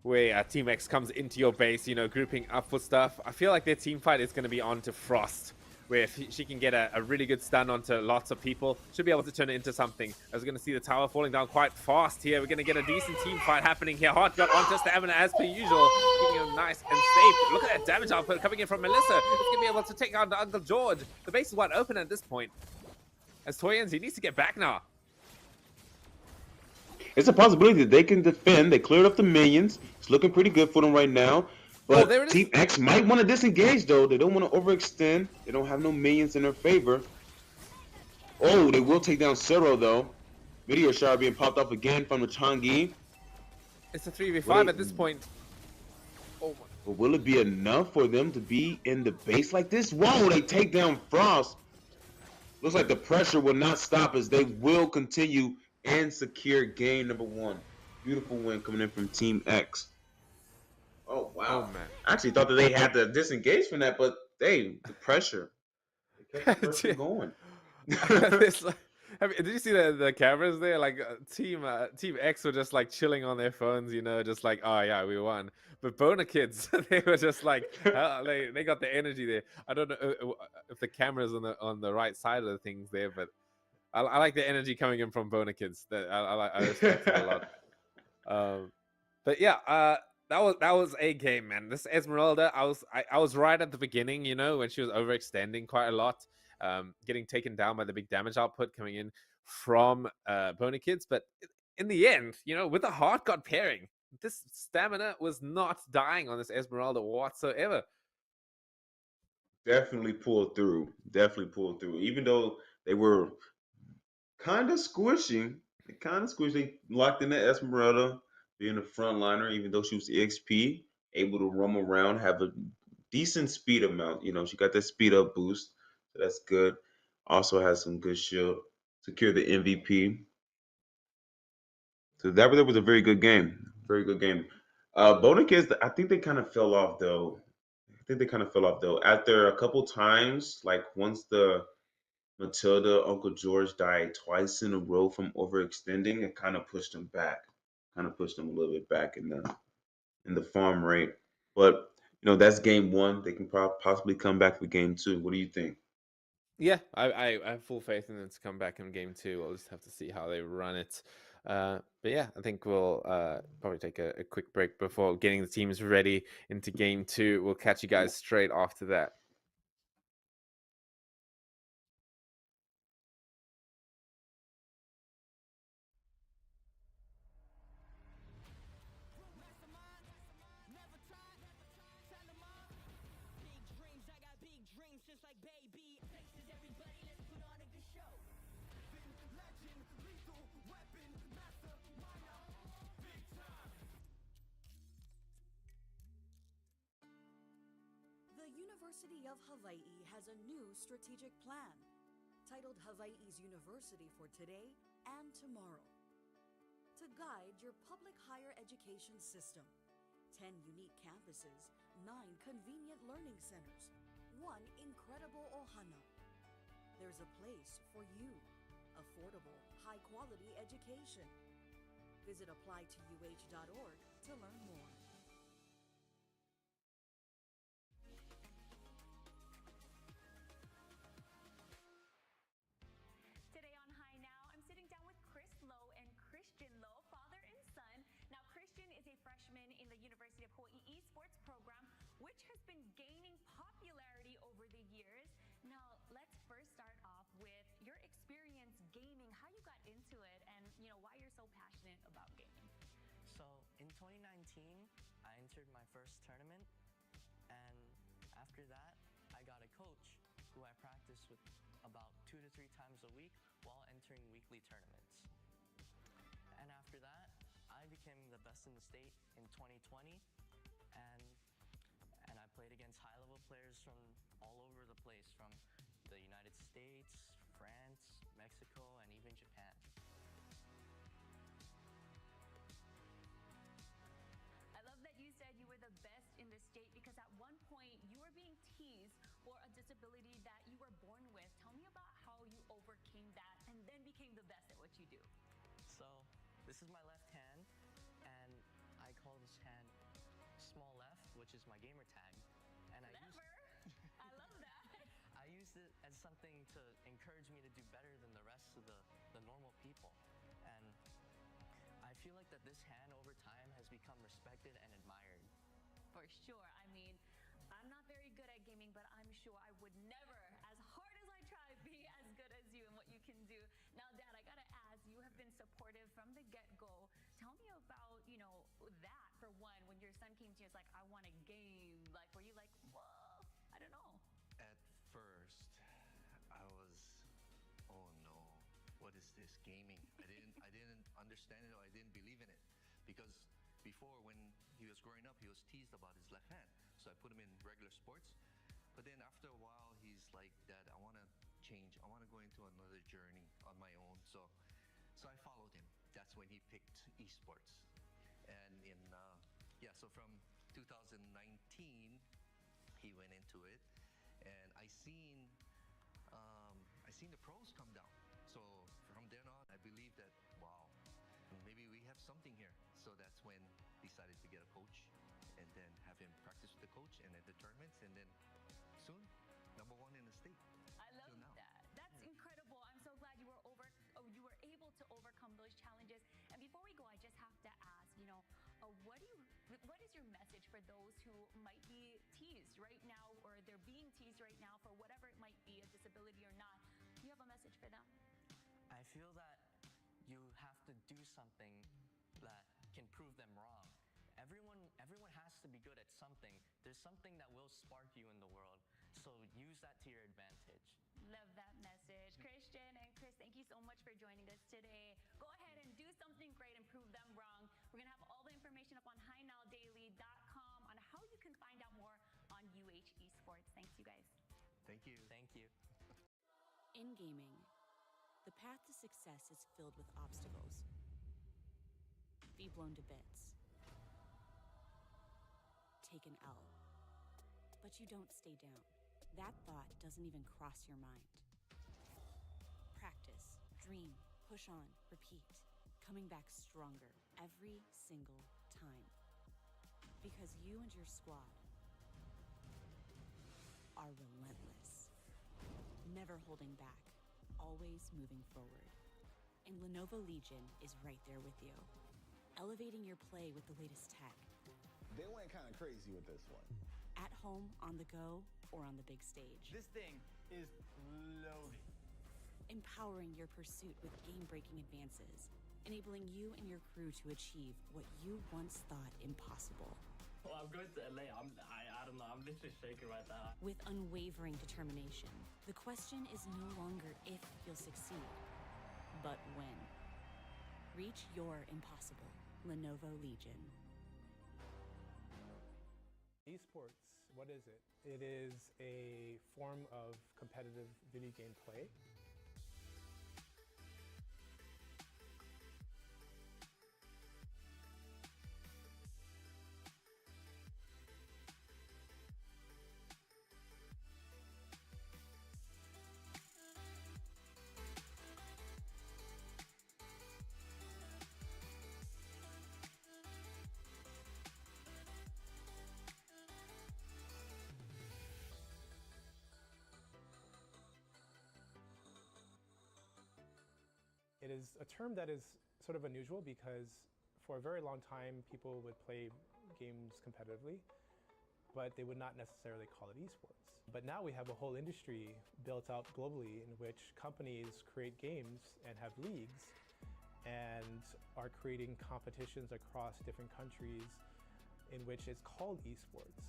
where Team X comes into your base, grouping up for stuff. I feel like their team fight is going to be on to Frost, where if she can get a really good stun onto lots of people, she'll be able to turn it into something. As we're going to see the tower falling down quite fast here. We're going to get a decent team fight happening here. Hard got onto Stamina as per usual, keeping him nice and safe. Look at that damage output coming in from Melissa. It's going to be able to take out Uncle George. The base is wide open at this point. As Toyens, he needs to get back now. It's a possibility that they can defend. They cleared up the minions. It's looking pretty good for them right now. But Team X might want to disengage, though. They don't want to overextend. They don't have no minions in their favor. Oh, they will take down Zero, though. Meteor shower being popped up again from the Changi. It's a 3v5 at this point. Oh my. But will it be enough for them to be in the base like this? Whoa, they take down Frost. Looks like the pressure will not stop as they will continue and secure game number 1. Beautiful win coming in from Team X. Oh, wow. Oh, man. I actually thought that they had to disengage from that, but the pressure. They kept the pressure going. Did you see the cameras there? Like Team X were just like chilling on their phones, just like, oh yeah, we won. But Bona Kids, they were just like, they got the energy there. I don't know if the camera's on the right side of the things there, but I like the energy coming in from Bona Kids. That I respect it a lot. But yeah, that was a game, man. This Esmeralda, I was right at the beginning, when she was overextending quite a lot, getting taken down by the big damage output coming in from Bona Kids. But in the end, with the Heart God pairing, this stamina was not dying on this Esmeralda whatsoever. Definitely pulled through. Even though they were kind of squishy, they locked in the Esmeralda, being a frontliner, even though she was EXP, able to roam around, have a decent speed amount. She got that speed up boost, so that's good. Also has some good shield, secure the MVP. So that was a very good game. Bona Kids, I think they kind of fell off though. After a couple times, like once the Matilda, Uncle George died twice in a row from overextending. It kind of pushed them back, a little bit back in the farm rate. But that's game 1. They can possibly come back for game 2. What do you think? Yeah, I have full faith in them to come back in game 2. We'll just have to see how they run it. But yeah, I think we'll probably take a quick break before getting the teams ready into game 2. We'll catch you guys straight after that. University of Hawaii has a new strategic plan titled Hawaii's University for Today and Tomorrow. To guide your public higher education system, 10 unique campuses, 9 convenient learning centers, 1 incredible ohana. There's a place for you. Affordable, high-quality education. Visit applytouh.org to learn more. Today on High Now, I'm sitting down with Chris Lowe and Christian Lowe, father and son. Now, Christian is a freshman in the University of Hawaii esports program, which has been gaining popularity over the years. Now, let's first start off with your experience gaming, how you got into it, and why you're so passionate about gaming. So in 2019, I entered my first tournament, and after that, I got a coach who I practiced with about 2 to 3 times a week while entering weekly tournaments. And after that, I became the best in the state in 2020, and I played against high-level players from all over the place, from the United States, France, Mexico, and even Japan. I love that you said you were the best in the state because at one point you were being teased for a disability that you were born with. Tell me about how you overcame that and then became the best at what you do. So this is my left hand, and I call this hand small left, which is my gamer tag. And Clever. I love that. I used it as something to encourage me to do better than the rest of the normal people. And I feel like that this hand over time has become respected and admired. For sure. I mean, I'm not very good at gaming, but I'm sure I would never, as hard as I try, be as good as you and what you can do. Now, Dad, I gotta ask, you have been supportive from the get-go. Tell me about, that for one, when your son came to you, it's like, I want a game. Like, were you like, whoa, I don't know. At first, I was, oh no, what is this gaming? I didn't understand it, or I didn't believe in it, because before, when he was growing up, he was teased about his left hand. So I put him in regular sports. But then after a while, he's like, Dad, I want to change. I want to go into another journey on my own. So I followed him. That's when he picked esports. And so from 2019, he went into it. And I seen the pros come down. So from then on, I believe that, wow, maybe we have something here. So that's when I decided to get a coach and then have him practice with the coach and at the tournaments, and then soon, #1 in the state. I love that. That's incredible. I'm so glad you were able to overcome those challenges. And before we go, I just have to ask, what is your message for those who might be teased right now, or they're being teased right now for whatever it might be, a disability or not? Do you have a message for them? I feel that you have to do something that can prove them wrong. Everyone has to be good at something. There's something that will spark you in the world. So use that to your advantage. Love that message. Christian and Chris, thank you so much for joining us today. Go ahead and do something great and prove them wrong. We're going to have all the information up on HighNowDaily.com on how you can find out more on UH Esports. Thanks, you guys. Thank you. Thank you. In gaming, the path to success is filled with obstacles. Be blown to bits. Take an L. But you don't stay down. That thought doesn't even cross your mind. Practice, dream, push on, repeat. Coming back stronger every single time. Because you and your squad are relentless. Never holding back. Always moving forward. And Lenovo Legion is right there with you. Elevating your play with the latest tech. They went kind of crazy with this one. At home, on the go, or on the big stage. This thing is loaded. Empowering your pursuit with game-breaking advances. Enabling you and your crew to achieve what you once thought impossible. Well, I'm going to LA. I don't know. I'm literally shaking right now. With unwavering determination, the question is no longer if you'll succeed, but when. Reach your impossible. Lenovo Legion. Esports What is it? It is a form of competitive video game play. It is a term that is sort of unusual because for a very long time people would play games competitively, but they would not necessarily call it esports. But now we have a whole industry built out globally in which companies create games and have leagues and are creating competitions across different countries in which it's called esports.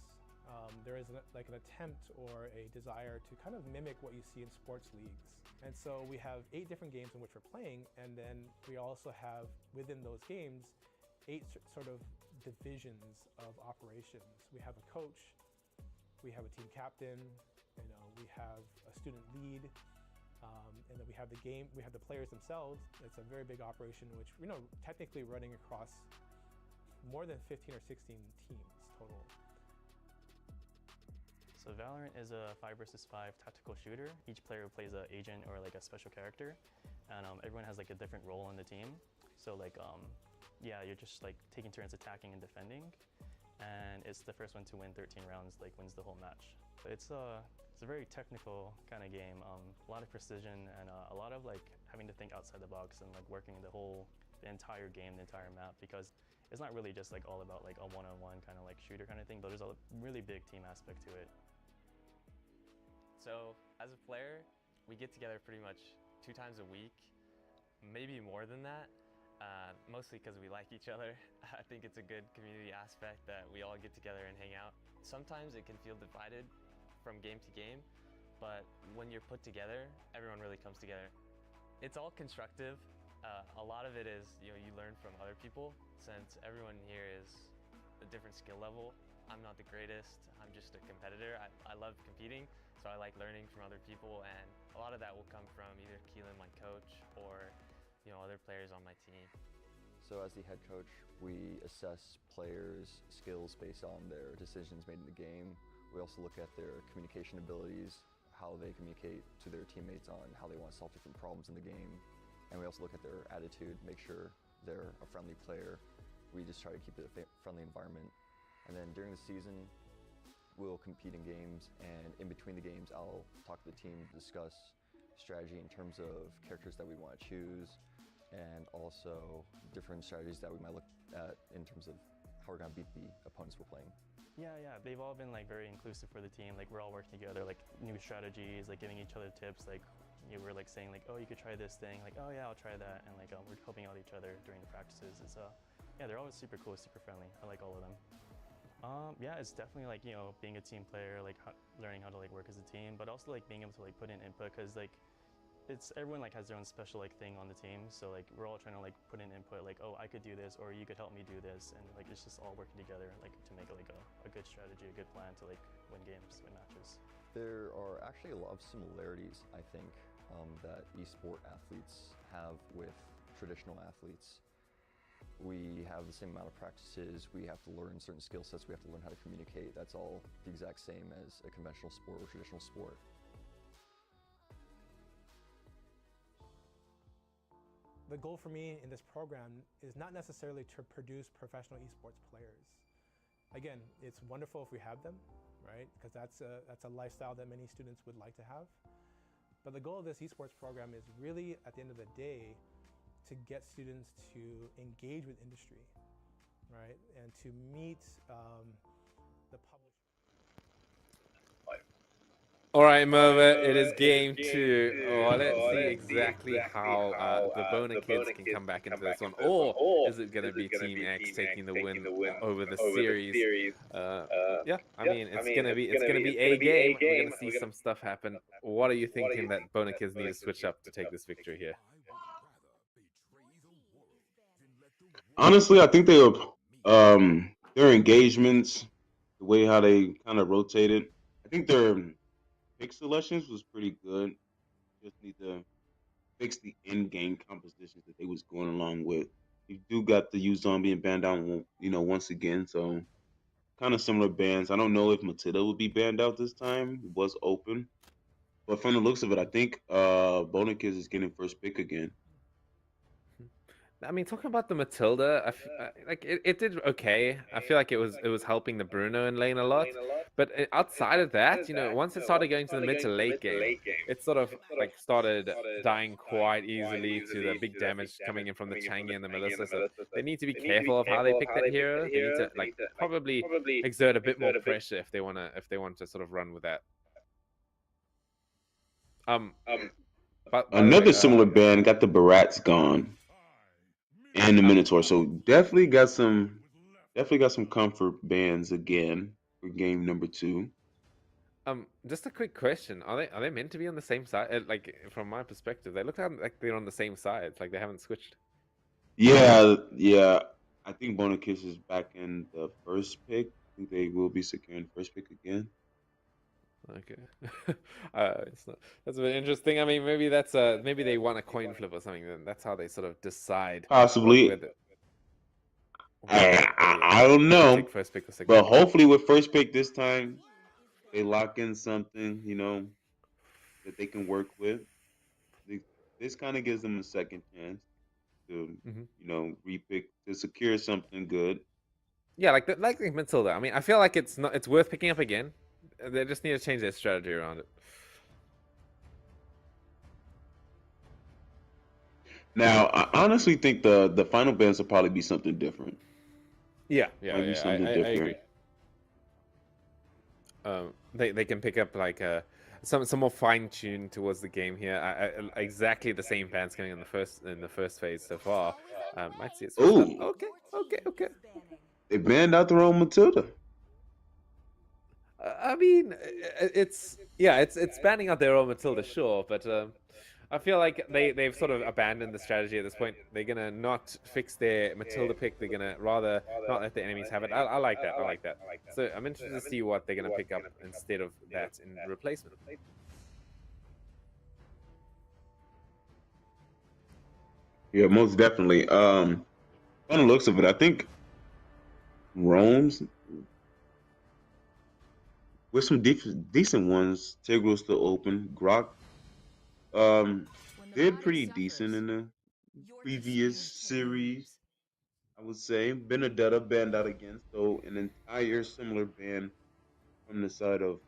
There is like an attempt or a desire to kind of mimic what you see in sports leagues. And so we have 8 different games in which we're playing, and then we also have within those games 8 sort of divisions of operations. We have a coach, we have a team captain, we have a student lead, and then we have the game, we have the players themselves. It's a very big operation, which technically running across more than 15 or 16 teams total. So Valorant is a 5 versus 5 tactical shooter. Each player plays an agent or like a special character, and everyone has like a different role in the team. So like, yeah, you're just like taking turns attacking and defending, and it's the first one to win 13 rounds like wins the whole match. It's a very technical kind of game. A lot of precision and a lot of like having to think outside the box and like working the entire game, the entire map, because it's not really just like all about like a one-on-one kind of like shooter kind of thing, but there's a really big team aspect to it. So as a player, we get together pretty much 2 times a week, maybe more than that, mostly because we like each other. I think it's a good community aspect that we all get together and hang out. Sometimes it can feel divided from game to game, but when you're put together, everyone really comes together. It's all constructive. A lot of it is, you learn from other people, since everyone here is a different skill level. I'm not the greatest, I'm just a competitor. I love competing, so I like learning from other people, and a lot of that will come from either Keelan, my coach, or other players on my team. So as the head coach, we assess players' skills based on their decisions made in the game. We also look at their communication abilities, how they communicate to their teammates on how they want to solve different problems in the game. And we also look at their attitude, make sure they're a friendly player. We just try to keep it a friendly environment. And then during the season, we'll compete in games, and in between the games, I'll talk to the team, discuss strategy in terms of characters that we want to choose, and also different strategies that we might look at in terms of how we're going to beat the opponents we're playing. Yeah, they've all been like very inclusive for the team. Like we're all working together, like new strategies, like giving each other tips. Like we're like saying like, oh, you could try this thing. Like, oh yeah, I'll try that. And like we're helping out each other during the practices. It's yeah, they're always super cool, super friendly. I like all of them. Yeah, it's definitely like being a team player, like learning how to like work as a team, but also like being able to like put in input, because like everyone like has their own special like thing on the team. So like we're all trying to like put in input, like, oh, I could do this, or you could help me do this, and like it's just all working together like to make like a good strategy, a good plan to like win games, win matches. There are actually a lot of similarities, I think, that esport athletes have with traditional athletes. We have the same amount of practices, we have to learn certain skill sets, we have to learn how to communicate. That's all the exact same as a conventional sport or traditional sport. The goal for me in this program is not necessarily to produce professional esports players. Again, it's wonderful if we have them, right? Because that's a lifestyle that many students would like to have. But the goal of this esports program is really, at the end of the day, to get students to engage with industry, right? And to meet the public. All right, Mova, it is game 2. Oh, let's see exactly how the Boner kids can come back into this one. Or is it going to be Team X taking the win over the series? Yeah, I mean, it's gonna be a game. We're gonna see some stuff happen. What are you thinking that Boner kids need to switch up to take this victory here? Honestly, I think their engagements the way how they kind of rotated. I think their pick selections was pretty good. Just need to fix the in-game compositions that they was going along with. You do got the U Zombie and banned out, once again. So kind of similar bans. I don't know if Matilda will be banned out this time. It was open, but from the looks of it, I think Bonikis is getting first pick again. I mean, talking about the Matilda, like it did okay. I feel like it was helping the Bruno in lane a lot, but outside of that, once it started going to the mid to late game, it sort of like started dying quite easily to the big damage coming in from the Changi and the Melissa. So they need to be careful of how they pick that hero. They need to like probably exert a bit more pressure if they want to sort of run with that. Um, but by the way, Another similar band got the Barats gone and the Minotaur. So definitely got some comfort bands again for game number 2. Just a quick question: Are they meant to be on the same side? Like from my perspective, they look like they're on the same sides. Like they haven't switched. Yeah. I think Bonikis is back in the first pick. I think they will be securing first pick again. Okay, that's a bit interesting. I mean, maybe they want a coin flip or something. Then that's how they sort of decide Possibly. whether I don't they know, take first pick or second but pick. hopefully with first pick this time, they lock in something, that they can work with. This kind of gives them a second chance to, repick to secure something good. Yeah, like Matilda. I mean, I feel like it's worth picking up again. They just need to change their strategy around it. Now, I honestly think the final bands will probably be something different. Yeah, Might be something I different. agree. They can pick up like some more fine tune towards the game here. Exactly the same bands coming in the first phase so far. Might see it switched up. Ooh, Okay. they banned out their own Matilda. I mean, it's banning out their own Matilda, sure, but I feel like they've sort of abandoned the strategy at this point. They're gonna not fix their Matilda pick. They're gonna rather not let the enemies have it. I like that. I like that. So I'm interested to see what they're gonna pick up instead of that in replacement. Yeah, most definitely. On the looks of it, I think Rome's with some decent ones. Tigral's still open. Grok did pretty decent in the previous series. I would say Benedetta banned out again, so an entire similar ban from the side of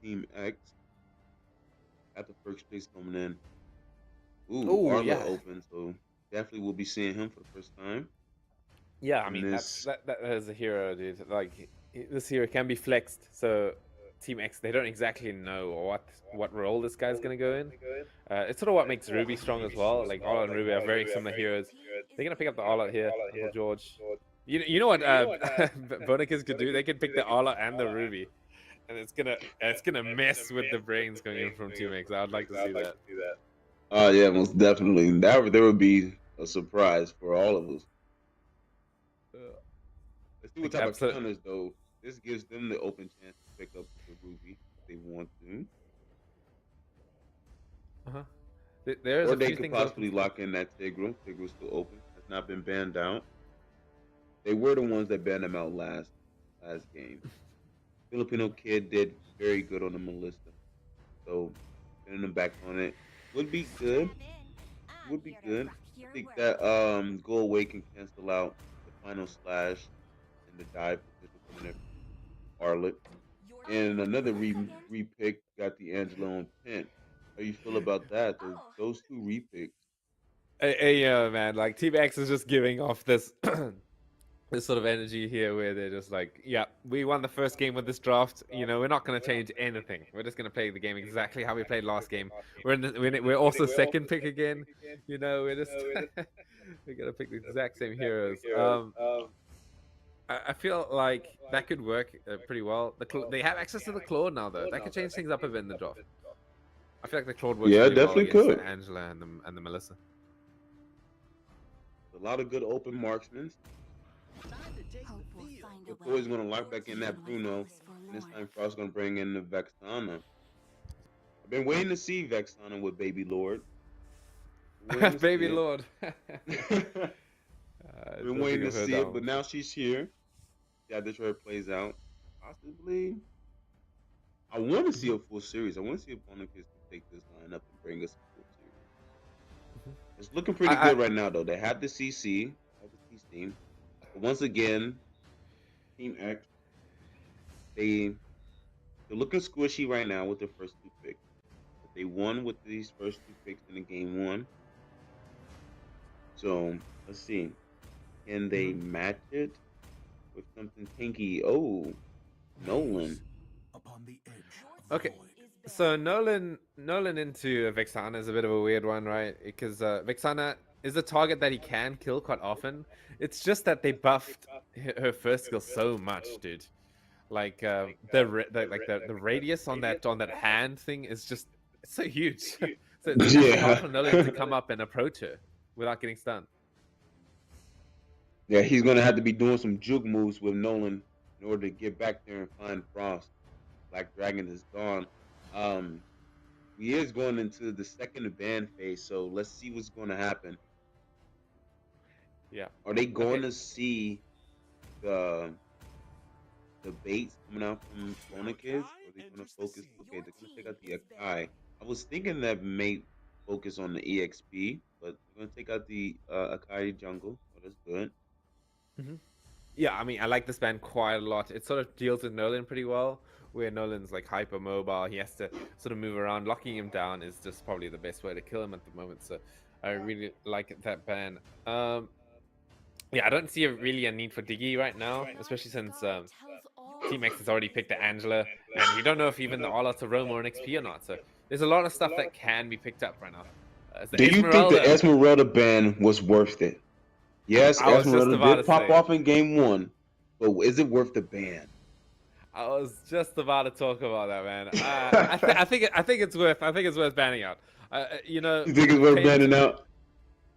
Team X at the first place coming in. Ooh, Oh Arla yeah, open, so definitely we'll be seeing him for the first time. yeah. I In mean this, that is a hero, dude. Like this hero can be flexed. So Team X, they don't exactly know what role this guy's gonna go in. It's sort of what makes Ruby strong as well. Like Arla and Ruby are very similar heroes. They're gonna pick up the Arla here, Uncle George. You know what Bonikis could do? They could pick the Arla and the Ruby, and it's gonna mess with the brains going in from Team X. I'd like to see that. oh yeah, most definitely. There would be a surprise for all of us. Let's see what Like, type of absolute. counters though. This gives them the open chance to pick up the Ruby if they want to. Uh-huh. There's Or a they few could things open possibly still. lock in that Tigreal. Tigral's still open. Has not been banned out. They were the ones that banned him out last game. Filipino kid did very good on the Melissa. So getting them back on it would be good. Would be good. I think that go away can cancel out the final slash and the dive potential coming in from Arlet. And another repick got the Angelo and Pent. How you feel about that? Those two repicks. Yeah, man. Like Team X is just giving off this this sort of energy here where they're just like, yeah, we won the first game with this draft. We're not going to change anything. We're just going to play the game exactly how we played last game. We're also second pick again. We're just we're going to pick the exact same heroes. I feel like that could work pretty well. They have access to the Claude now, though. That could change things up a bit in the draft. I feel like the Claude works Yeah, really well definitely against could. the Angela and the Melissa. A lot of good open marksmen. Hope we'll find a Thor's way. gonna lock back in that Bruno, and this time Frost's gonna bring in the Vexana. I've been waiting to see Vexana with Baby Lord. Baby Lord. Been waiting to see it, but now she's here. Yeah, this where it plays out. Possibly. I want to see a full series. I want to see if Bonakids can take this line up and bring us a full series. It's looking pretty good right now, though. They have the CC, have the C team. But once again, Team X, they're looking squishy right now with their first 2 picks. But they won with these first 2 picks in the game 1. So let's see. Can they match it with something tanky? Oh, Nolan. Okay, so Nolan into Vexana is a bit of a weird one, right? Because Vexana is a target that he can kill quite often. It's just that they buffed her first skill so much, dude. Like the radius on that hand thing is just so huge. So it's actually hard for Nolan to come up and approach her without getting stunned. Yeah, he's gonna have to be doing some juke moves with Nolan in order to get back there and find Frost. Black Dragon is gone. He is going into the second ban phase, so let's see what's going to happen. Yeah. Are they going to see the baits coming out from Bona Kids? Or are they going to focus? Okay, they're going to take out the Akai. I was thinking that may focus on the EXP, but they're going to take out the Akai jungle. So that's good. Yeah, I mean, I like this ban quite a lot. It sort of deals with Nolan pretty well, where Nolan's like hyper mobile. He has to sort of move around. Locking him down is just probably the best way to kill him at the moment. So I really like that ban. Yeah, I don't see really a need for Diggy right now, especially since Team X has already picked the Angela, and we don't know if even the All Out Rome or an XP or not. So there's a lot of stuff that can be picked up right now. Do you think the Esmeralda ban was worth it? Yes, Esmeralda did pop off in game 1, but is it worth the ban? I was just about to talk about that, man. I think it's worth banning out. You think it's worth banning out?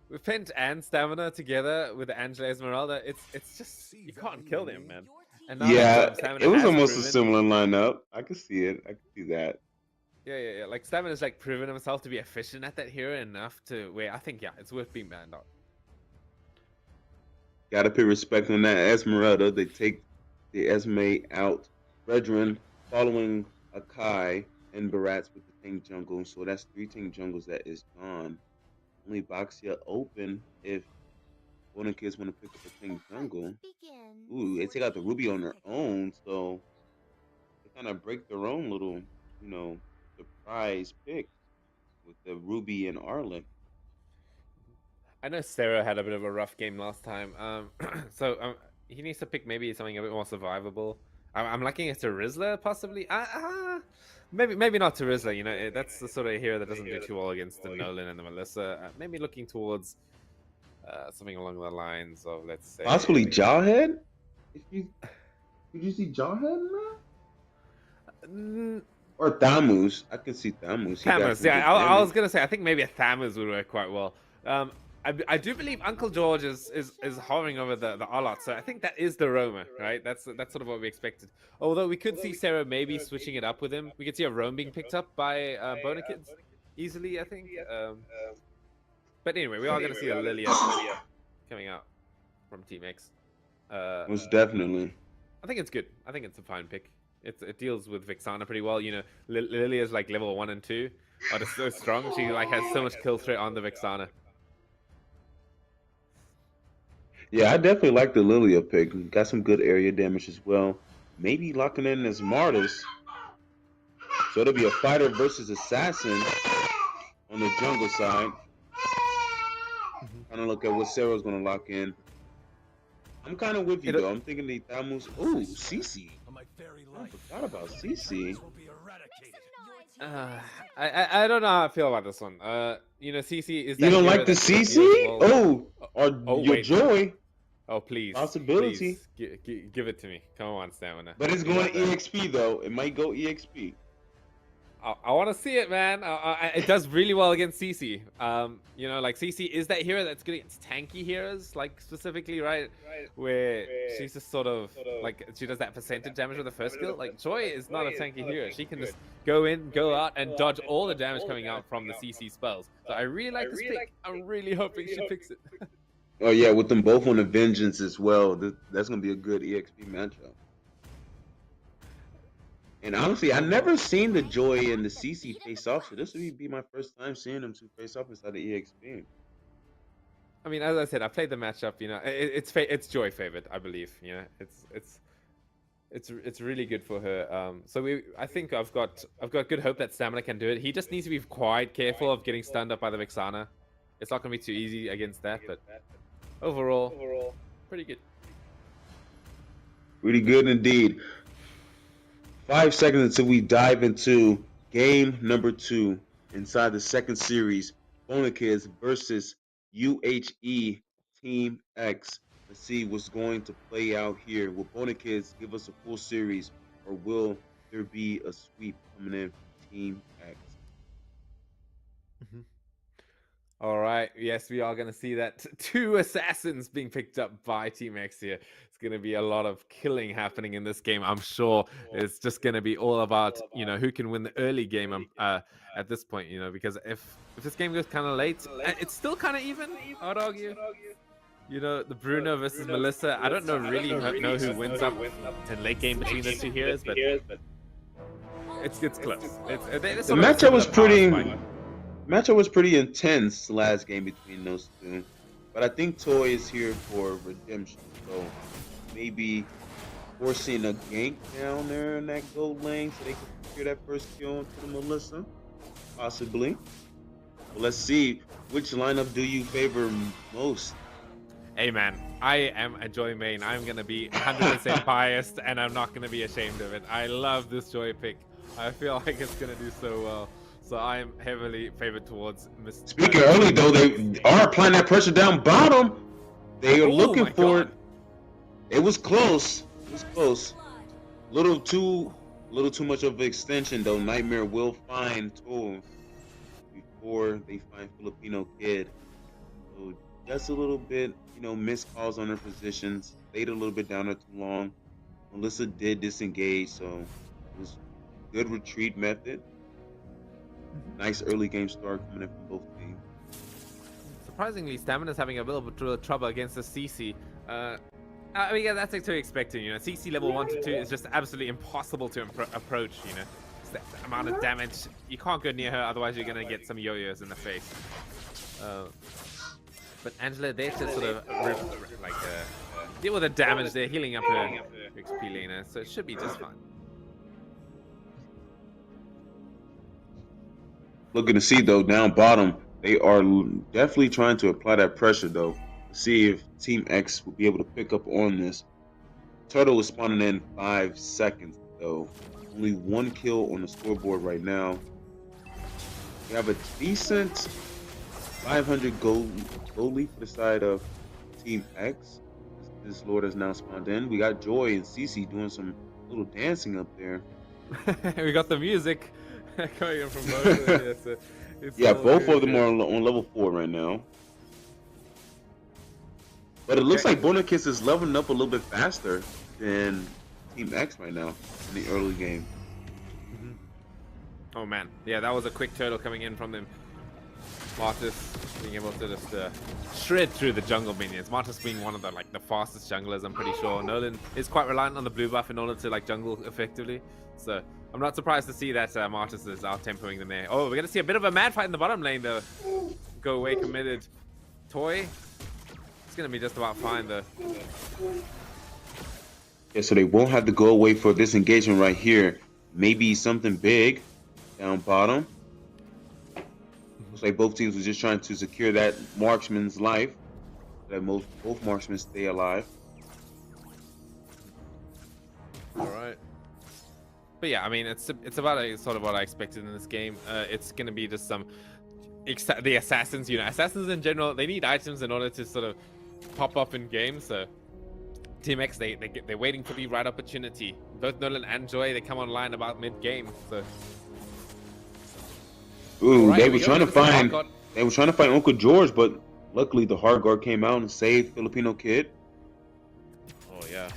With Pent and Stamina together with Angela Esmeralda, it's just you can't kill them, man. And now that, it was almost a similar lineup. I could see it. I could see that. Yeah. Like Stamina's like proven himself to be efficient at that hero enough to where I think it's worth being banned out. Gotta pay respect on that Esmeralda. They take the Esme out. Brethren following Akai and Barats with the Tank Jungle. So that's 3 Tank Jungles that is gone. Only Boxia open if one of the kids want to pick up a Tank Jungle. Ooh, they take out the Ruby on their own. So they kind of break their own little, surprise pick with the Ruby and Arlen. I know Sarah had a bit of a rough game last time. So he needs to pick maybe something a bit more survivable. I'm liking it to Rizzler, possibly. Maybe not to Rizzler. That's the sort of hero that doesn't do too well against the Nolan and the Melissa. Maybe looking towards something along the lines of, let's say, possibly Jawhead. Did you see Jawhead in that? Or Thamus. I can see Thamus. Thamus, yeah. I was gonna say I think maybe a Thamus would work quite well. I do believe Uncle George is hovering over the Alot, so I think that is the Roma, right? That's sort of what we expected. Although we could see Sarah maybe switching it up with him. We could see a Rome being picked up by Bona Kids easily, I think. But anyway, we are going to see a Lilia coming out from Team X. Most definitely. I think it's good. I think it's a fine pick. It deals with Vexana pretty well. Lilia's like level 1 and 2 are just so strong. She has so much kill threat on the Vexana. Yeah, I definitely like the Lilia pick. Got some good area damage as well. Maybe locking in as Martis. So it'll be a fighter versus assassin on the jungle side. Kind of look at what Sarah's going to lock in. I'm kind of with you, though. I'm thinking the Thamus. Ooh, CC. I forgot about CC. I don't know how I feel about this one. CC is. You don't like the CC? Well. Your Joy. Oh, please. Possibility. Please. Give it to me. Come on, Stamina. But it's going to EXP, though. It might go EXP. I want to see it, man. It does really well against CC. You know, like CC is that hero that's good against tanky heroes, like specifically, right? Where she's just sort of like she does that percentage damage with the first skill. Like Joy is not a tanky hero. She can just go in, go out, and dodge all the damage coming out from the CC spells. So I really like this pick. I'm really hoping she picks it. Oh yeah, with them both on the Vengeance as well. That's gonna be a good EXP matchup. And honestly, I never seen the Joy and the CC face off, so this would be my first time seeing them two face off inside the EXP. I mean, as I said, I played the matchup. You know, it's Joy favored, I believe. You know, it's really good for her. So I think I've got good hope that Stamina can do it. He just needs to be quite careful of getting stunned up by the Vexana. It's not gonna be too easy against that, but overall, pretty good. Pretty good indeed. 5 seconds until we dive into game number 2 inside the second series. Bonakids versus UHE Team X. Let's see what's going to play out here. Will Bonakids give us a full series, or will there be a sweep coming in from Team X? All right. Yes, we are going to see that 2 assassins being picked up by Team X here. It's going to be a lot of killing happening in this game. I'm sure it's just going to be all about, you know, who can win the early game at this point, you know, because if this game goes kind of late, it's still kind of even, I would argue. You know, the Bruno versus Melissa, I don't know really know who wins up in late game between the 2 heroes, but it's close. The matchup was pretty intense last game between those two, but I think Toy is here for redemption, so maybe forcing a gank down there in that gold lane so they can secure that first kill into the Melissa, possibly. Well, let's see, which lineup do you favor most? Hey man, I am a Joy main. I'm gonna be 100% biased, and I'm not gonna be ashamed of it. I love this Joy pick. I feel like it's gonna do so well. So I am heavily favored towards Mr. Speaking early though, they are applying that pressure down bottom. They are looking for it. It was close. It was close. Little too much of an extension though. Nightmare will find Tool before they find Filipino Kid. So just a little bit, you know, missed calls on their positions. Stayed a little bit down there too long. Melissa did disengage, so it was a good retreat method. Nice early game start coming in from both teams. Surprisingly, Stamina's having a little bit of trouble against the CC. I mean, yeah, that's to be expected. You know, CC level 1 to 2 is just absolutely impossible to approach. You know, it's the amount of damage. You can't go near her, otherwise you're gonna get some yo-yos in the face. But Angela, they're just sort of deal with the damage. They're healing up her XP laner, so it should be just fine. Looking to see though down bottom, they are definitely trying to apply that pressure though. To see if Team X will be able to pick up on this. Turtle is spawning in 5 seconds though. Only 1 kill on the scoreboard right now. We have a decent 500 gold lead for the side of Team X. This Lord has now spawned in. We got Joy and Cece doing some little dancing up there. We got the music coming in from both of them. So yeah, both of them are on level 4 right now. But it looks like Bonakis is leveling up a little bit faster than Team X right now in the early game. Oh man, yeah, that was a quick turtle coming in from them. Martis being able to just shred through the jungle minions. Martis being one of the fastest junglers, I'm pretty sure. Nolan is quite reliant on the blue buff in order to jungle effectively. So I'm not surprised to see that Martis is out-tempoing them there. Oh, we're gonna see a bit of a mad fight in the bottom lane though. Go away committed. Toy. It's gonna be just about fine though. Yeah, so they won't have to go away for this engagement right here. Maybe something big down bottom. Looks like both teams were just trying to secure that marksman's life. That both marksmen stay alive. All right. But yeah, I mean, it's about sort of what I expected in this game. It's gonna be just the assassins. You know, assassins in general, they need items in order to sort of pop up in games. So Team X, they're waiting for the right opportunity. Both Nolan and Joy, they come online about mid game. So Ooh, Alright, they here were we go. trying to Gonna see the hard find guard. Uncle George, but luckily the hard guard came out and saved Filipino Kid. Oh yeah.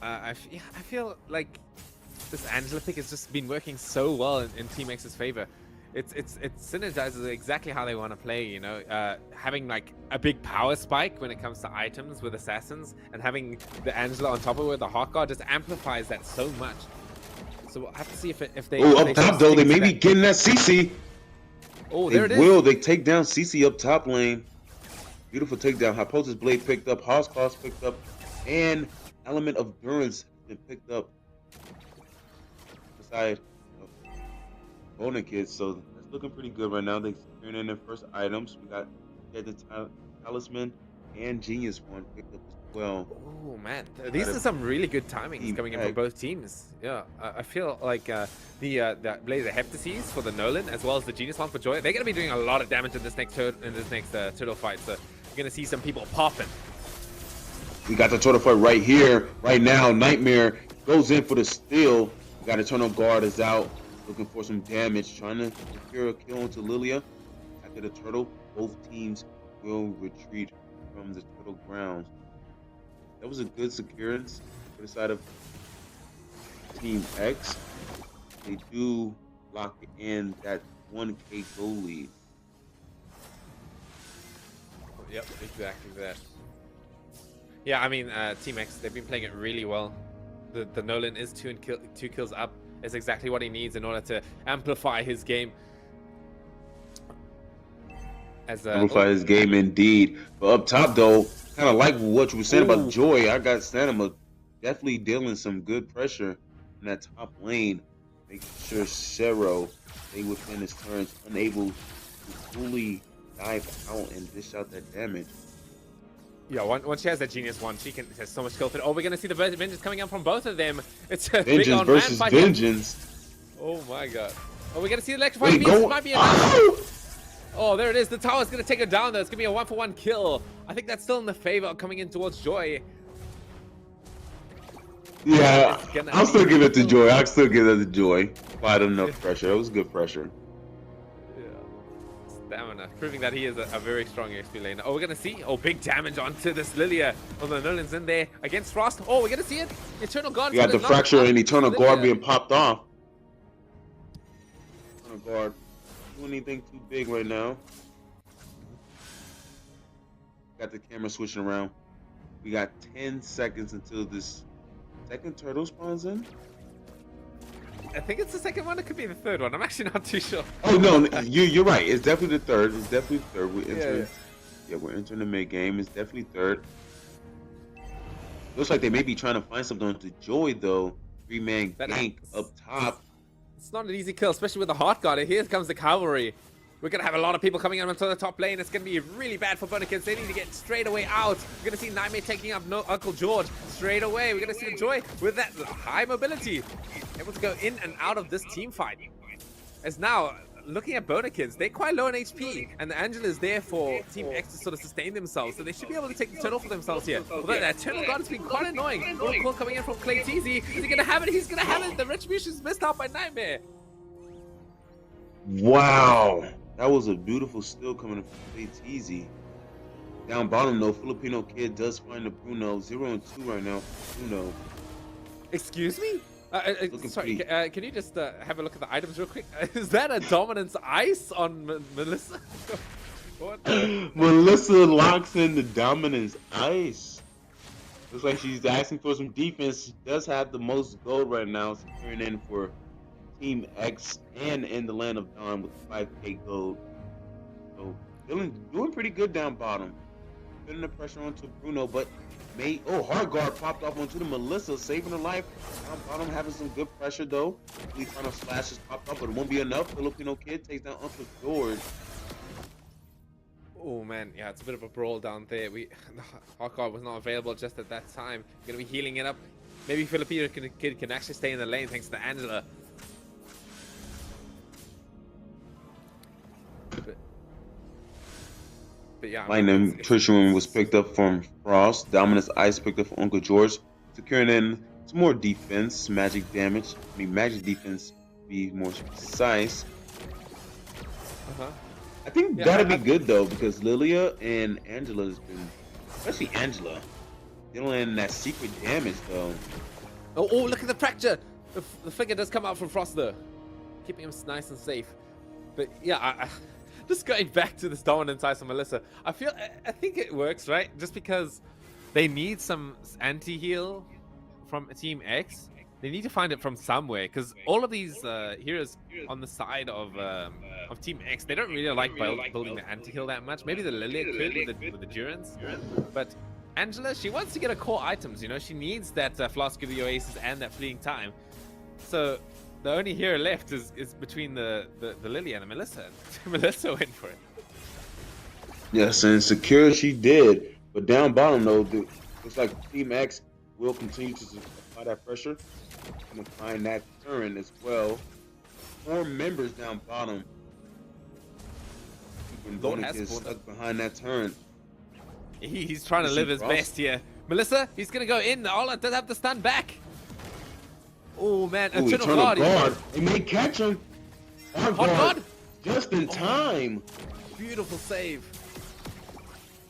Yeah, I feel like this Angela pick has just been working so well in Team X's favor. It synergizes exactly how they want to play, you know, having like a big power spike when it comes to items with assassins, and having the Angela on top of it with the hot guard just amplifies that so much. So we'll have to see if they. Oh, up top though, they may be getting that CC. Oh, They there it is. will. They take down CC up top lane. Beautiful takedown. Hypothesis Blade picked up. Hoss Cross picked up. And Element of Durance has been picked up. Beside Bona Kids. So that's looking pretty good right now. They're securing in their first items. We got the Talisman and Genius one picked up as well. Oh man, these are some really good timings coming in from both teams. Yeah, I feel like the Blazer Heptases for the Nolan as well as the Genius one for Joy, they're going to be doing a lot of damage in this next turtle fight. So you're going to see some people popping. We got the turtle fight right here, right now. Nightmare goes in for the steal. We got Eternal Guard is out, looking for some damage, trying to secure a kill into Lilia. After the turtle, both teams will retreat from the turtle grounds. That was a good securance for the side of Team X. They do lock in that 1K goal lead. Yep, exactly that. Yeah, I mean, Team X, they've been playing it really well. The Nolan is two kills up. It's exactly what he needs in order to amplify his game. Amplify his game indeed. But up top though, kind of like what you were saying about Joy, I got Sanima definitely dealing some good pressure in that top lane. Making sure Zero stay within his turns, unable to fully dive out and dish out that damage. Yeah, once she has that Genius one, she has so much skill fit. Oh, we're gonna see the vengeance coming out from both of them. It's a Vengeance big on versus man Vengeance. Oh my god. Oh, we're gonna see the electrifying beast. It might be enough. Oh, there it is. The tower's gonna take her down though. It's gonna be a 1-for-1 kill. I think that's still in the favor of coming in towards Joy. Yeah, I'll still give it to Joy. I'll still give it to Joy. Applied enough pressure. It was good pressure. Stamina, proving that he is a very strong XP laner. Oh, we're gonna see. Oh, big damage onto this Lilia. Oh, the Nolan's in there against Frost. Oh, we're gonna see it. Eternal Guard. You got the Fracture and Eternal Guard being popped off. Eternal Guard doing anything too big right now. Got the camera switching around. We got 10 seconds until this second turtle spawns in. I think it's the second one. It could be the third one. I'm actually not too sure. Oh no, you're right. It's definitely the third. It's definitely the third. We're entering. Yeah, we're entering the mid game. It's definitely third. Looks like they may be trying to find something to Joy though. 3-man gank up top. It's not an easy kill, especially with the hot guard. Here comes the cavalry. We're going to have a lot of people coming onto the top lane. It's going to be really bad for Bonakids. They need to get straight away out. We're going to see Nightmare taking up Uncle George straight away. We're going to see the Joy with that high mobility, able to go in and out of this team fight. As now, looking at Bonakids, they're quite low on HP, and the Angela is there for Team X to sort of sustain themselves, so they should be able to take the turn off for themselves here. Although that Eternal Guard has been quite annoying. Little call coming in from Clay Teasy. Is he going to have it? He's going to have it. The Retribution's missed out by Nightmare. Wow. That was a beautiful steal coming from Clay Teasy. Down bottom though, Filipino Kid does find the Bruno. 0-2 right now. Bruno. Excuse me? Sorry, can you just have a look at the items real quick? Is that a Dominance Ice on Melissa? What? Melissa locks in the Dominance Ice. Looks like she's asking for some defense. She does have the most gold right now, securing in for Team X and in the Land of Dawn with 5K gold. So doing pretty good down bottom. Putting the pressure onto Bruno, but hard guard popped off onto the Melissa, saving her life. Down bottom having some good pressure though. The final slashes popped off, but it won't be enough. Filipino Kid takes down Uncle George. Oh man, yeah, it's a bit of a brawl down there. The hard guard was not available just at that time. Gonna be healing it up. Maybe Filipino Kid can actually stay in the lane thanks to Angela. But yeah, Lightning Nutrition was picked up from Frost. Dominance Ice picked up from Uncle George. Securing in It's more defense, magic damage. I mean, magic defense, be more precise. Uh-huh. I think Yeah, that'll be good though because Lilia and Angela has been, especially Angela, dealing in that secret damage though. Oh, look at the fracture! The figure does come out from Frost though, keeping him nice and safe. But yeah, just going back to this dominant size of Melissa, I think it works, right? Just because they need some anti-heal from Team X. They need to find it from somewhere because all of these heroes on the side of Team X, they don't really like building the anti-heal that much. Maybe the Lilia could with the Durance, but Angela, she wants to get her core items. You know, she needs that Flask of the Oasis and that fleeting time. So the only hero left is between the Lilia and the Melissa. Melissa went for it. Yes, and secure she did. But down bottom though, looks like Team X will continue to apply that pressure and find that turn as well. 4 members down bottom. Keeping Bonik is stuck behind that turn. He's trying to live his best here. Melissa, he's gonna go in. Ola does have the stun back. Oh man, Eternal Guard. He may catch him. Hot guard. Just in time. Beautiful save.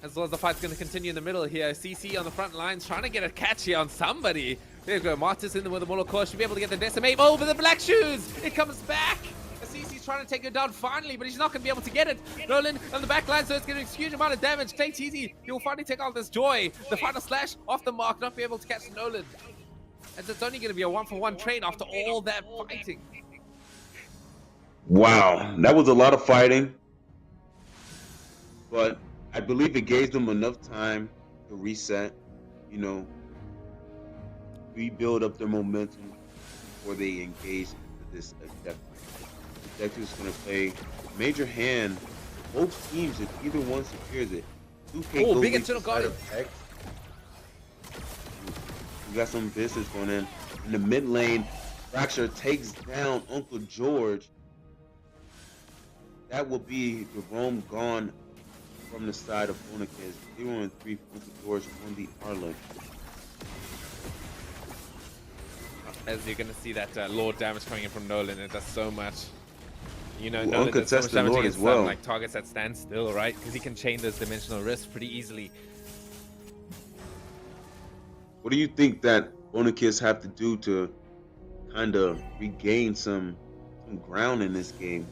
As well as the fight's going to continue in the middle here. CC on the front lines trying to get a catch here on somebody. There you go. Martis in there with the Mortal Core. Should be able to get the decimate. Oh, but the Black Shoes. It comes back. CC's trying to take her down finally, but he's not going to be able to get it. Nolan on the back line, so it's going to do a huge amount of damage. Clay Teasy, he will finally take all this joy. The final slash off the mark, not be able to catch Nolan. As it's only going to be a 1-for-1 trade after all that fighting. Wow, that was a lot of fighting. But I believe it gave them enough time to reset, you know, rebuild up their momentum before they engage into this objective. The objective is going to play a major hand for both teams if either one secures it. 2K oh, big Eternal Guard. We got some business going in. In the mid lane, Fracture takes down Uncle George. That will be the Rome gone from the side of Bonikis. 0-3 for Uncle George on the Arlen. As you're going to see that Lord damage coming in from Nolan, it does so much. You know, Ooh, Nolan does so much damage Lord against as well. like targets that stand still, right? Because he can chain those dimensional risks pretty easily. What do you think that Bonikis have to do to kind of regain some ground in this game?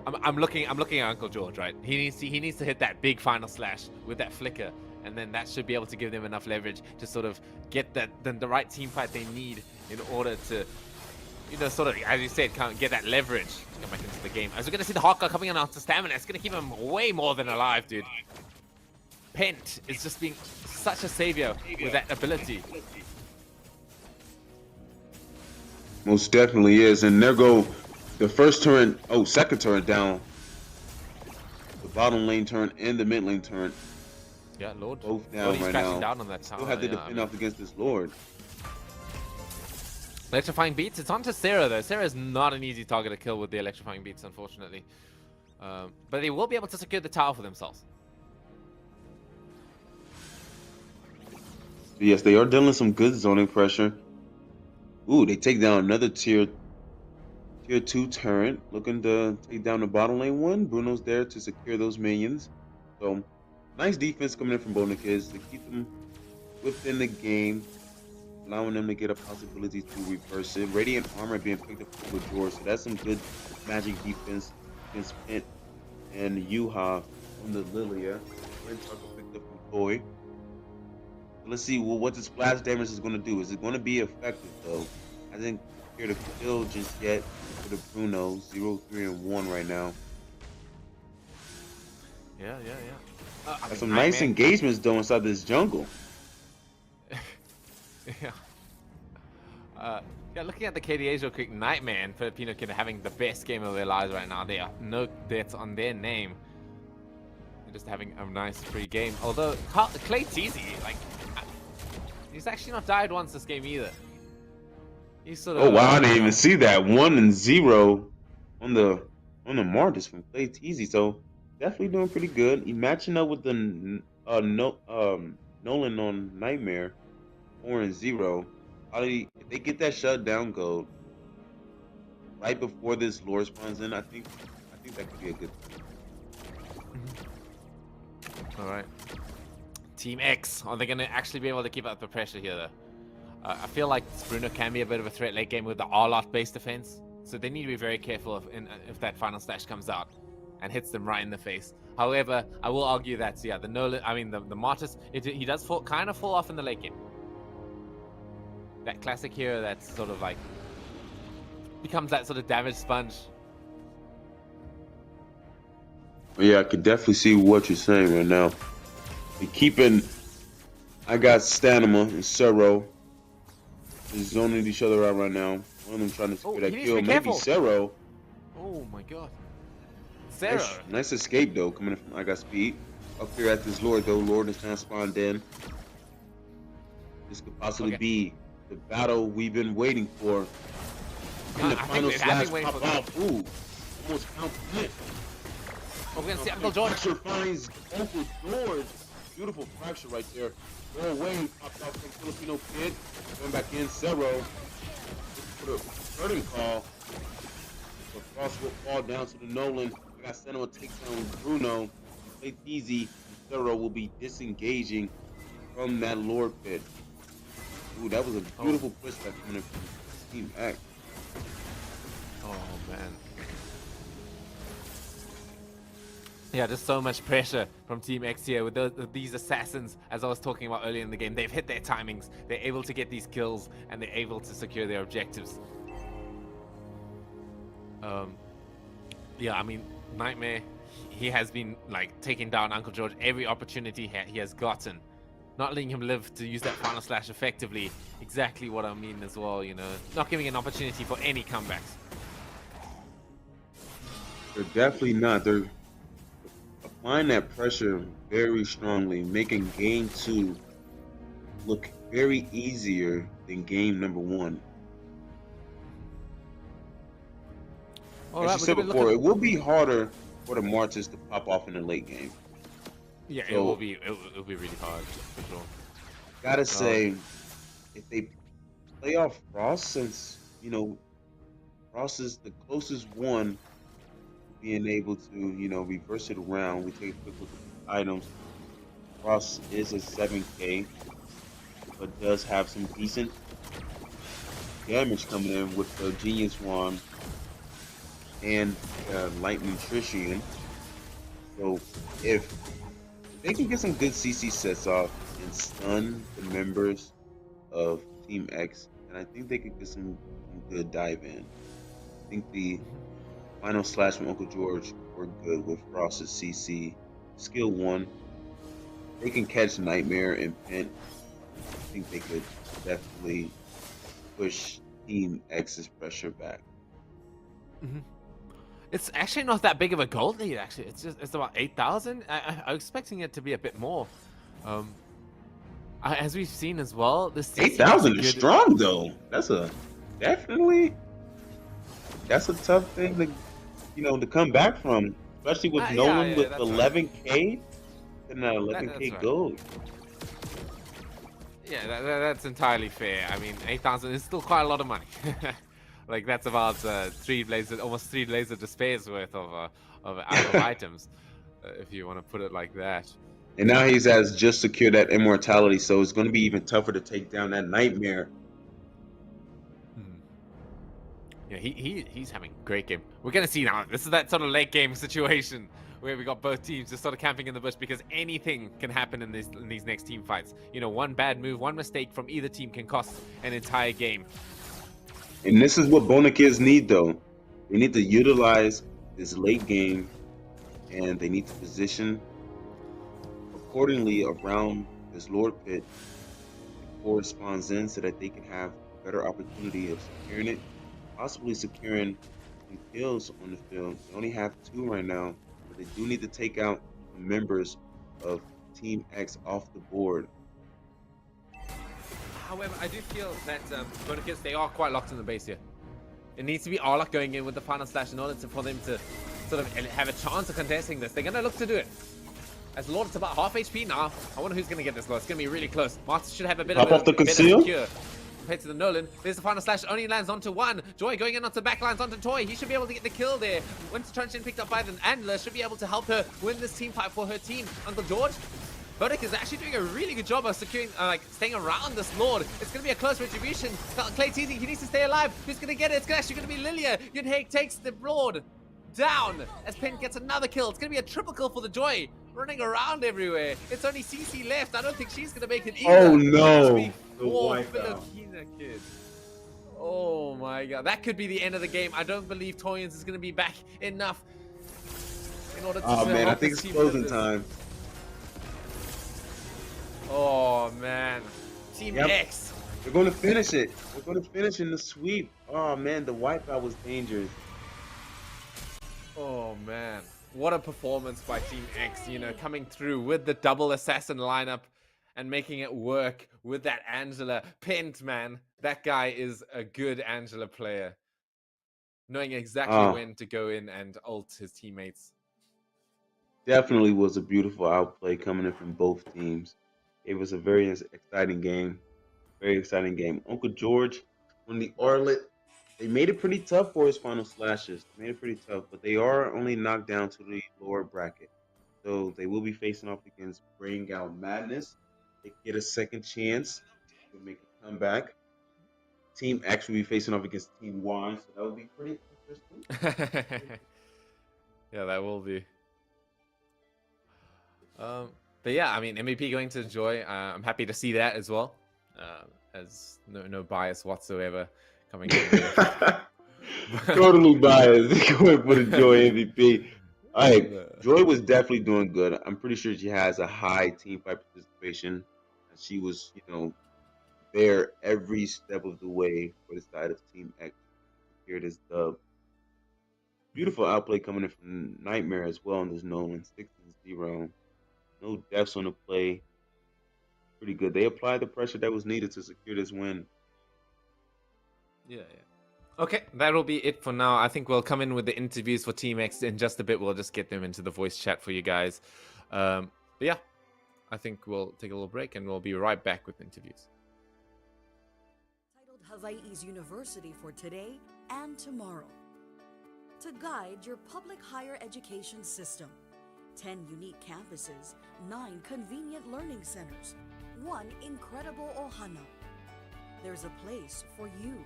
I'm looking at Uncle George, right? He needs to hit that big final slash with that flicker, and then that should be able to give them enough leverage to sort of get the right team fight they need in order to, you know, sort of, as you said, kind of get that leverage to come back into the game. As we're gonna see the Hawk coming in after stamina, it's gonna keep him way more than alive, dude. Pent is just being such a savior with that ability. Most definitely is, and there go the first turn. Oh, second turn down. The bottom lane turn and the mid lane turn. Yeah, Lord. Both down right now. Down on that tower. Still have to defend off against this Lord. Electrifying Beats. It's on to Sarah though. Sarah is not an easy target to kill with the Electrifying Beats, unfortunately. But they will be able to secure the tower for themselves. Yes, they are dealing some good zoning pressure. Ooh, they take down another tier 2 turret, looking to take down the bottom lane one. Bruno's there to secure those minions. So, nice defense coming in from Bonikis to keep them within the game, allowing them to get a possibility to reverse it. Radiant armor being picked up over George, so that's some good magic defense against Pent and Yuha on the Lilia. Red Tucker picked up from Toy. Let's see what the splash damage is going to do. Is it going to be effective though? I didn't care to kill just yet for the Bruno. 0, 3, and 1 right now. Yeah. Got some nice engagements though inside this jungle. Yeah. Yeah, looking at the KDAs real quick, Nightmare and Filipino Kid are having the best game of their lives right now. They are no deaths on their name. They're just having a nice free game. Although Clay's easy, like he's actually not died once this game either. He's sort of. Oh wow, I didn't even see that 1 and 0 on the Martis from Clay Teasy. So definitely doing pretty good. He matching up with the Nolan on Nightmare 4 and 0. If they get that shutdown gold right before this lore spawns in, I think that could be a good thing. All right. Team X, are they going to actually be able to keep up the pressure here, though? I feel like Bruno can be a bit of a threat late game with the R-Lot-based defense, so they need to be very careful if that final slash comes out and hits them right in the face. However, I will argue that, yeah, the Martis, he does kind of fall off in the late game. That classic hero that's sort of like becomes that sort of damage sponge. Yeah, I could definitely see what you're saying right now. I got Stanima and Cero. They're zoning each other out right now. One of them trying to secure that kill. Maybe Cero. Oh my god. Cero. Nice escape though, coming from I got speed. Up here at this Lord though. Lord is kind of spawned in. This could possibly be the battle we've been waiting for. In the final slash pop off. Ooh. Almost count it. Oh, we're gonna see Uncle George. Fracture finds Uncle George. Beautiful fracture right there. Go away, popped out from Filipino kid. Going back in, Cero. Put a curtain call. The Frost will fall down to the Nolan. We got Sentinel take down Bruno. Play easy. Cero will be disengaging from that Lord pit. Ooh, that was a beautiful pushback coming from Team X. Oh man. Yeah, just so much pressure from Team X here with these assassins, as I was talking about earlier in the game. They've hit their timings, they're able to get these kills, and they're able to secure their objectives. Yeah, I mean, Nightmare, he has been like taking down Uncle George every opportunity he has gotten. Not letting him live to use that final slash effectively. Exactly what I mean as well, you know. Not giving an opportunity for any comebacks. They're definitely not. They're applying that pressure very strongly, making game 2 look very easier than game number 1. As you said before, it will be harder for the Martis to pop off in the late game. Yeah, so, it'll be really hard for sure. Gotta say, if they play off Frost, since you know Frost is the closest one being able to, reverse it around. We take a quick look at the items. Frost is a 7K, but does have some decent damage coming in with the Genius Wand and Light Nutrition. So if they can get some good CC sets off and stun the members of Team X, and I think they could get some good dive in. I think the final slash from Uncle George were good with Frost's CC. Skill 1. They can catch Nightmare and Pent. I think they could definitely push Team X's pressure back. It's actually not that big of a gold lead, actually. It's about 8,000. I'm expecting it to be a bit more. As we've seen as well, this 8,000 is strong though. That's a tough thing to come back from, especially with Nolan with 11K and 11K gold. Yeah, that's entirely fair. I mean, 8,000 is still quite a lot of money. Like that's about almost three Blades of Despair's worth of items, if you want to put it like that. And now he has just secured that immortality, so it's going to be even tougher to take down that Nightmare. Yeah, he's having a great game. We're going to see now. This is that sort of late game situation where we got both teams just sort of camping in the bush because anything can happen in these next team fights. One bad move, one mistake from either team can cost an entire game. And this is what Bona kids need, though. They need to utilize this late game, and they need to position accordingly around this Lord pit before it spawns in so that they can have a better opportunity of securing it, possibly securing some kills on the field. They only have 2 right now, but they do need to take out the members of Team X off the board. However, I do feel that Bonikis, they are quite locked in the base here. It needs to be Arlok going in with the final slash in order for them to sort of have a chance of contesting this. They're going to look to do it. As Lord, it's about half HP now. I wonder who's going to get this, Lord. It's going to be really close. Martis should have a bit of a conceal. compared to the Nolan. There's the final slash, only lands onto one. Joy going in onto backlines onto Toy. He should be able to get the kill there. Winter Truncheon picked up by the Angela should be able to help her win this team fight for her team. Uncle George, Burdick is actually doing a really good job of securing, staying around this Lord. It's going to be a close retribution. Clay teasing, he needs to stay alive. Who's going to get it? It's actually going to be Lilia. Yunhei takes the Lord down as Pen gets another kill. It's going to be a triple kill for the Joy. Running around everywhere. It's only CC left. I don't think she's going to make it either. Oh no! Victory The for wipeout. Filipina Kid. Oh my god. That could be the end of the game. I don't believe Toyans is going to be back enough in order to Oh man, I help think his it's team closing win this. time. Oh man. Team Yep. X. They're going to finish it. They're going to finish in the sweep. Oh man, the wipeout was dangerous. Oh man. What a performance by Team X, you know, coming through with the double assassin lineup and making it work with that Angela. Pent, man. That guy is a good Angela player. Knowing exactly when to go in and ult his teammates. Definitely was a beautiful outplay coming in from both teams. It was a very exciting game. Very exciting game. Uncle George, when the Arlet, they made it pretty tough for his final slashes. They made it pretty tough, but they are only knocked down to the lower bracket. So they will be facing off against Bring Out Madness. They get a second chance to make a comeback. Team X will be facing off against Team Y, so that will be pretty interesting. Yeah, that will be. But yeah, I mean, MVP going to Joy. I'm happy to see that as well. As no bias whatsoever coming in. Totally biased. Going for the Joy MVP. All right, Joy was definitely doing good. I'm pretty sure she has a high team fight participation. She was, there every step of the way for the side of Team X. Here it is, dub. Beautiful outplay coming in from Nightmare as well in this Nolan 6-0. No deaths on the play. Pretty good. They applied the pressure that was needed to secure this win. Yeah. Okay, that'll be it for now. I think we'll come in with the interviews for Team X in just a bit. We'll just get them into the voice chat for you guys. But yeah, I think we'll take a little break and we'll be right back with interviews. Titled Hawaii's University for today and tomorrow. To guide your public higher education system. 10 unique campuses, 9 convenient learning centers, 1 incredible ohana. There's a place for you.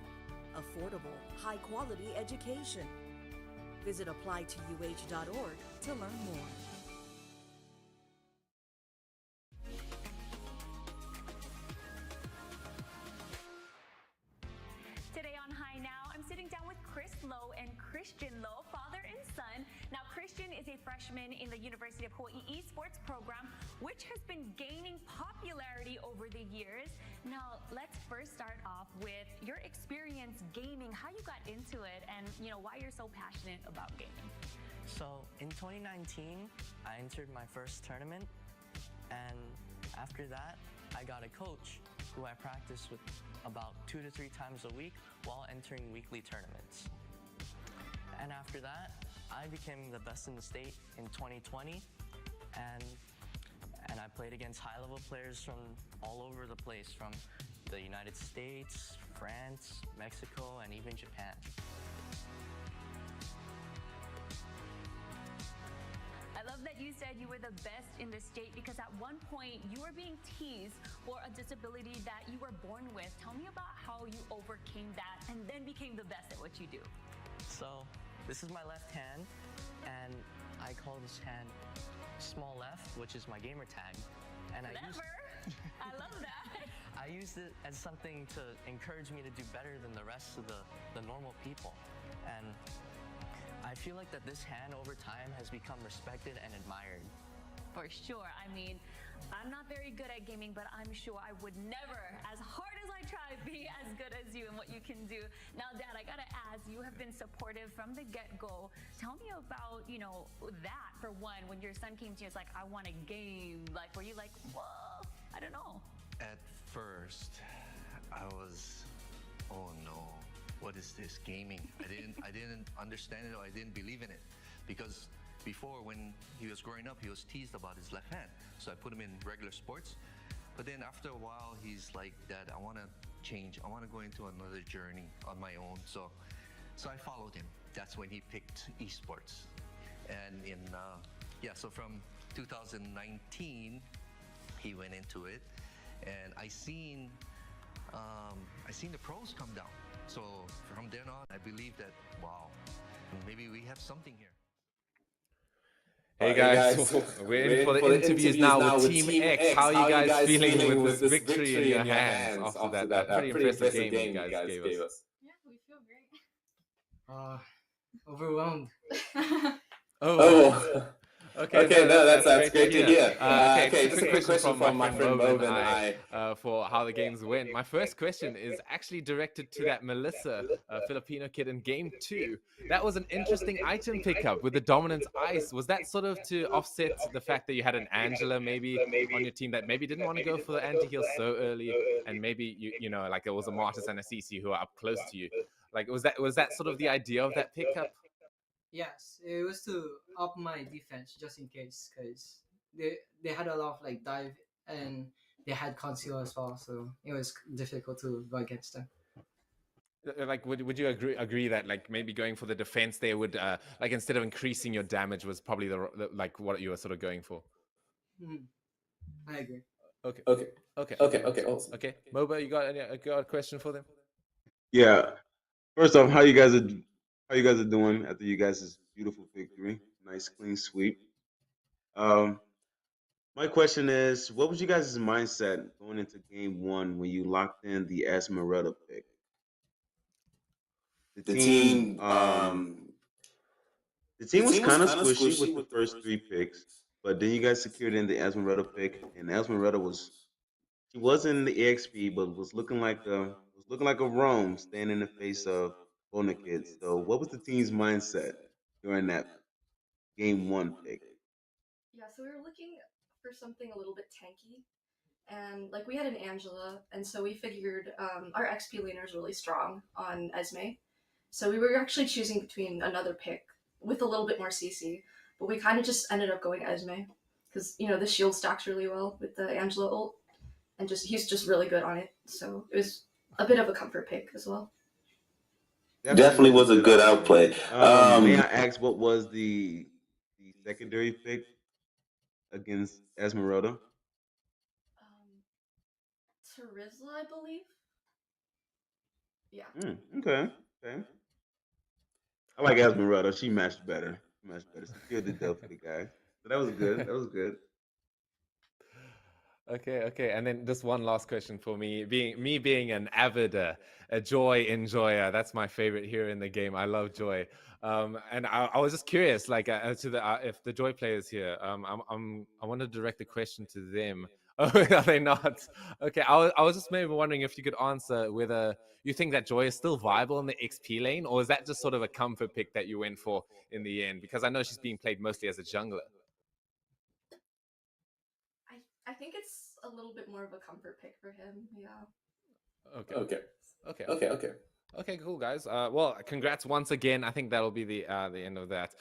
Affordable, high-quality education. Visit applytouh.org to learn more. Today on High Now, I'm sitting down with Chris Lowe and Christian Lowe, father and son. Now, Christian is a freshman in the University of Hawaii esports program, which has been gaining popularity over the years. Now, let's first start off with your experience gaming, how you got into it, and why you're so passionate about gaming. So in 2019, I entered my first tournament, and after that, I got a coach who I practiced with about 2 to 3 times a week while entering weekly tournaments. And after that, I became the best in the state in 2020, and I played against high-level players from all over the place, from the United States, France, Mexico, and even Japan. I love that you said you were the best in the state because at one point you were being teased for a disability that you were born with. Tell me about how you overcame that and then became the best at what you do. So this is my left hand, and I call this hand small F, which is my gamer tag. And I love that. I used it as something to encourage me to do better than the rest of the normal people. And I feel like that this hand over time has become respected and admired. For sure. I mean, I'm not very good at gaming, but I'm sure I would never, as hard as I try, be as good as you and what you can do. Now, Dad, I gotta ask, you have been supportive from the get-go. Tell me about, that for one, when your son came to you, it's like, I want a game. Like, were you like, whoa, I don't know. At first, I was, oh no, what is this gaming? I didn't understand it, or I didn't believe in it, because before, when he was growing up, he was teased about his left hand. So I put him in regular sports. But then after a while, he's like, Dad, I want to change. I want to go into another journey on my own. So I followed him. That's when he picked esports. And yeah, so from 2019, he went into it, and I seen the pros come down. So from then on, I believe that wow, maybe we have something here. Hey Hey guys, guys, we're in we're for in the for the interviews interviews now with now with Team Team X. How X. are How you are you guys guys feeling feeling with with this this victory in victory your in your hands hands after after that that pretty pretty impressive impressive game you game you guys guys gave gave us? us? Uh, Overwhelmed. Oh, Oh, okay, okay, no, no, that's that's great to great to hear. hear. Okay, just Okay, a just a quick quick question question from my from my friend friend Mova and Mov and I I. for how the games went. My first question is actually directed to that Melissa, Filipino kid in game two. That was an interesting item pickup with the dominance ice. Was that sort of to offset the fact that you had an Angela maybe on your team that maybe didn't want to go for the anti-heal so early, and maybe you know like it was a Martis and a CC who are up close to you? Like was that sort of the idea of that pickup? Yes, it was to up my defense just in case, because they had a lot of like dive and they had conceal as well, so it was difficult to go against them. Like would you agree that like maybe going for the defense there would like instead of increasing your damage was probably the like what you were sort of going for? Mhm. I agree. Okay, Okay, okay, okay, okay, okay, awesome. awesome. Okay, Moba, you got a question for them? Yeah. First off, how you guys are doing after you guys' beautiful victory? Nice clean sweep. Um, my question is, what was you guys' mindset going into game one when you locked in the Esmeralda pick? The The team, team, the the team was team was kind of kind of squishy squishy with the with the first first three three picks, picks. but then you guys secured in the Esmeralda pick, and Esmeralda was she wasn't in the EXP, but was looking like a Rome standing in the face of Bona Kids. So, what was the team's mindset during that game one pick? Yeah, so we were looking for something a little bit tanky, and like we had an Angela, and so we figured our XP laner is really strong on Esme, so we were actually choosing between another pick with a little bit more CC, but we kind of just ended up going Esme because the shield stacks really well with the Angela ult, and just he's just really good on it, so it was a bit of a comfort pick as well. Definitely Definitely was a was a good good outplay. outplay. May I ask what was the secondary pick against Esmeralda? Terizla, I believe. Yeah. Okay, okay. I like Esmeralda. She matched better. She matched better. She killed the death for the guy. So that was good. That was good. Okay, okay, and then just one last question for me. Being an avid, a Joy enjoyer, that's my favorite hero in the game. I love Joy, and I was just curious, like, to the if the Joy players here, I want to direct the question to them. Oh, are they not? Okay, I was just maybe wondering if you could answer whether you think that Joy is still viable in the XP lane, or is that just sort of a comfort pick that you went for in the end? Because I know she's being played mostly as a jungler. I think it's a little bit more of a comfort pick for him. Yeah. Okay. Okay, Okay. okay, okay. Okay, cool, guys. Well, congrats once again. I think that'll be the end of that.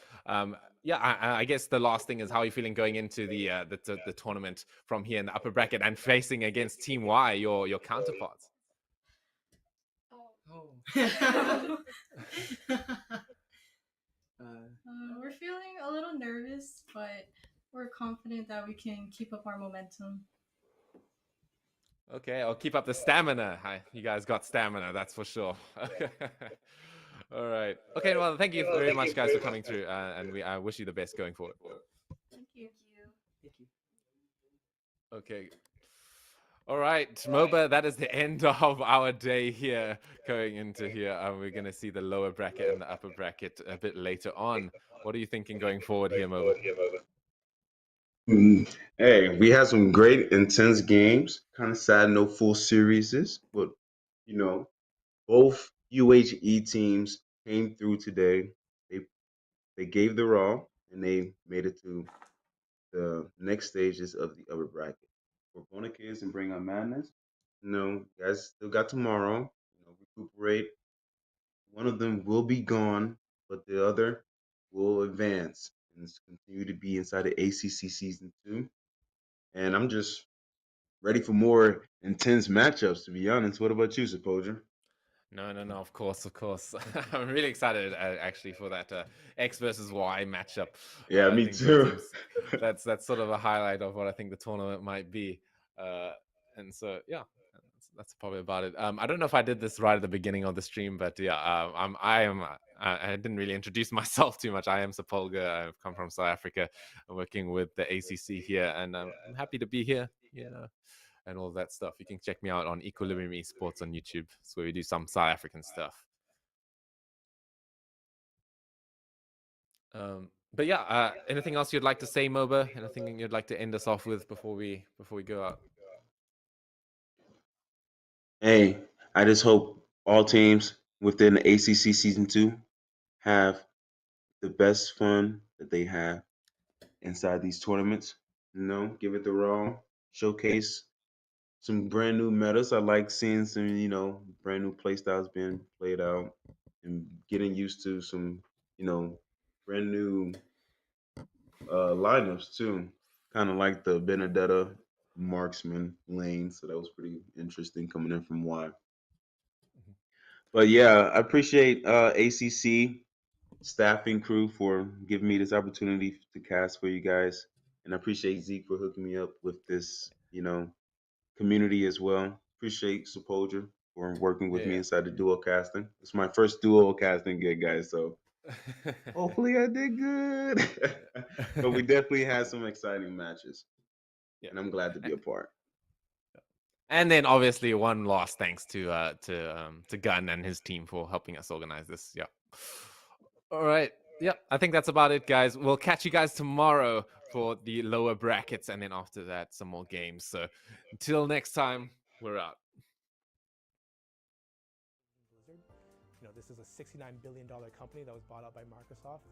Yeah, I guess the last thing is how are you feeling going into the tournament from here in the upper bracket and facing against Team Y, your counterparts. Oh. We're feeling a little nervous, but we're confident that we can keep up our momentum. Okay, I'll keep up the stamina. You guys got stamina, that's for sure. All right. Okay, well, thank you very much, guys, for coming through, and I wish you the best going forward. Thank you. Thank you. Okay. All right, Moba, that is the end of our day here. Going into here, we're going to see the lower bracket and the upper bracket a bit later on. What are you thinking going forward here, Moba? Hey, we had some great intense games. Kind of sad no full series, but you know, both UHE teams came through today. They they gave their all and they made it to the next stages of the upper bracket. For Bona Kids and Bring On Madness, you guys still got tomorrow. Recuperate. One of them will be gone, but the other will advance and continue to be inside the ACC season two. And I'm just ready for more intense matchups. To be honest, what about you, Supposer? No, no, no. Of course, of course. I'm really excited actually for that X versus Y matchup. Yeah, I me think that too. seems that's sort of a highlight of what I think the tournament might be. Uh, and so yeah, that's probably about it. I don't know if I did this right at the beginning of the stream, but yeah, I didn't really introduce myself too much. I am Sapolga. I've come from South Africa. I'm working with the ACC here, and I'm happy to be here. You know, and all that stuff. You can check me out on Equilibrium Esports on YouTube. It's where we do some South African stuff. But yeah, anything else you'd like to say, Moba? Anything you'd like to end us off with before we go out? Hey, I just hope all teams within the ACC season 2 have the best fun that they have inside these tournaments. You know, give it the raw, showcase some brand new metas. I like seeing some, brand new play styles being played out and getting used to some, brand new lineups too. Kind of like the Benedetta marksman lane. So that was pretty interesting coming in from Y. But yeah, I appreciate ACC staffing crew for giving me this opportunity to cast for you guys. And I appreciate Zeke for hooking me up with this, community as well. Appreciate Sepulcher for working with me Yeah. inside the duo casting. It's my first duo casting gig, guys. So hopefully I did good. But we definitely had some exciting matches. Yeah. And I'm glad to be a part. And then obviously one last thanks to Gunn and his team for helping us organize this. Yeah. All right. Yeah, I think that's about it, guys. We'll catch you guys tomorrow for the lower brackets, and then after that, some more games. So until next time, we're out. You know, this is a $69 billion company that was bought out by Microsoft.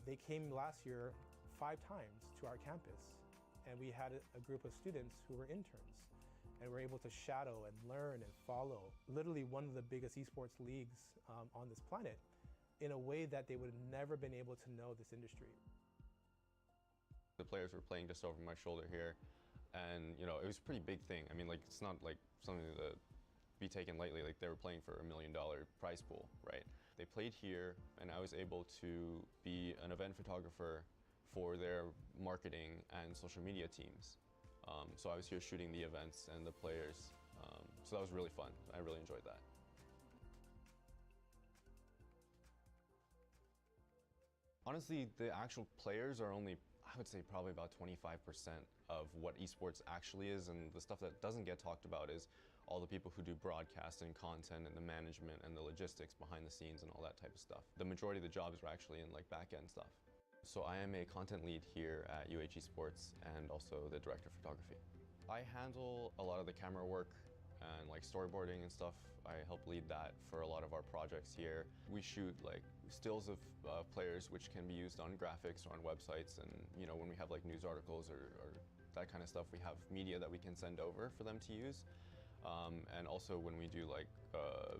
They came last year 5 times to our campus, and we had a group of students who were interns, and were able to shadow and learn and follow literally one of the biggest esports leagues on this planet in a way that they would have never been able to know this industry. The players were playing just over my shoulder here, and you know, it was a pretty big thing. I mean, like, it's not like something to be taken lightly. Like, they were playing for $1 million prize pool, right? They played here, and I was able to be an event photographer for their marketing and social media teams. So I was here shooting the events and the players. So that was really fun. I really enjoyed that. Honestly, the actual players are only, I would say, probably about 25% of what esports actually is, and the stuff that doesn't get talked about is all the people who do broadcast and content and the management and the logistics behind the scenes and all that type of stuff. The majority of the jobs are actually in like back-end stuff. So I am a content lead here at UH Esports and also the director of photography. I handle a lot of the camera work and like storyboarding and stuff. I help lead that for a lot of our projects here. We shoot like stills of players which can be used on graphics or on websites, and you know, when we have like news articles or that kind of stuff, we have media that we can send over for them to use. And also when we do like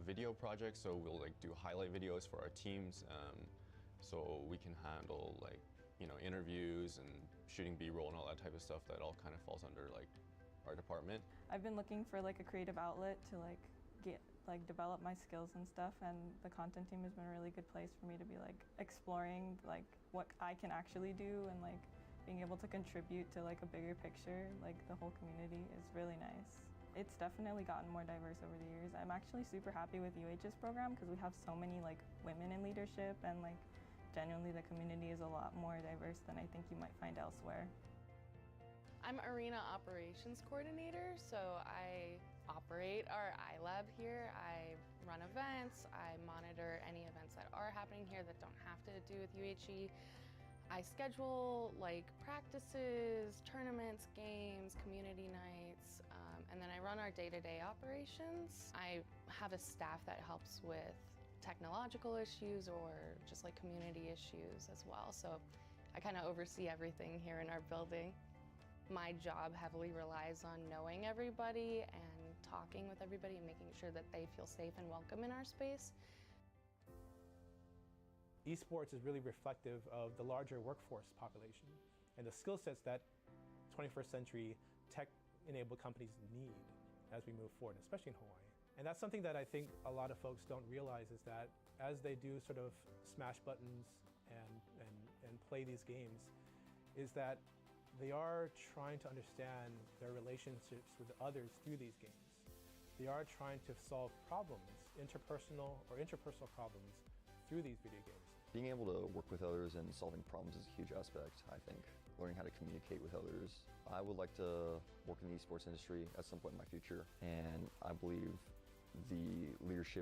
video projects, so we'll like do highlight videos for our teams, so we can handle like, you know, interviews and shooting B-roll and all that type of stuff. That all kind of falls under like our department. I've been looking for like a creative outlet to develop my skills and stuff, and the content team has been a really good place for me to be like exploring like what I can actually do, and like being able to contribute to like a bigger picture. Like the whole community is really nice. It's definitely gotten more diverse over the years. I'm actually super happy with UH's program because we have so many like women in leadership, and like genuinely the community is a lot more diverse than I think you might find elsewhere. I'm Arena Operations Coordinator, so I operate our iLab here. I run events, I monitor any events that are happening here that don't have to do with UHE. I schedule like practices, tournaments, games, community nights, and then I run our day-to-day operations. I have a staff that helps with technological issues or just like community issues as well. So I kind of oversee everything here in our building. My job heavily relies on knowing everybody and talking with everybody and making sure that they feel safe and welcome in our space. Esports is really reflective of the larger workforce population and the skill sets that 21st century tech tech-enabled companies need as we move forward, especially in Hawaii. And that's something that I think a lot of folks don't realize, is that as they do sort of smash buttons and play these games, is that they are trying to understand their relationships with others through these games. They are trying to solve problems, interpersonal problems, through these video games. Being able to work with others and solving problems is a huge aspect, I think. Learning how to communicate with others. I would like to work in the esports industry at some point in my future, and I believe the leadership